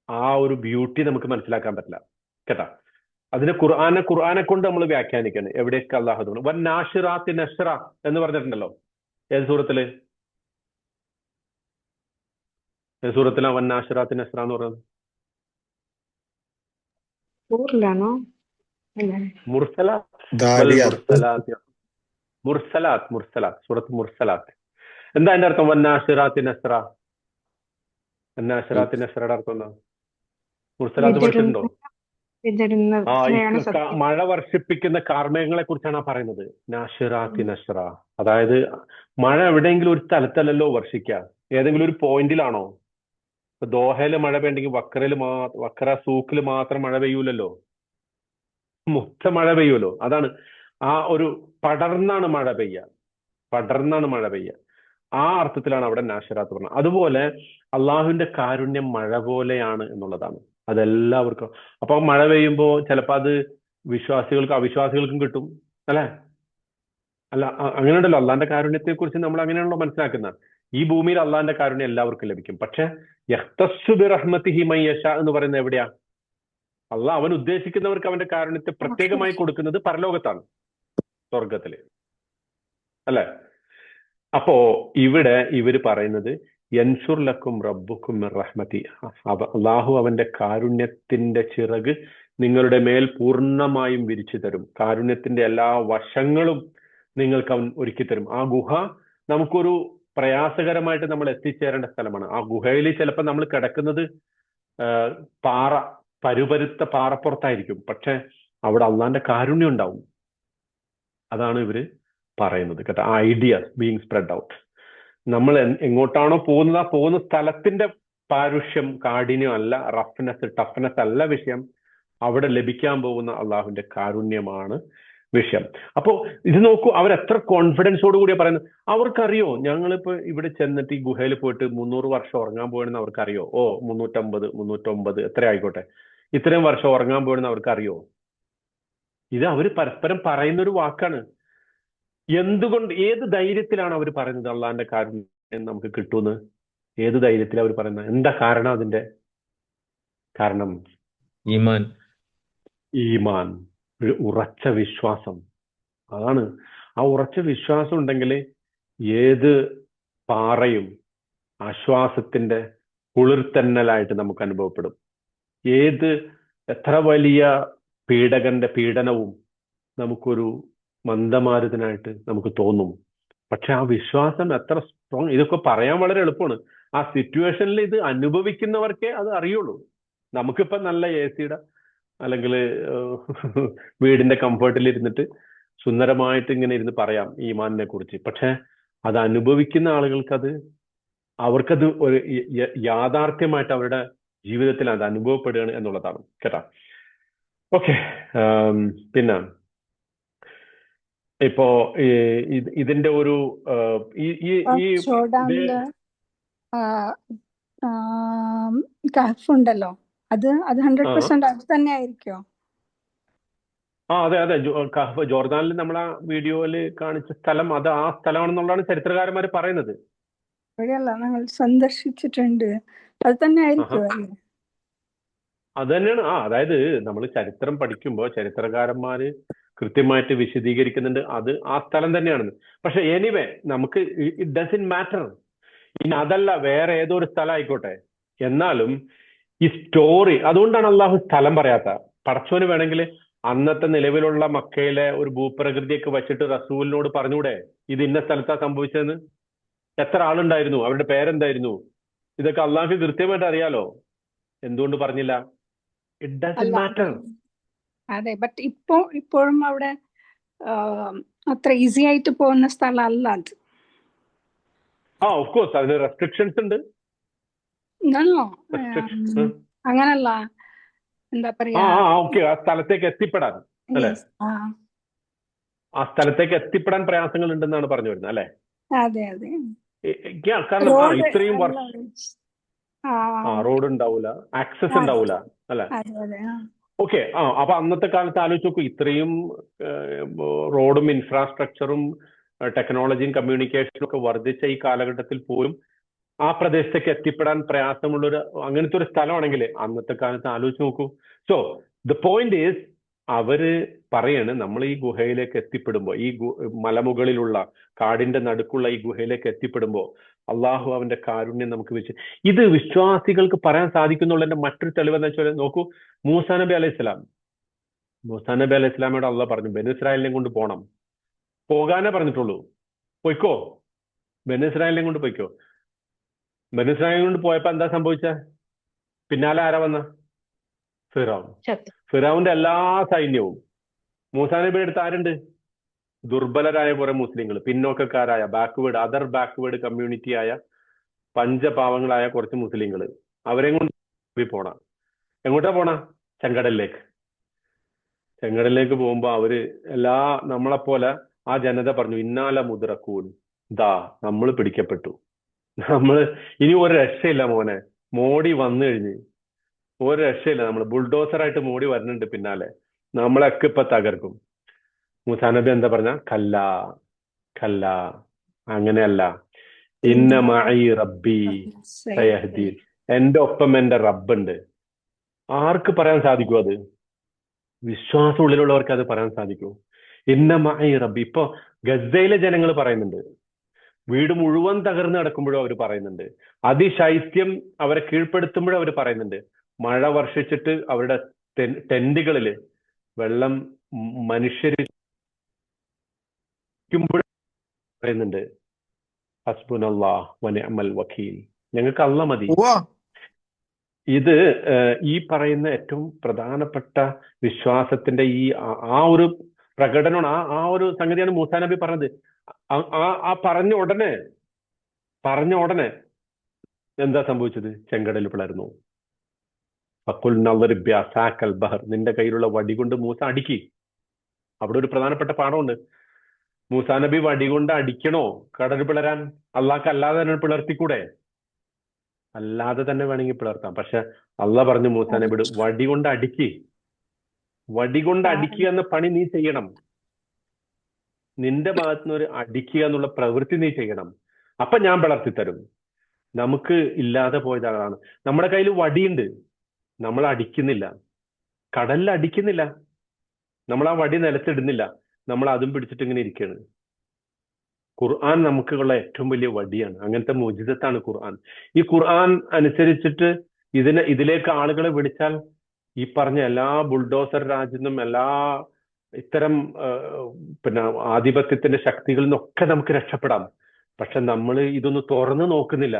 ആ ഒരു ബ്യൂട്ടി നമുക്ക് മനസ്സിലാക്കാൻ പറ്റില്ല കേട്ടാ. അതിന് ഖുർആനെ കൊണ്ട് നമ്മൾ വ്യാഖ്യാനിക്കാണ്. എവിടെയൊക്കെ അള്ളാഹു വൻ നാഷിറാത്തി നഷ്റ എന്ന് പറഞ്ഞിട്ടുണ്ടല്ലോ. ഏത് സൂറത്തില്? ഏത് സൂറത്തിലാ വൻ നാഷിറാത്തി നഷ്റ എന്ന് പറയുന്നത്? ഊറിലാണോ? മുർസലാത്ത് സൂറത്ത് മുർസലാത്ത്. എന്താ അതിന്റെ അർത്ഥം? വന്നാഷിറാത്തി നസ്ര. വന്നാഷിറാത്തി നസ്രയുടെ അർത്ഥം എന്താ? മുർസലാത്ത് പഠിച്ചിട്ടുണ്ടോ? മഴ വർഷിപ്പിക്കുന്ന കാർമേഘങ്ങളെ കുറിച്ചാണ് പറയുന്നത്. നാഷിറാത്തി നസ്ര. അതായത് മഴ എവിടെയെങ്കിലും ഒരു സ്ഥലത്തല്ലല്ലോ വർഷിക്കുക, ഏതെങ്കിലും ഒരു പോയിന്റിലാണോ? ഇപ്പൊ ദോഹയില് മഴ പെയ്യുണ്ടെങ്കിൽ വക്ര സൂക്കില് മാത്രം മഴ പെയ്യൂലല്ലോ, മൊത്ത മഴ പെയ്യുമല്ലോ. അതാണ് ആ ഒരു പടർന്നാണ് മഴ പെയ്യുക. ആ അർത്ഥത്തിലാണ് അവിടെ നാഷിറാത്ത് പറഞ്ഞത്. അതുപോലെ അള്ളാഹുവിന്റെ കാരുണ്യം മഴ പോലെയാണ് എന്നുള്ളതാണ്. അതെല്ലാവർക്കും. അപ്പൊ മഴ പെയ്യുമ്പോ ചിലപ്പോ അത് വിശ്വാസികൾക്കും അവിശ്വാസികൾക്കും കിട്ടും അല്ലെ? അല്ല, അങ്ങനെ ഉണ്ടല്ലോ. അള്ളാന്റെ കാരുണ്യത്തെ കുറിച്ച് നമ്മൾ അങ്ങനെയാണല്ലോ മനസ്സിലാക്കുന്ന. ഈ ഭൂമിയിൽ അള്ളാന്റെ കാരുണ്യം എല്ലാവർക്കും ലഭിക്കും. പക്ഷെ യഖ്തസ്സു ബിറഹ്മതിഹി മൻ യശാ എന്ന് പറയുന്നത് എവിടെയാ? അള്ളാഹ് അവൻ ഉദ്ദേശിക്കുന്നവർക്ക് അവന്റെ കാരുണ്യത്തെ പ്രത്യേകമായി കൊടുക്കുന്നത് പരലോകത്താണ്, സ്വർഗത്തില് അല്ലെ? അപ്പോ ഇവിടെ ഇവര് പറയുന്നത് യൻസുർ ലക്കും റബ്ബുക്കും മിർ റഹ്മതി. അള്ളാഹു അവന്റെ കാരുണ്യത്തിന്റെ ചിറക് നിങ്ങളുടെ മേൽ പൂർണ്ണമായും വിരിച്ചു തരും. കാരുണ്യത്തിന്റെ എല്ലാ വശങ്ങളും നിങ്ങൾക്ക് അവൻ ഒരുക്കി തരും. ആ ഗുഹ നമുക്കൊരു പ്രയാസകരമായിട്ട് നമ്മൾ എത്തിച്ചേരേണ്ട സ്ഥലമാണ്. ആ ഗുഹയിൽ ചിലപ്പോൾ നമ്മൾ കിടക്കുന്നത് പരുപരുത്ത പാറപ്പുറത്തായിരിക്കും. പക്ഷെ അവിടെ അള്ളാന്റെ കാരുണ്യം ഉണ്ടാവും. അതാണ് ഇവര് പറയുന്നത് കേട്ടോ. ആ ഐഡിയാസ് ബീങ് സ്പ്രെഡ് ഔട്ട്. നമ്മൾ എങ്ങോട്ടാണോ പോകുന്നത് ആ പോകുന്ന സ്ഥലത്തിന്റെ പാരുഷ്യം, കാഠിന്യം അല്ല, ടഫ്നെസ് അല്ല വിഷയം. അവിടെ ലഭിക്കാൻ പോകുന്ന അള്ളാഹുവിന്റെ കാരുണ്യമാണ് വിഷയം. അപ്പോ ഇത് നോക്കൂ, അവരെത്ര കോൺഫിഡൻസോട് കൂടിയാ പറയുന്നത്. അവർക്കറിയോ ഞങ്ങളിപ്പോ ഇവിടെ ചെന്നിട്ട് ഈ ഗുഹയിൽ പോയിട്ട് 300 വർഷം ഉറങ്ങാൻ പോകണമെന്ന് അവർക്കറിയോ? 350, 309 എത്ര ആയിക്കോട്ടെ, ഇത്രയും വർഷം ഉറങ്ങാൻ പോകണമെന്ന് അവർക്കറിയോ? ഇത് അവർ പരസ്പരം പറയുന്ന ഒരു വാക്കാണ്. എന്തുകൊണ്ട്, ഏത് ധൈര്യത്തിലാണ് അവർ പറയുന്നത് അള്ളാന്റെ കാരുണ്യം നമുക്ക് കിട്ടുമെന്ന്? ഏത് ധൈര്യത്തിലാണ് അവർ പറയുന്നത്? എന്താ കാരണം? അതിന്റെ കാരണം ഈമാൻ, ഒരു ഉറച്ച വിശ്വാസം. അതാണ്. ആ ഉറച്ച വിശ്വാസം ഉണ്ടെങ്കിൽ ഏത് പാറയും ആശ്വാസത്തിന്റെ കുളിർത്തന്നലായിട്ട് നമുക്ക് അനുഭവപ്പെടും. എത്ര വലിയ പീഡകന്റെ പീഡനവും നമുക്കൊരു മന്ദമാരുതനായിട്ട് നമുക്ക് തോന്നും. പക്ഷെ ആ വിശ്വാസം എത്ര സ്ട്രോങ്. ഇതൊക്കെ പറയാൻ വളരെ എളുപ്പമാണ്. ആ സിറ്റുവേഷനിൽ ഇത് അനുഭവിക്കുന്നവർക്കേ അത് അറിയുള്ളൂ. നമുക്കിപ്പോ നല്ല AC-യുടെ അല്ലെങ്കിൽ വീടിന്റെ കംഫർട്ടിൽ ഇരുന്നിട്ട് സുന്ദരമായിട്ട് ഇങ്ങനെ ഇരുന്ന് പറയാം ഈമാനിനെ കുറിച്ച്. പക്ഷെ അത് അനുഭവിക്കുന്ന ആളുകൾക്ക് അവർക്കത് ഒരു യാഥാർത്ഥ്യമായിട്ട് അവരുടെ ജീവിതത്തിൽ അത് അനുഭവപ്പെടുകയാണ് എന്നുള്ളതാണ് കേട്ടാ. ഓക്കെ, പിന്നെ ഇപ്പോ ഇതിന്റെ ഒരു ജോർഡാനില് കഹഫ് ഉണ്ടല്ലോ, അത് 100% അത് തന്നെ ആയിരിക്കോ? അതെ കഹഫ് ജോർദാനിൽ നമ്മൾ ആ വീഡിയോയിൽ കാണിച്ച സ്ഥലം അത് ആ സ്ഥലമാണെന്നുള്ളതാണ് ചരിത്രകാരന്മാർ പറയുന്നത്. അവിടെയല്ല, ഞങ്ങൾ സന്ദർശിച്ചിട്ടുണ്ട്. അത് തന്നെ ആയിരിക്കും അല്ലേ? അത് തന്നെയാണ്. അതായത് നമ്മൾ ചരിത്രം പഠിക്കുമ്പോൾ ചരിത്രകാരന്മാര് കൃത്യമായിട്ട് വിശദീകരിക്കുന്നുണ്ട് അത് ആ സ്ഥലം തന്നെയാണെന്ന്. പക്ഷെ എനിവേ നമുക്ക് ഇറ്റ് ഡസന്റ് മാറ്റർ. ഇനി അതല്ല വേറെ ഏതോ ഒരു സ്ഥലം ആയിക്കോട്ടെ, എന്നാലും ഈ സ്റ്റോറി, അതുകൊണ്ടാണ് അള്ളാഹു സ്ഥലം പറയാത്ത. പടച്ചോന് വേണമെങ്കിൽ അന്നത്തെ നിലവിലുള്ള മക്കയിലെ ഒരു ഭൂപ്രകൃതിയൊക്കെ വെച്ചിട്ട് റസൂലിനോട് പറഞ്ഞൂടെ ഇത് ഇന്ന സ്ഥലത്താ സംഭവിച്ചതെന്ന്? എത്ര ആളുണ്ടായിരുന്നു, അവരുടെ പേരെന്തായിരുന്നു, ഇതൊക്കെ അള്ളാഹുക്ക് കൃത്യമായിട്ട് അറിയാലോ. എന്തുകൊണ്ട് പറഞ്ഞില്ല? It doesn't matter. അതെ, ബട്ട് ഇപ്പോഴും അവിടെ അത്ര ഈസി ആയിട്ട് പോകുന്ന സ്ഥലമല്ല അത്. ഓഫ് കോഴ്സ് അതിന് റെസ്ട്രിക്ഷൻസ് ഉണ്ട്. അങ്ങനല്ല, എന്താ ആ പറയാ, ആ ഓക്കെ, ആ സ്ഥലത്തേക്ക് എത്തിപ്പെടാൻ അല്ലെ, yes, ആ ആ സ്ഥലത്തേക്ക് എത്തിപ്പെടാൻ പ്രയാസങ്ങൾ ഉണ്ടെന്നാണ് പറഞ്ഞു വരുന്നത് അല്ലെ. അതെ അതെ, കാരണം റോഡ് ഇത്രയും അല്ല, വർഷം ആ റോഡ് ഉണ്ടാവൂല, ആക്സസ് അതെ ഉണ്ടാവൂല അല്ലെ. അതെ അതെ, ഓക്കെ, അപ്പൊ അന്നത്തെ കാലത്ത് ആലോചിച്ച് നോക്കൂ, ഇത്രയും റോഡും ഇൻഫ്രാസ്ട്രക്ചറും ടെക്നോളജിയും കമ്മ്യൂണിക്കേഷനും ഒക്കെ വർദ്ധിച്ച ഈ കാലഘട്ടത്തിൽ പോലും ആ പ്രദേശത്തേക്ക് എത്തിപ്പെടാൻ പ്രയാസമുള്ളൊരു അങ്ങനത്തെ ഒരു സ്ഥലമാണെങ്കിൽ അന്നത്തെ കാലത്ത് ആലോചിച്ച് നോക്കൂ. സോ ദ പോയിന്റ് ഈസ്, അവര് പറയാണ് നമ്മൾ ഈ ഗുഹയിലേക്ക് എത്തിപ്പെടുമ്പോൾ, ഈ മലമുകളിലുള്ള കാടിന്റെ നടുക്കുള്ള ഈ ഗുഹയിലേക്ക് എത്തിപ്പെടുമ്പോൾ അള്ളാഹു അവന്റെ കാരുണ്യം നമുക്ക് വെച്ച്, ഇത് വിശ്വാസികൾക്ക് പറയാൻ സാധിക്കുന്നുള്ളതിന്റെ മറ്റൊരു തെളിവെന്ന് വെച്ചാൽ നോക്കൂ, മൂസാ നബി അലൈഹി സ്വലാം, മൂസാ നബി അലൈഹി സ്വലാമയോട് അള്ളാഹ് പറഞ്ഞു ബനു ഇസ്രായേലിനെ കൊണ്ട് പോണം, പോകാനേ പറഞ്ഞിട്ടുള്ളൂ, പൊയ്ക്കോ, ബനു ഇസ്രായേലിനെ കൊണ്ട് പൊയ്ക്കോ. ബനു ഇസ്രായേലിനെ കൊണ്ട് പോയപ്പോ എന്താ സംഭവിച്ച? പിന്നാലെ ആരാ വന്ന? ഫിറൗൻ. ഫിറൗന്റെ എല്ലാ സൈന്യവും, മൂസാ നബിയുടെ അടുത്ത് ആരുണ്ട്? ദുർബലരായ കുറെ മുസ്ലിങ്ങൾ, പിന്നോക്കക്കാരായ അതർ ബാക്ക്വേർഡ് കമ്മ്യൂണിറ്റി ആയ പഞ്ചപാവങ്ങളായ കുറച്ച് മുസ്ലിങ്ങൾ, അവരെ കൊണ്ട് പോണ. എങ്ങോട്ടാ പോണ? ചെങ്കടലിലേക്ക്. ചെങ്കടലിലേക്ക് പോകുമ്പോ അവര് നമ്മളെപ്പോലെ ആ ജനത പറഞ്ഞു, ഇന്നാല മുദ്രക്കൂൻ, നമ്മൾ പിടിക്കപ്പെട്ടു, ഇനി ഒരു രക്ഷയില്ല മോനെ, മോഡി വന്നു കഴിഞ്ഞ് ഒരു രക്ഷയില്ല, നമ്മൾ ബുൾഡോസറായിട്ട് മോഡി വരുന്നുണ്ട് പിന്നാലെ, നമ്മളൊക്കെ ഇപ്പൊ തകർക്കും. മൂസാ നബി എന്താ പറഞ്ഞ? കല്ല, അങ്ങനെയല്ല, ഇന്ന മഈ റബ്ബി സയഹ്ദീൻ, എന്റെ ഒപ്പം എന്റെ റബ്ബുണ്ട്. ആർക്ക് പറയാൻ സാധിക്കും അത്? വിശ്വാസം ഉള്ളിലുള്ളവർക്ക് അത് പറയാൻ സാധിക്കൂ. ഇന്ന മഈ റബ്ബി. ഇപ്പൊ ഗസയിലെ ജനങ്ങൾ പറയുന്നുണ്ട്, വീട് മുഴുവൻ തകർന്ന് കിടക്കുമ്പോഴും അവർ പറയുന്നുണ്ട്, അതിശൈത്യം അവരെ കീഴ്പ്പെടുത്തുമ്പോഴും അവർ പറയുന്നുണ്ട്, മഴ വർഷിച്ചിട്ട് അവരുടെ ടെന്റുകളിൽ വെള്ളം മനുഷ്യര് പറയുന്നുണ്ട്, ഹസ്ബുനല്ലാഹ് വനിഅമൽ വക്കീൽ, ഞങ്ങൾക്ക് അല്ലാഹ് മതി. ഇത് ഈ പറയുന്ന ഏറ്റവും പ്രധാനപ്പെട്ട വിശ്വാസത്തിന്റെ ആ ഒരു പ്രകടനമാണ്, ആ ഒരു സംഗതിയാണ് മൂസാ നബി പറഞ്ഞത്. ആ പറഞ്ഞ ഉടനെ എന്താ സംഭവിച്ചത്? ചെങ്കടൽ പിളർന്നു. ഫഖുൽ നളിർ ബിഅസാക്കൽ ബഹർ, നിന്റെ കയ്യിലുള്ള വടി കൊണ്ട് മൂസ അടിക്കി. അവിടെ ഒരു പ്രധാനപ്പെട്ട പാഠമുണ്ട്. മൂസാ നബി വടി കൊണ്ട് അടിക്കണോ കടൽ പിളരാൻ? അള്ളാഹ്ക്ക് അല്ലാതെ തന്നെ പിളർത്തിക്കൂടെ? അല്ലാതെ തന്നെ വേണമെങ്കിൽ പിളർത്താം. പക്ഷെ അള്ളാഹ് പറഞ്ഞു മൂസാ നബിയോട്, വടി കൊണ്ട് അടിക്ക്, വടി കൊണ്ട് അടിക്കുക എന്ന പണി നീ ചെയ്യണം, നിന്റെ ഭാഗത്തുനിന്ന് ഒരു അടിക്കുക എന്നുള്ള പ്രവൃത്തി നീ ചെയ്യണം, അപ്പൊ ഞാൻ പിളർത്തിത്തരും. നമുക്ക് ഇല്ലാതെ പോയതാണ്, നമ്മുടെ കയ്യിൽ വടിയുണ്ട്, നമ്മൾ അടിക്കുന്നില്ല, കടലിൽ അടിക്കുന്നില്ല, നമ്മൾ ആ വടി നിലത്തിടുന്നില്ല, നമ്മൾ അതും പിടിച്ചിട്ട് ഇങ്ങനെ ഇരിക്കുകയാണ്. ഖുർആൻ നമുക്കുള്ള ഏറ്റവും വലിയ വടിയാണ്, അങ്ങനത്തെ മുജിസത്താണ് ഖുർആൻ. ഈ ഖുർആൻ അനുസരിച്ചിട്ട് ഇതിലേക്ക് ആളുകളെ വിളിച്ചാൽ ഈ പറഞ്ഞ എല്ലാ ബുൾഡോസർ രാജ്യത്തും എല്ലാ ഇത്തരം ആധിപത്യത്തിന്റെ ശക്തികളിൽ നിന്നൊക്കെ നമുക്ക് രക്ഷപ്പെടാം. പക്ഷെ നമ്മൾ ഇതൊന്നും തുറന്നു നോക്കുന്നില്ല,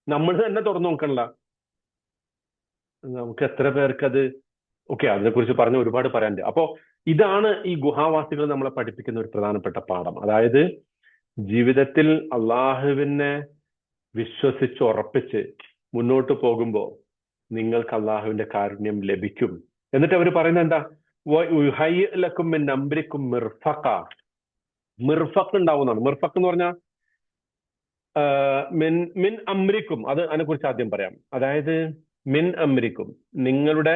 നമ്മൾ തന്നെ തുറന്നു നോക്കണില്ല. നമുക്ക് എത്ര പേർക്കത് അതിനെക്കുറിച്ച് പറഞ്ഞ ഒരുപാട് പറയാനുണ്ട്. അപ്പോ ഇതാണ് ഈ ഗുഹാവാസികൾ നമ്മളെ പഠിപ്പിക്കുന്ന ഒരു പ്രധാനപ്പെട്ട പാഠം. അതായത് ജീവിതത്തിൽ അള്ളാഹുവിനെ വിശ്വസിച്ച് ഉറപ്പിച്ച് മുന്നോട്ട് പോകുമ്പോൾ നിങ്ങൾക്ക് അള്ളാഹുവിന്റെ കാരുണ്യം ലഭിക്കും. എന്നിട്ട് അവർ പറയുന്നത് എന്താ? മിർഫഖ് ഉണ്ടാവുന്നതാണ്. മിർഫഖ് എന്ന് പറഞ്ഞാൽ മിൻ അമ്രിക്കും, അത് അതിനെക്കുറിച്ച് ആദ്യം പറയാം. അതായത് മിൻ അമ്രിക്കും, നിങ്ങളുടെ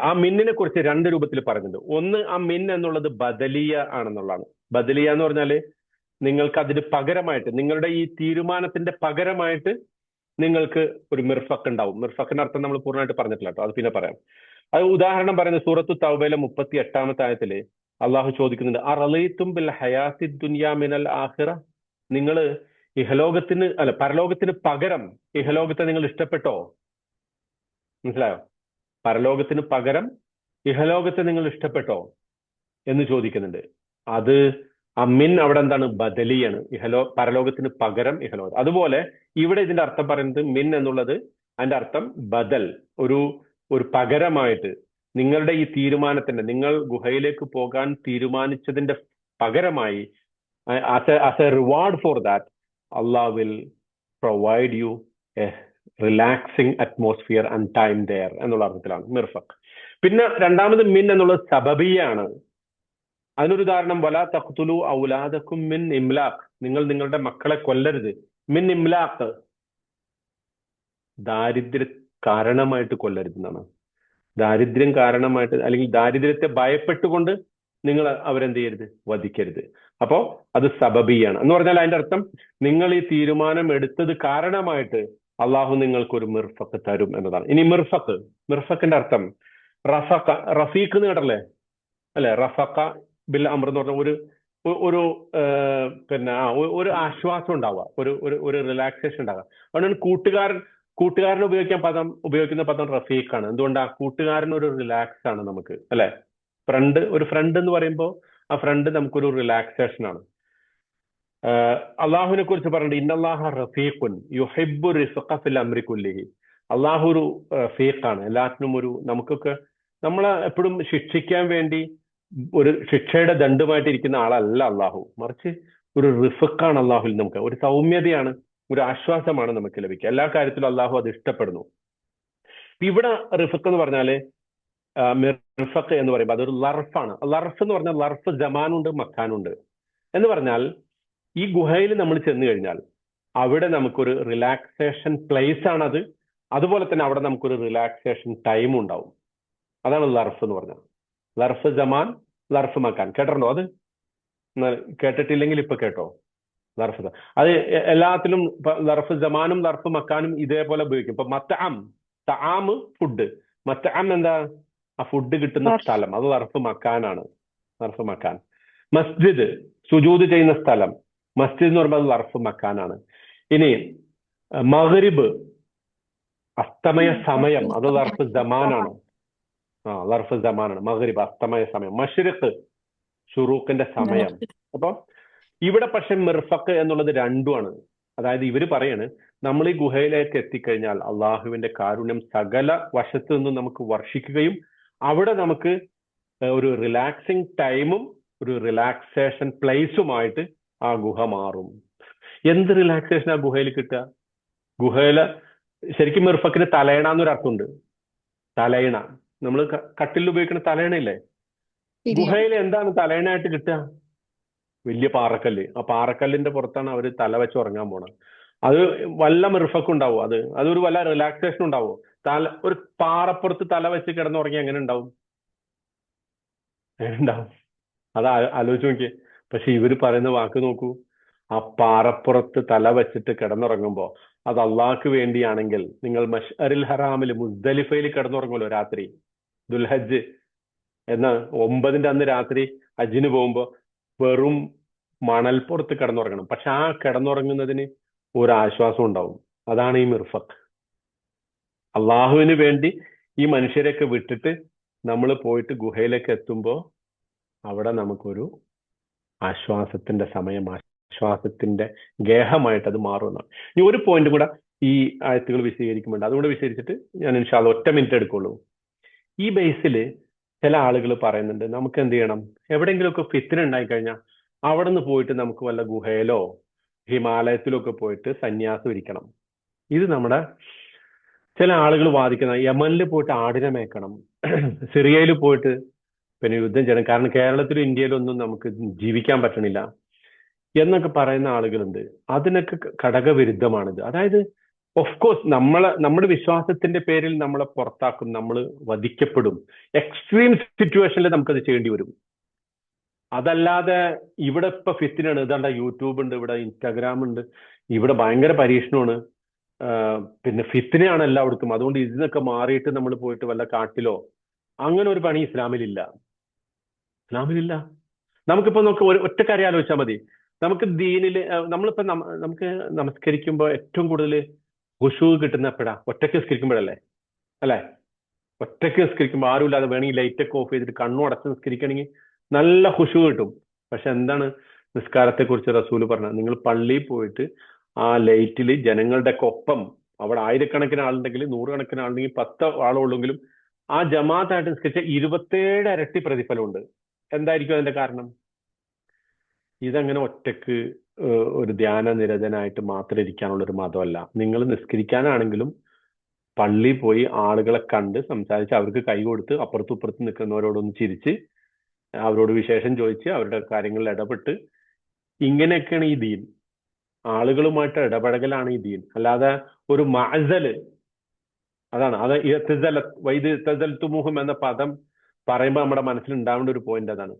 ആ മിന്നിനെ കുറിച്ച് രണ്ട് രൂപത്തിൽ പറയുന്നുണ്ട്. ഒന്ന്, ആ മിൻ എന്നുള്ളത് ബദലിയ ആണെന്നുള്ളതാണ്. ബദലിയ എന്ന് പറഞ്ഞാല് നിങ്ങൾക്ക് അതിന് പകരമായിട്ട്, നിങ്ങളുടെ ഈ തീരുമാനത്തിന്റെ പകരമായിട്ട് നിങ്ങൾക്ക് ഒരു മിർഫഖ് ഉണ്ടാവും. മിർഫഖിന്റെ അർത്ഥം നമ്മൾ പൂർണ്ണമായിട്ട് പറഞ്ഞിട്ടില്ല കേട്ടോ, അത് പിന്നെ പറയാം. അത് ഉദാഹരണം പറയുന്നത് സൂറത്തു തൗബയിലെ 38-ാമത്തെ ആയത്തില് അള്ളാഹു ചോദിക്കുന്നുണ്ട്, അറളീതും ബിൽ ഹയാത്തി ദുനിയാ മിനൽ ആഖിറ, നിങ്ങൾ പരലോകത്തിന് പകരം ഇഹലോകത്തെ നിങ്ങൾ ഇഷ്ടപ്പെട്ടോ? മനസ്സിലായോ? പരലോകത്തിന് പകരം ഇഹലോകത്തെ നിങ്ങൾ ഇഷ്ടപ്പെട്ടോ എന്ന് ചോദിക്കുന്നുണ്ട്. അത് അമ്മിൻ അവിടെ എന്താണ്? ബദലിയാണ്. പരലോകത്തിന് പകരം ഇഹലോകം. അതുപോലെ ഇവിടെ ഇതിന്റെ അർത്ഥം പറയുന്നത് മിൻ എന്നുള്ളത് അതിന്റെ അർത്ഥം ബദൽ, ഒരു പകരമായിട്ട്, നിങ്ങളുടെ ഈ തീരുമാനത്തിന്റെ, നിങ്ങൾ ഗുഹയിലേക്ക് പോകാൻ തീരുമാനിച്ചതിന്റെ പകരമായി, as a reward for that, Allah will provide you relaxing atmosphere and time there എന്നുള്ള അർത്ഥത്തിലാണ് മിർഫഖ്. പിന്നെ രണ്ടാമത് മിൻ എന്നുള്ളത് സബബിയാണ്. അതിനൊരു ഉദാഹരണം വലാ തഖ്തുലു ഔലാദക്കും മിൻ ഇംലാഖ്, നിങ്ങൾ നിങ്ങളുടെ മക്കളെ കൊല്ലരുത്. മിൻ ഇംലാഖ്, ദാരിദ്ര്യ കാരണമായിട്ട് കൊല്ലരുത് എന്നാണ്. ദാരിദ്ര്യം കാരണമായിട്ട് അല്ലെങ്കിൽ ദാരിദ്ര്യത്തെ ഭയപ്പെട്ടുകൊണ്ട് നിങ്ങൾ അവരെന്ത് ചെയ്യരുത്, വധിക്കരുത്. അപ്പോ അത് സബബിയാണ് എന്ന് പറഞ്ഞാൽ അതിന്റെ അർത്ഥം നിങ്ങൾ ഈ തീരുമാനം എടുത്തത് കാരണമായിട്ട് അള്ളാഹു നിങ്ങൾക്കൊരു മിർഫഖ് തരും എന്നതാണ്. ഇനി മിർഫഖിന്റെ അർത്ഥം റഫീഖ് എന്ന് കേട്ടല്ലേ അല്ലെ? റഫഖ ബിൽ അമർ എന്ന് പറഞ്ഞ ഒരു പിന്നെ ഒരു ആശ്വാസം ഉണ്ടാവുക, ഒരു റിലാക്സേഷൻ ഉണ്ടാവുക. അതുകൊണ്ടാണ് കൂട്ടുകാരൻ ഉപയോഗിക്കുന്ന പദം റഫീഖാണ്. എന്തുകൊണ്ടാ? കൂട്ടുകാരൻ ഒരു റിലാക്സ് ആണ് നമുക്ക് അല്ലെ? ഒരു ഫ്രണ്ട് എന്ന് പറയുമ്പോൾ ആ ഫ്രണ്ട് നമുക്കൊരു റിലാക്സേഷൻ ആണ്. അള്ളാഹുവിനെ കുറിച്ച് പറഞ്ഞിട്ട് ഇന്നല്ലാഹ റഫീഖുൻ യുഹിബ്ബു റിഫ്ഖ ഫിൽ അംരി കുല്ലിഹി. അള്ളാഹു ഒരു റഫീഖാണ്, എല്ലാത്തിനും നമുക്കൊക്കെ നമ്മളെ എപ്പോഴും ശിക്ഷിക്കാൻ വേണ്ടി ഒരു ശിക്ഷയുടെ ദണ്ഡുമായിട്ട് ഇരിക്കുന്ന ആളല്ല അള്ളാഹു, മറിച്ച് ഒരു റിഫ്ഖാണ് അള്ളാഹുൽ. നമുക്ക് ഒരു സൗമ്യതയാണ്, ഒരു ആശ്വാസമാണ് നമുക്ക് ലഭിക്കുക. എല്ലാ കാര്യത്തിലും അള്ളാഹു അത് ഇഷ്ടപ്പെടുന്നു. ഇവിടെ റിഫ്ഖ് എന്ന് പറഞ്ഞാല് മിർഫഖ് എന്ന് പറയുമ്പോൾ അതൊരു ലർഫാണ്. ലർഫ് എന്ന് പറഞ്ഞാൽ ലർഫ് ജമാനുണ്ട് മക്കാനുണ്ട് എന്ന് പറഞ്ഞാൽ ഈ ഗുഹയിൽ നമ്മൾ ചെന്ന് കഴിഞ്ഞാൽ അവിടെ നമുക്കൊരു റിലാക്സേഷൻ പ്ലേസ് ആണത്. അതുപോലെ തന്നെ അവിടെ നമുക്കൊരു റിലാക്സേഷൻ ടൈം ഉണ്ടാവും. അതാണ് ലർഫ് എന്ന് പറഞ്ഞാൽ. ലർഫ് ജമാൻ, ലർഫ് മക്കാൻ. കേട്ടിട്ടുണ്ടോ? അത് കേട്ടിട്ടില്ലെങ്കിൽ ഇപ്പൊ കേട്ടോ. ലർഫ് അത് എല്ലാത്തിലും ലർഫ് ജമാനും ലർഫ് മക്കാനും ഇതേപോലെ ഉപയോഗിക്കും. ഇപ്പൊ തആം ഫുഡ്, മത്അം എന്താ? ആ ഫുഡ് കിട്ടുന്ന സ്ഥലം, അത് ലർഫ് മക്കാനാണ്. ലർഫ് മക്കാൻ. മസ്ജിദ്, സുജൂദ് ചെയ്യുന്ന സ്ഥലം, മസ്ജിദ് എന്ന് പറയുമ്പോൾ അത് ലർഫ് മക്കാനാണ്. ഇനി മഗ്രിബ്, അസ്തമയ സമയം, അത് ലർഫ് ജമാനാണ്. ലർഫ് ജമാനാണ് മഗ്രിബ്, അസ്തമയ സമയം. മശ്രിഖ്, ഷുറൂഖിന്റെ സമയം. അപ്പൊ ഇവിടെ പക്ഷെ മിർഫഖ് എന്നുള്ളത് രണ്ടുമാണ്. അതായത് ഇവര് പറയാണ് നമ്മൾ ഈ ഗുഹയിലേക്ക് എത്തിക്കഴിഞ്ഞാൽ അള്ളാഹുവിന്റെ കാരുണ്യം സകല വശത്തു നിന്നും നമുക്ക് വർഷിക്കുകയും അവിടെ നമുക്ക് ഒരു റിലാക്സിങ് ടൈമും ഒരു റിലാക്സേഷൻ പ്ലേസുമായിട്ട് ആ ഗുഹ മാറും. എന്ത് റിലാക്സേഷൻ ആ ഗുഹയിൽ കിട്ടുക? ഗുഹയില് ശരിക്കും മിർഫക്കിന് തലയണ എന്നൊരു അർത്ഥമുണ്ട്. തലയണ, നമ്മൾ കട്ടിൽ ഉപയോഗിക്കുന്ന തലയണയില്ലേ? ഗുഹയിൽ എന്താണ് തലയണയായിട്ട് കിട്ടുക? വലിയ പാറക്കല്ല്. ആ പാറക്കല്ലിന്റെ പുറത്താണ് അവർ തല വെച്ച് ഉറങ്ങാൻ പോണത്. അത് വല്ല മിർഫക്ക് ഉണ്ടാവും, അതൊരു വല്ല റിലാക്സേഷൻ ഉണ്ടാവും. ഒരു പാറപ്പുറത്ത് തല വെച്ച് കിടന്നുറങ്ങി എങ്ങനെ ഉണ്ടാവും? അത് ആലോചിച്ച് നോക്കിയേ. പക്ഷെ ഇവര് പറയുന്ന വാക്ക് നോക്കൂ, ആ പാറപ്പുറത്ത് തല വെച്ചിട്ട് കിടന്നുറങ്ങുമ്പോ അത് അള്ളാഹ്ക്ക് വേണ്ടിയാണെങ്കിൽ നിങ്ങൾ മശ്അരിൽ ഹറാമിൽ മുസ്ദലിഫയിൽ കിടന്നുറങ്ങുമല്ലോ രാത്രി, ദുൽഹജ്ജ് എന്ന 9ന്റെ അന്ന് രാത്രി ഹജ്ജിന് പോകുമ്പോ വെറും മണൽപ്പുറത്ത് കിടന്നുറങ്ങണം. പക്ഷെ ആ കിടന്നുറങ്ങുന്നതിന് ഒരു ആശ്വാസം ഉണ്ടാവും. അതാണ് ഈ മിർഫഖ്. അള്ളാഹുവിന് വേണ്ടി ഈ മനുഷ്യരെയൊക്കെ വിട്ടിട്ട് നമ്മൾ പോയിട്ട് ഗുഹയിലേക്ക് എത്തുമ്പോ അവിടെ നമുക്കൊരു ആശ്വാസത്തിന്റെ സമയം, ആശ്വാസത്തിന്റെ ഗേഹമായിട്ട് അത് മാറുമെന്നാണ്. ഇനി ഒരു പോയിന്റ് കൂടെ ഈ ആയത്തുകൾ വിശദീകരിക്കുന്നുണ്ട്, അതുകൂടെ വിശദീകരിച്ചിട്ട് ഞാൻ ഇൻഷാ അല്ലാഹ് 1 മിനിറ്റ് എടുക്കുള്ളൂ. ഈ ബേസിൽ ചില ആളുകൾ പറയുന്നുണ്ട് നമുക്ക് എന്ത് ചെയ്യണം, എവിടെയെങ്കിലുമൊക്കെ ഫിത്ന ഉണ്ടായി കഴിഞ്ഞാൽ അവിടെ നിന്ന് പോയിട്ട് നമുക്ക് വല്ല ഗുഹയിലോ ഹിമാലയത്തിലോ ഒക്കെ പോയിട്ട് സന്യാസം ഇരിക്കണം. ഇത് നമ്മുടെ ചില ആളുകൾ വാദിക്കുന്ന, യമനിൽ പോയിട്ട് ആടിനെ മേക്കണം, സിറിയയിൽ പോയിട്ട് പിന്നെ യുദ്ധം ചെയ്യണം, കാരണം കേരളത്തിലും ഇന്ത്യയിലും ഒന്നും നമുക്ക് ജീവിക്കാൻ പറ്റണില്ല എന്നൊക്കെ പറയുന്ന ആളുകളുണ്ട്. അതിനൊക്കെ ഘടകവിരുദ്ധമാണിത്. അതായത് ഓഫ് കോഴ്സ് നമ്മുടെ വിശ്വാസത്തിന്റെ പേരിൽ നമ്മളെ പുറത്താക്കും, നമ്മൾ വധിക്കപ്പെടും, എക്സ്ട്രീം സിറ്റുവേഷനിൽ നമുക്കത് ചെയ്യേണ്ടി വരും. അതല്ലാതെ ഇവിടെ ഇപ്പൊ ഫിത്തിനാണ്, ഇതാണ്ട യൂട്യൂബ് ഉണ്ട്, ഇവിടെ ഇൻസ്റ്റാഗ്രാം ഉണ്ട്, ഇവിടെ ഭയങ്കര പരീക്ഷണമാണ്, പിന്നെ ഫിത്തിനെയാണ് എല്ലായിടത്തും. അതുകൊണ്ട് ഇതിനൊക്കെ മാറിയിട്ട് നമ്മൾ പോയിട്ട് വല്ല കാട്ടിലോ, അങ്ങനെ ഒരു പണി ഇസ്ലാമിലില്ല. നമുക്കിപ്പോ ഒറ്റ കാര്യം ആലോചിച്ചാൽ മതി. നമുക്ക് ദീനില് നമുക്ക് നമസ്കരിക്കുമ്പോൾ ഏറ്റവും കൂടുതൽ ഖുശൂ കിട്ടുന്ന എപ്പോഴാ? ഒറ്റയ്ക്ക് നിസ്കരിക്കുമ്പോഴല്ലേ അല്ലെ? ഒറ്റയ്ക്ക് നിസ്കരിക്കുമ്പോൾ ആരുമില്ലാതെ വേണമെങ്കിൽ ലൈറ്റ് ഒക്കെ ഓഫ് ചെയ്തിട്ട് കണ്ണു അടച്ച് നിസ്കരിക്കണമെങ്കിൽ നല്ല ഖുശൂ കിട്ടും. പക്ഷെ എന്താണ് നിസ്കാരത്തെ കുറിച്ച് റസൂല് പറഞ്ഞത്? നിങ്ങൾ പള്ളിയിൽ പോയിട്ട് ആ ലൈറ്റിൽ ജനങ്ങളുടെ ഒക്കെ ഒപ്പം, അവിടെ ആയിരക്കണക്കിന് ആളുണ്ടെങ്കിൽ, 100 കണക്കിന് ആളുണ്ടെങ്കിൽ, 10 ആളുള്ളെങ്കിലും ആ ജമാഅത്തായിട്ട് നിസ്കരിച്ച 27 ഇരട്ടി പ്രതിഫലമുണ്ട്. എന്തായിരിക്കും അതിന്റെ കാരണം? ഇതങ്ങനെ ഒറ്റക്ക് ഒരു ധ്യാന നിരതനായിട്ട് മാത്രം ഇരിക്കാനുള്ള ഒരു മതമല്ല. നിങ്ങൾ നിസ്കരിക്കാനാണെങ്കിലും പള്ളി പോയി ആളുകളെ കണ്ട് സംസാരിച്ച് അവർക്ക് കൈ കൊടുത്ത് അപ്പുറത്തും ഇപ്പുറത്തും നിൽക്കുന്നവരോടൊന്ന് ചിരിച്ച് അവരോട് വിശേഷം ചോദിച്ച് അവരുടെ കാര്യങ്ങളിൽ ഇടപെട്ട് ഇങ്ങനെയൊക്കെയാണ് ഈ ദീൻ. ആളുകളുമായിട്ട് ഇടപഴകലാണ് ഈ ദീൻ. അല്ലാതെ ഒരു മഅസല്, അതാണ് അത് വൈദ്യുതൽത്തുമുഹം എന്ന പദം പറയുമ്പോൾ നമ്മുടെ മനസ്സിൽ ഉണ്ടാവേണ്ട ഒരു പോയിന്റ് അതാണ്.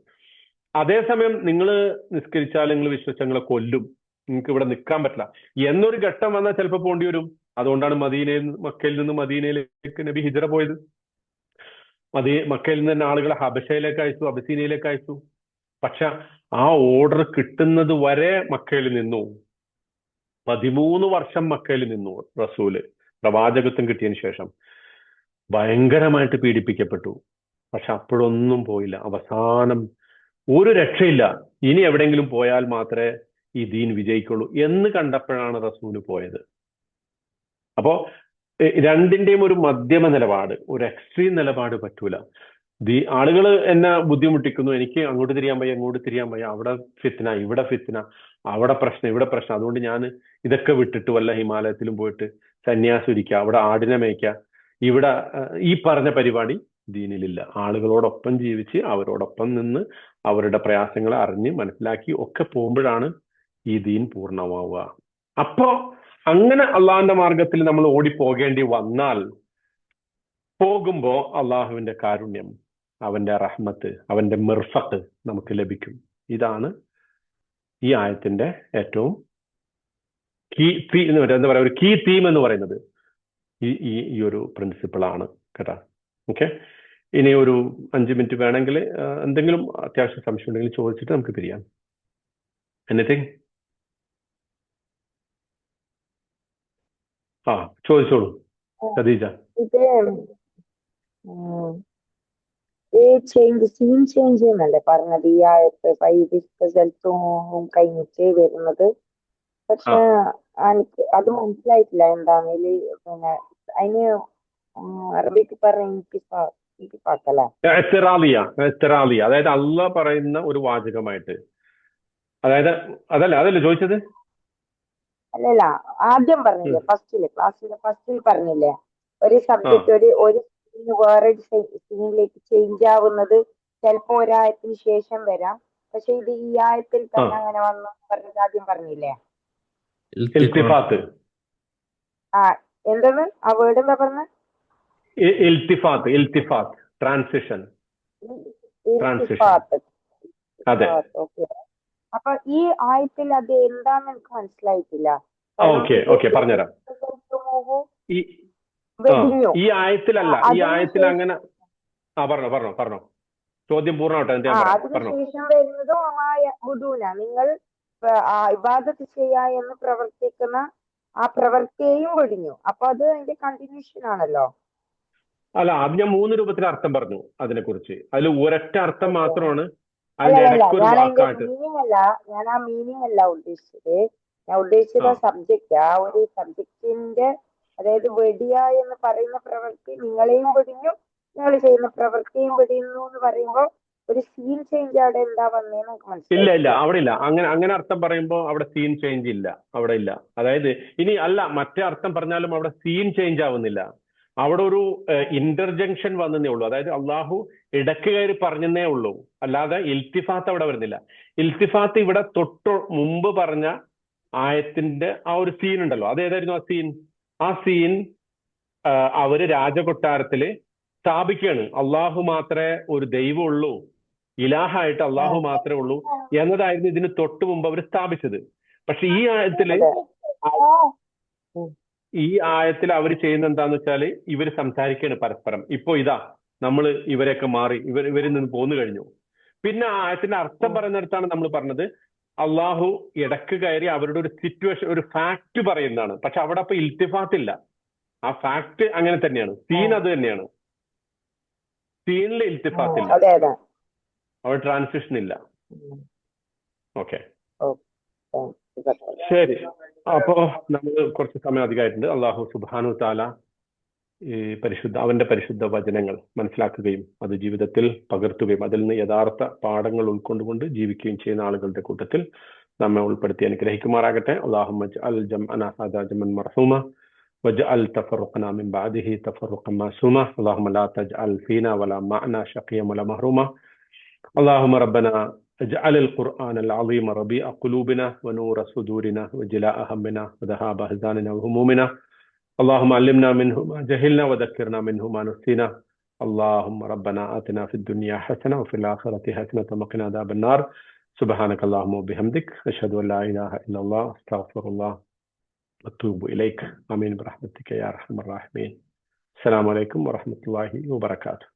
അതേസമയം നിങ്ങൾ നിസ്കരിച്ചാൽ നിങ്ങൾ വിശ്വസിച്ചങ്ങളെ കൊല്ലും, നിങ്ങൾക്ക് ഇവിടെ നിൽക്കാൻ പറ്റില്ല എന്നൊരു ഘട്ടം വന്നാൽ ചിലപ്പോൾ പോണ്ടി വരും. അതുകൊണ്ടാണ് മക്കയിൽ നിന്ന് മദീനയിലേക്ക് നബി ഹിജ്റ പോയത്. മക്കയിൽ നിന്ന് തന്നെ ആളുകളെ ഹബശയിലേക്ക് അയച്ചു, അബസീനയിലേക്ക് അയച്ചു. പക്ഷെ ആ ഓർഡർ കിട്ടുന്നത് വരെ മക്കയിൽ നിന്നു. 13 വർഷം മക്കയിൽ നിന്നു റസൂല്. പ്രവാചകത്വം കിട്ടിയതിന് ശേഷം ഭയങ്കരമായിട്ട് പീഡിപ്പിക്കപ്പെട്ടു. പക്ഷെ അപ്പോഴൊന്നും പോയില്ല. അവസാനം ഒരു രക്ഷയില്ല, ഇനി എവിടെയെങ്കിലും പോയാൽ മാത്രമേ ഈ ദീൻ വിജയിക്കുള്ളൂ എന്ന് കണ്ടപ്പോഴാണ് റസൂല് പോയത്. അപ്പോ രണ്ടിന്റെയും ഒരു മധ്യമ നിലപാട്, ഒരു എക്സ്ട്രീം നിലപാട് പറ്റൂല. ആളുകൾ എന്നെ ബുദ്ധിമുട്ടിക്കുന്നു, എനിക്ക് അങ്ങോട്ട് തിരിയാൻ വയ്യ, അങ്ങോട്ട് തിരിയാൻ വയ്യ, അവിടെ ഫിത്ന, ഇവിടെ ഫിത്ന, അവിടെ പ്രശ്നം, ഇവിടെ പ്രശ്നം, അതുകൊണ്ട് ഞാൻ ഇതൊക്കെ വിട്ടിട്ട് വല്ല ഹിമാലയത്തിലും പോയിട്ട് സന്യാസിരിക്കുക, അവിടെ ആടിനെ മേയ്ക്കുക, ഇവിടെ ഈ പറഞ്ഞ പരിപാടി ദീനിലില്ല. ആളുകളോടൊപ്പം ജീവിച്ച് അവരോടൊപ്പം നിന്ന് അവരുടെ പ്രയാസങ്ങളെ അറിഞ്ഞ് മനസ്സിലാക്കി ഒക്കെ പോകുമ്പോഴാണ് ഈ ദീൻ പൂർണ്ണമാവുക. അപ്പോ അങ്ങനെ അള്ളാഹിന്റെ മാർഗത്തിൽ നമ്മൾ ഓടിപ്പോകേണ്ടി വന്നാൽ പോകുമ്പോ അള്ളാഹുവിന്റെ കാരുണ്യം, അവന്റെ റഹ്മത്ത്, അവന്റെ മിർഫത്ത് നമുക്ക് ലഭിക്കും. ഇതാണ് ഈ ആയത്തിന്റെ ഏറ്റവും എന്താ പറയാ, ഒരു കീ തീം എന്ന് പറയുന്നത് ഈ ഒരു പ്രിൻസിപ്പിൾ ആണ് കേട്ടോ. ഓക്കെ, ഇനി ഒരു 5 മിനിറ്റ് വേണമെങ്കിൽ എന്തെങ്കിലും അത്യാവശ്യം സംശയം ഉണ്ടെങ്കിൽ ചോദിച്ചിട്ട് നമുക്ക് പിരിയാം. എനിത്തിങ്? ചോദിച്ചോളൂ ഖദീജ. ഇത് സീൻ ചേഞ്ച് എന്നല്ലേ പറഞ്ഞത് ഈ ആയത്ത് സ്ഥലത്തും കഴിഞ്ഞിട്ട് വരുന്നത്? പക്ഷെ എനിക്ക് അത് മനസ്സിലായിട്ടില്ല എന്താണ് പിന്നെ അതിന് അറബിക്ക് പറഞ്ഞ ഇസ്തിറാലിയ, അതായത് അള്ളാഹ് പറയുന്ന ഒരു വാചകമായിട്ട്, അതായത് അതല്ലേ ചോദിച്ചത്? അല്ലല്ല, ആദ്യം പറഞ്ഞില്ലേ ക്ലാസ്സിലെ ഫസ്റ്റിൽ പറഞ്ഞില്ലേ ഒരു സബ്ജക്ട് ഒരു വേറൊരു സീനിലേക്ക് ചേഞ്ച് ആവുന്നത് ചിലപ്പോ ഒരായത്തിന് ശേഷം വരാം, പക്ഷെ ഇത് ഈ ആയത്തിൽ തന്നെ അങ്ങനെ വന്നു പറഞ്ഞത് ആദ്യം പറഞ്ഞില്ലേ? ഇൽത്തിഫാത്ത്. എന്താണ് ആ വേർഡ് എന്താ പറഞ്ഞ? ഇൽത്തിഫാത്ത്, ട്രാൻസിഷൻ. അതെ. അപ്പൊ ഈ ആയത്തിൽ അത് എന്താന്ന് എനിക്ക് മനസ്സിലായിട്ടില്ല. ഓക്കെ പറഞ്ഞുതരാം. ഈ ആയത്തിലല്ല, ഈ ആയത്തിൽ അങ്ങനെ പറഞ്ഞോ ചോദ്യം പൂർണ്ണമാവട്ടെ. അതിനുശേഷം വരുന്നതും നിങ്ങൾ ഇബാദത്ത് ചെയ്യാ എന്ന് പ്രവർത്തിക്കുന്ന ആ പ്രവൃത്തിയെയും വെടിഞ്ഞു. അപ്പൊ അത് അതിന്റെ കണ്ടിന്യൂഷൻ ആണല്ലോ. അല്ല, അത് ഞാൻ 3 രൂപത്തിൽ അർത്ഥം പറഞ്ഞു അതിനെ കുറിച്ച്. അതിൽ ഒരൊറ്റ അർത്ഥം മാത്രമാണ്. ഞാൻ ആ മീനിങ് അല്ല ഉദ്ദേശിച്ചത്. ഞാൻ ഉദ്ദേശിച്ചത് സബ്ജക്റ്റ്, ആ ഒരു സബ്ജക്റ്റിന്റെ, അതായത് വെടിയ എന്ന് പറയുന്ന പ്രവൃത്തി നിങ്ങളെയും വെടിഞ്ഞു, നിങ്ങൾ ചെയ്യുന്ന പ്രവൃത്തിയും വെടിയുന്നു എന്ന് പറയുമ്പോ ഒരു സീൻ ചേഞ്ച് അവിടെ എന്താ വന്നേന്ന് നമുക്ക് മനസ്സിലായി. ഇല്ല, അവിടെ ഇല്ല. അങ്ങനെ അർത്ഥം പറയുമ്പോൾ അവിടെ സീൻ ചേഞ്ച് ഇല്ല, അവിടെ ഇല്ല. അതായത് ഇനി അല്ല, മറ്റേ അർത്ഥം പറഞ്ഞാലും അവിടെ സീൻ ചേഞ്ച് ആവുന്നില്ല. അവിടെ ഒരു ഇന്റർജങ്ഷൻ വന്നേ ഉള്ളൂ. അതായത് അള്ളാഹു ഇടക്ക് കയറി പറഞ്ഞേ ഉള്ളൂ, അല്ലാതെ ഇൽത്തിഫാത്ത് അവിടെ വരുന്നില്ല. ഇൽത്തിഫാത്ത് ഇവിടെ തൊട്ട് മുമ്പ് പറഞ്ഞ ആയത്തിന്റെ ആ ഒരു സീൻ ഉണ്ടല്ലോ, അതേതായിരുന്നു ആ സീൻ? അവര് രാജകൊട്ടാരത്തില് സ്ഥാപിക്കുകയാണ് അള്ളാഹു മാത്രമേ ഒരു ദൈവമുള്ളൂ, ഇലാഹായിട്ട് അള്ളാഹു മാത്രമേ ഉള്ളൂ എന്നതായിരുന്നു ഇതിന് തൊട്ട് മുമ്പ് അവർ സ്ഥാപിച്ചത്. പക്ഷെ ഈ ആയത്തിൽ അവർ ചെയ്യുന്ന എന്താന്ന് വെച്ചാല് ഇവർ സംസാരിക്കുകയാണ് പരസ്പരം. ഇപ്പൊ ഇതാ നമ്മൾ ഇവരെയൊക്കെ മാറി ഇവരിൽ നിന്ന് പോന്നു കഴിഞ്ഞു. പിന്നെ ആ ആയത്തിന്റെ അർത്ഥം പറയുന്നിടത്താണ് നമ്മൾ പറഞ്ഞത് അള്ളാഹു ഇടക്ക് കയറി അവരുടെ ഒരു സിറ്റുവേഷൻ, ഒരു ഫാക്ട് പറയുന്നതാണ്. പക്ഷെ അവിടെ അപ്പൊ ഇൽത്തിഫാത്ത് ഇല്ല. ആ ഫാക്ട് അങ്ങനെ തന്നെയാണ്, സീൻ അത് തന്നെയാണ്. സീനിൽ ഇൽത്തിഫാത്ത് ഇല്ല, അവിടെ ട്രാൻസിഷൻ ഇല്ല. ഓക്കെ, ശരി. അപ്പോ നമ്മൾ കുറച്ച് സമയം അധികമായിട്ടുണ്ട്. അള്ളാഹു സുബ്ഹാനഹു തആല ഈ അവന്റെ പരിശുദ്ധ വചനങ്ങൾ മനസ്സിലാക്കുകയും അത് ജീവിതത്തിൽ പകർത്തുകയും അതിൽ നിന്ന് യഥാർത്ഥ പാഠങ്ങൾ ഉൾക്കൊണ്ടുകൊണ്ട് ജീവിക്കുകയും ചെയ്യുന്ന ആളുകളുടെ കൂട്ടത്തിൽ നമ്മെ ഉൾപ്പെടുത്തി അനുഗ്രഹിക്കുമാറാകട്ടെ. അല്ലാഹുമ്മ ജഅൽ ജംഅനാ ഹാദാ ജംഅൻ മർഹൂമ واجعل تفرقنا من بعده تفرقا معصوما اللهم لا تجعل فينا ولا معنا شقيا ولا محروما اللهم ربنا اجعل القرآن العظيم ربيع قلوبنا ونور صدورنا وجلاء همنا وذهاب أحزاننا وهمومنا اللهم علمنا منه ما جهلنا وذكرنا منه ما نسينا اللهم ربنا آتنا في الدنيا حسنة وفي الآخرة حسنة وقنا عذاب النار سبحانك اللهم وبحمدك أشهد أن لا إله إلا الله أستغفر الله وأتوب إليك آمين برحمتك يا أرحم الراحمين السلام عليكم ورحمة الله وبركاته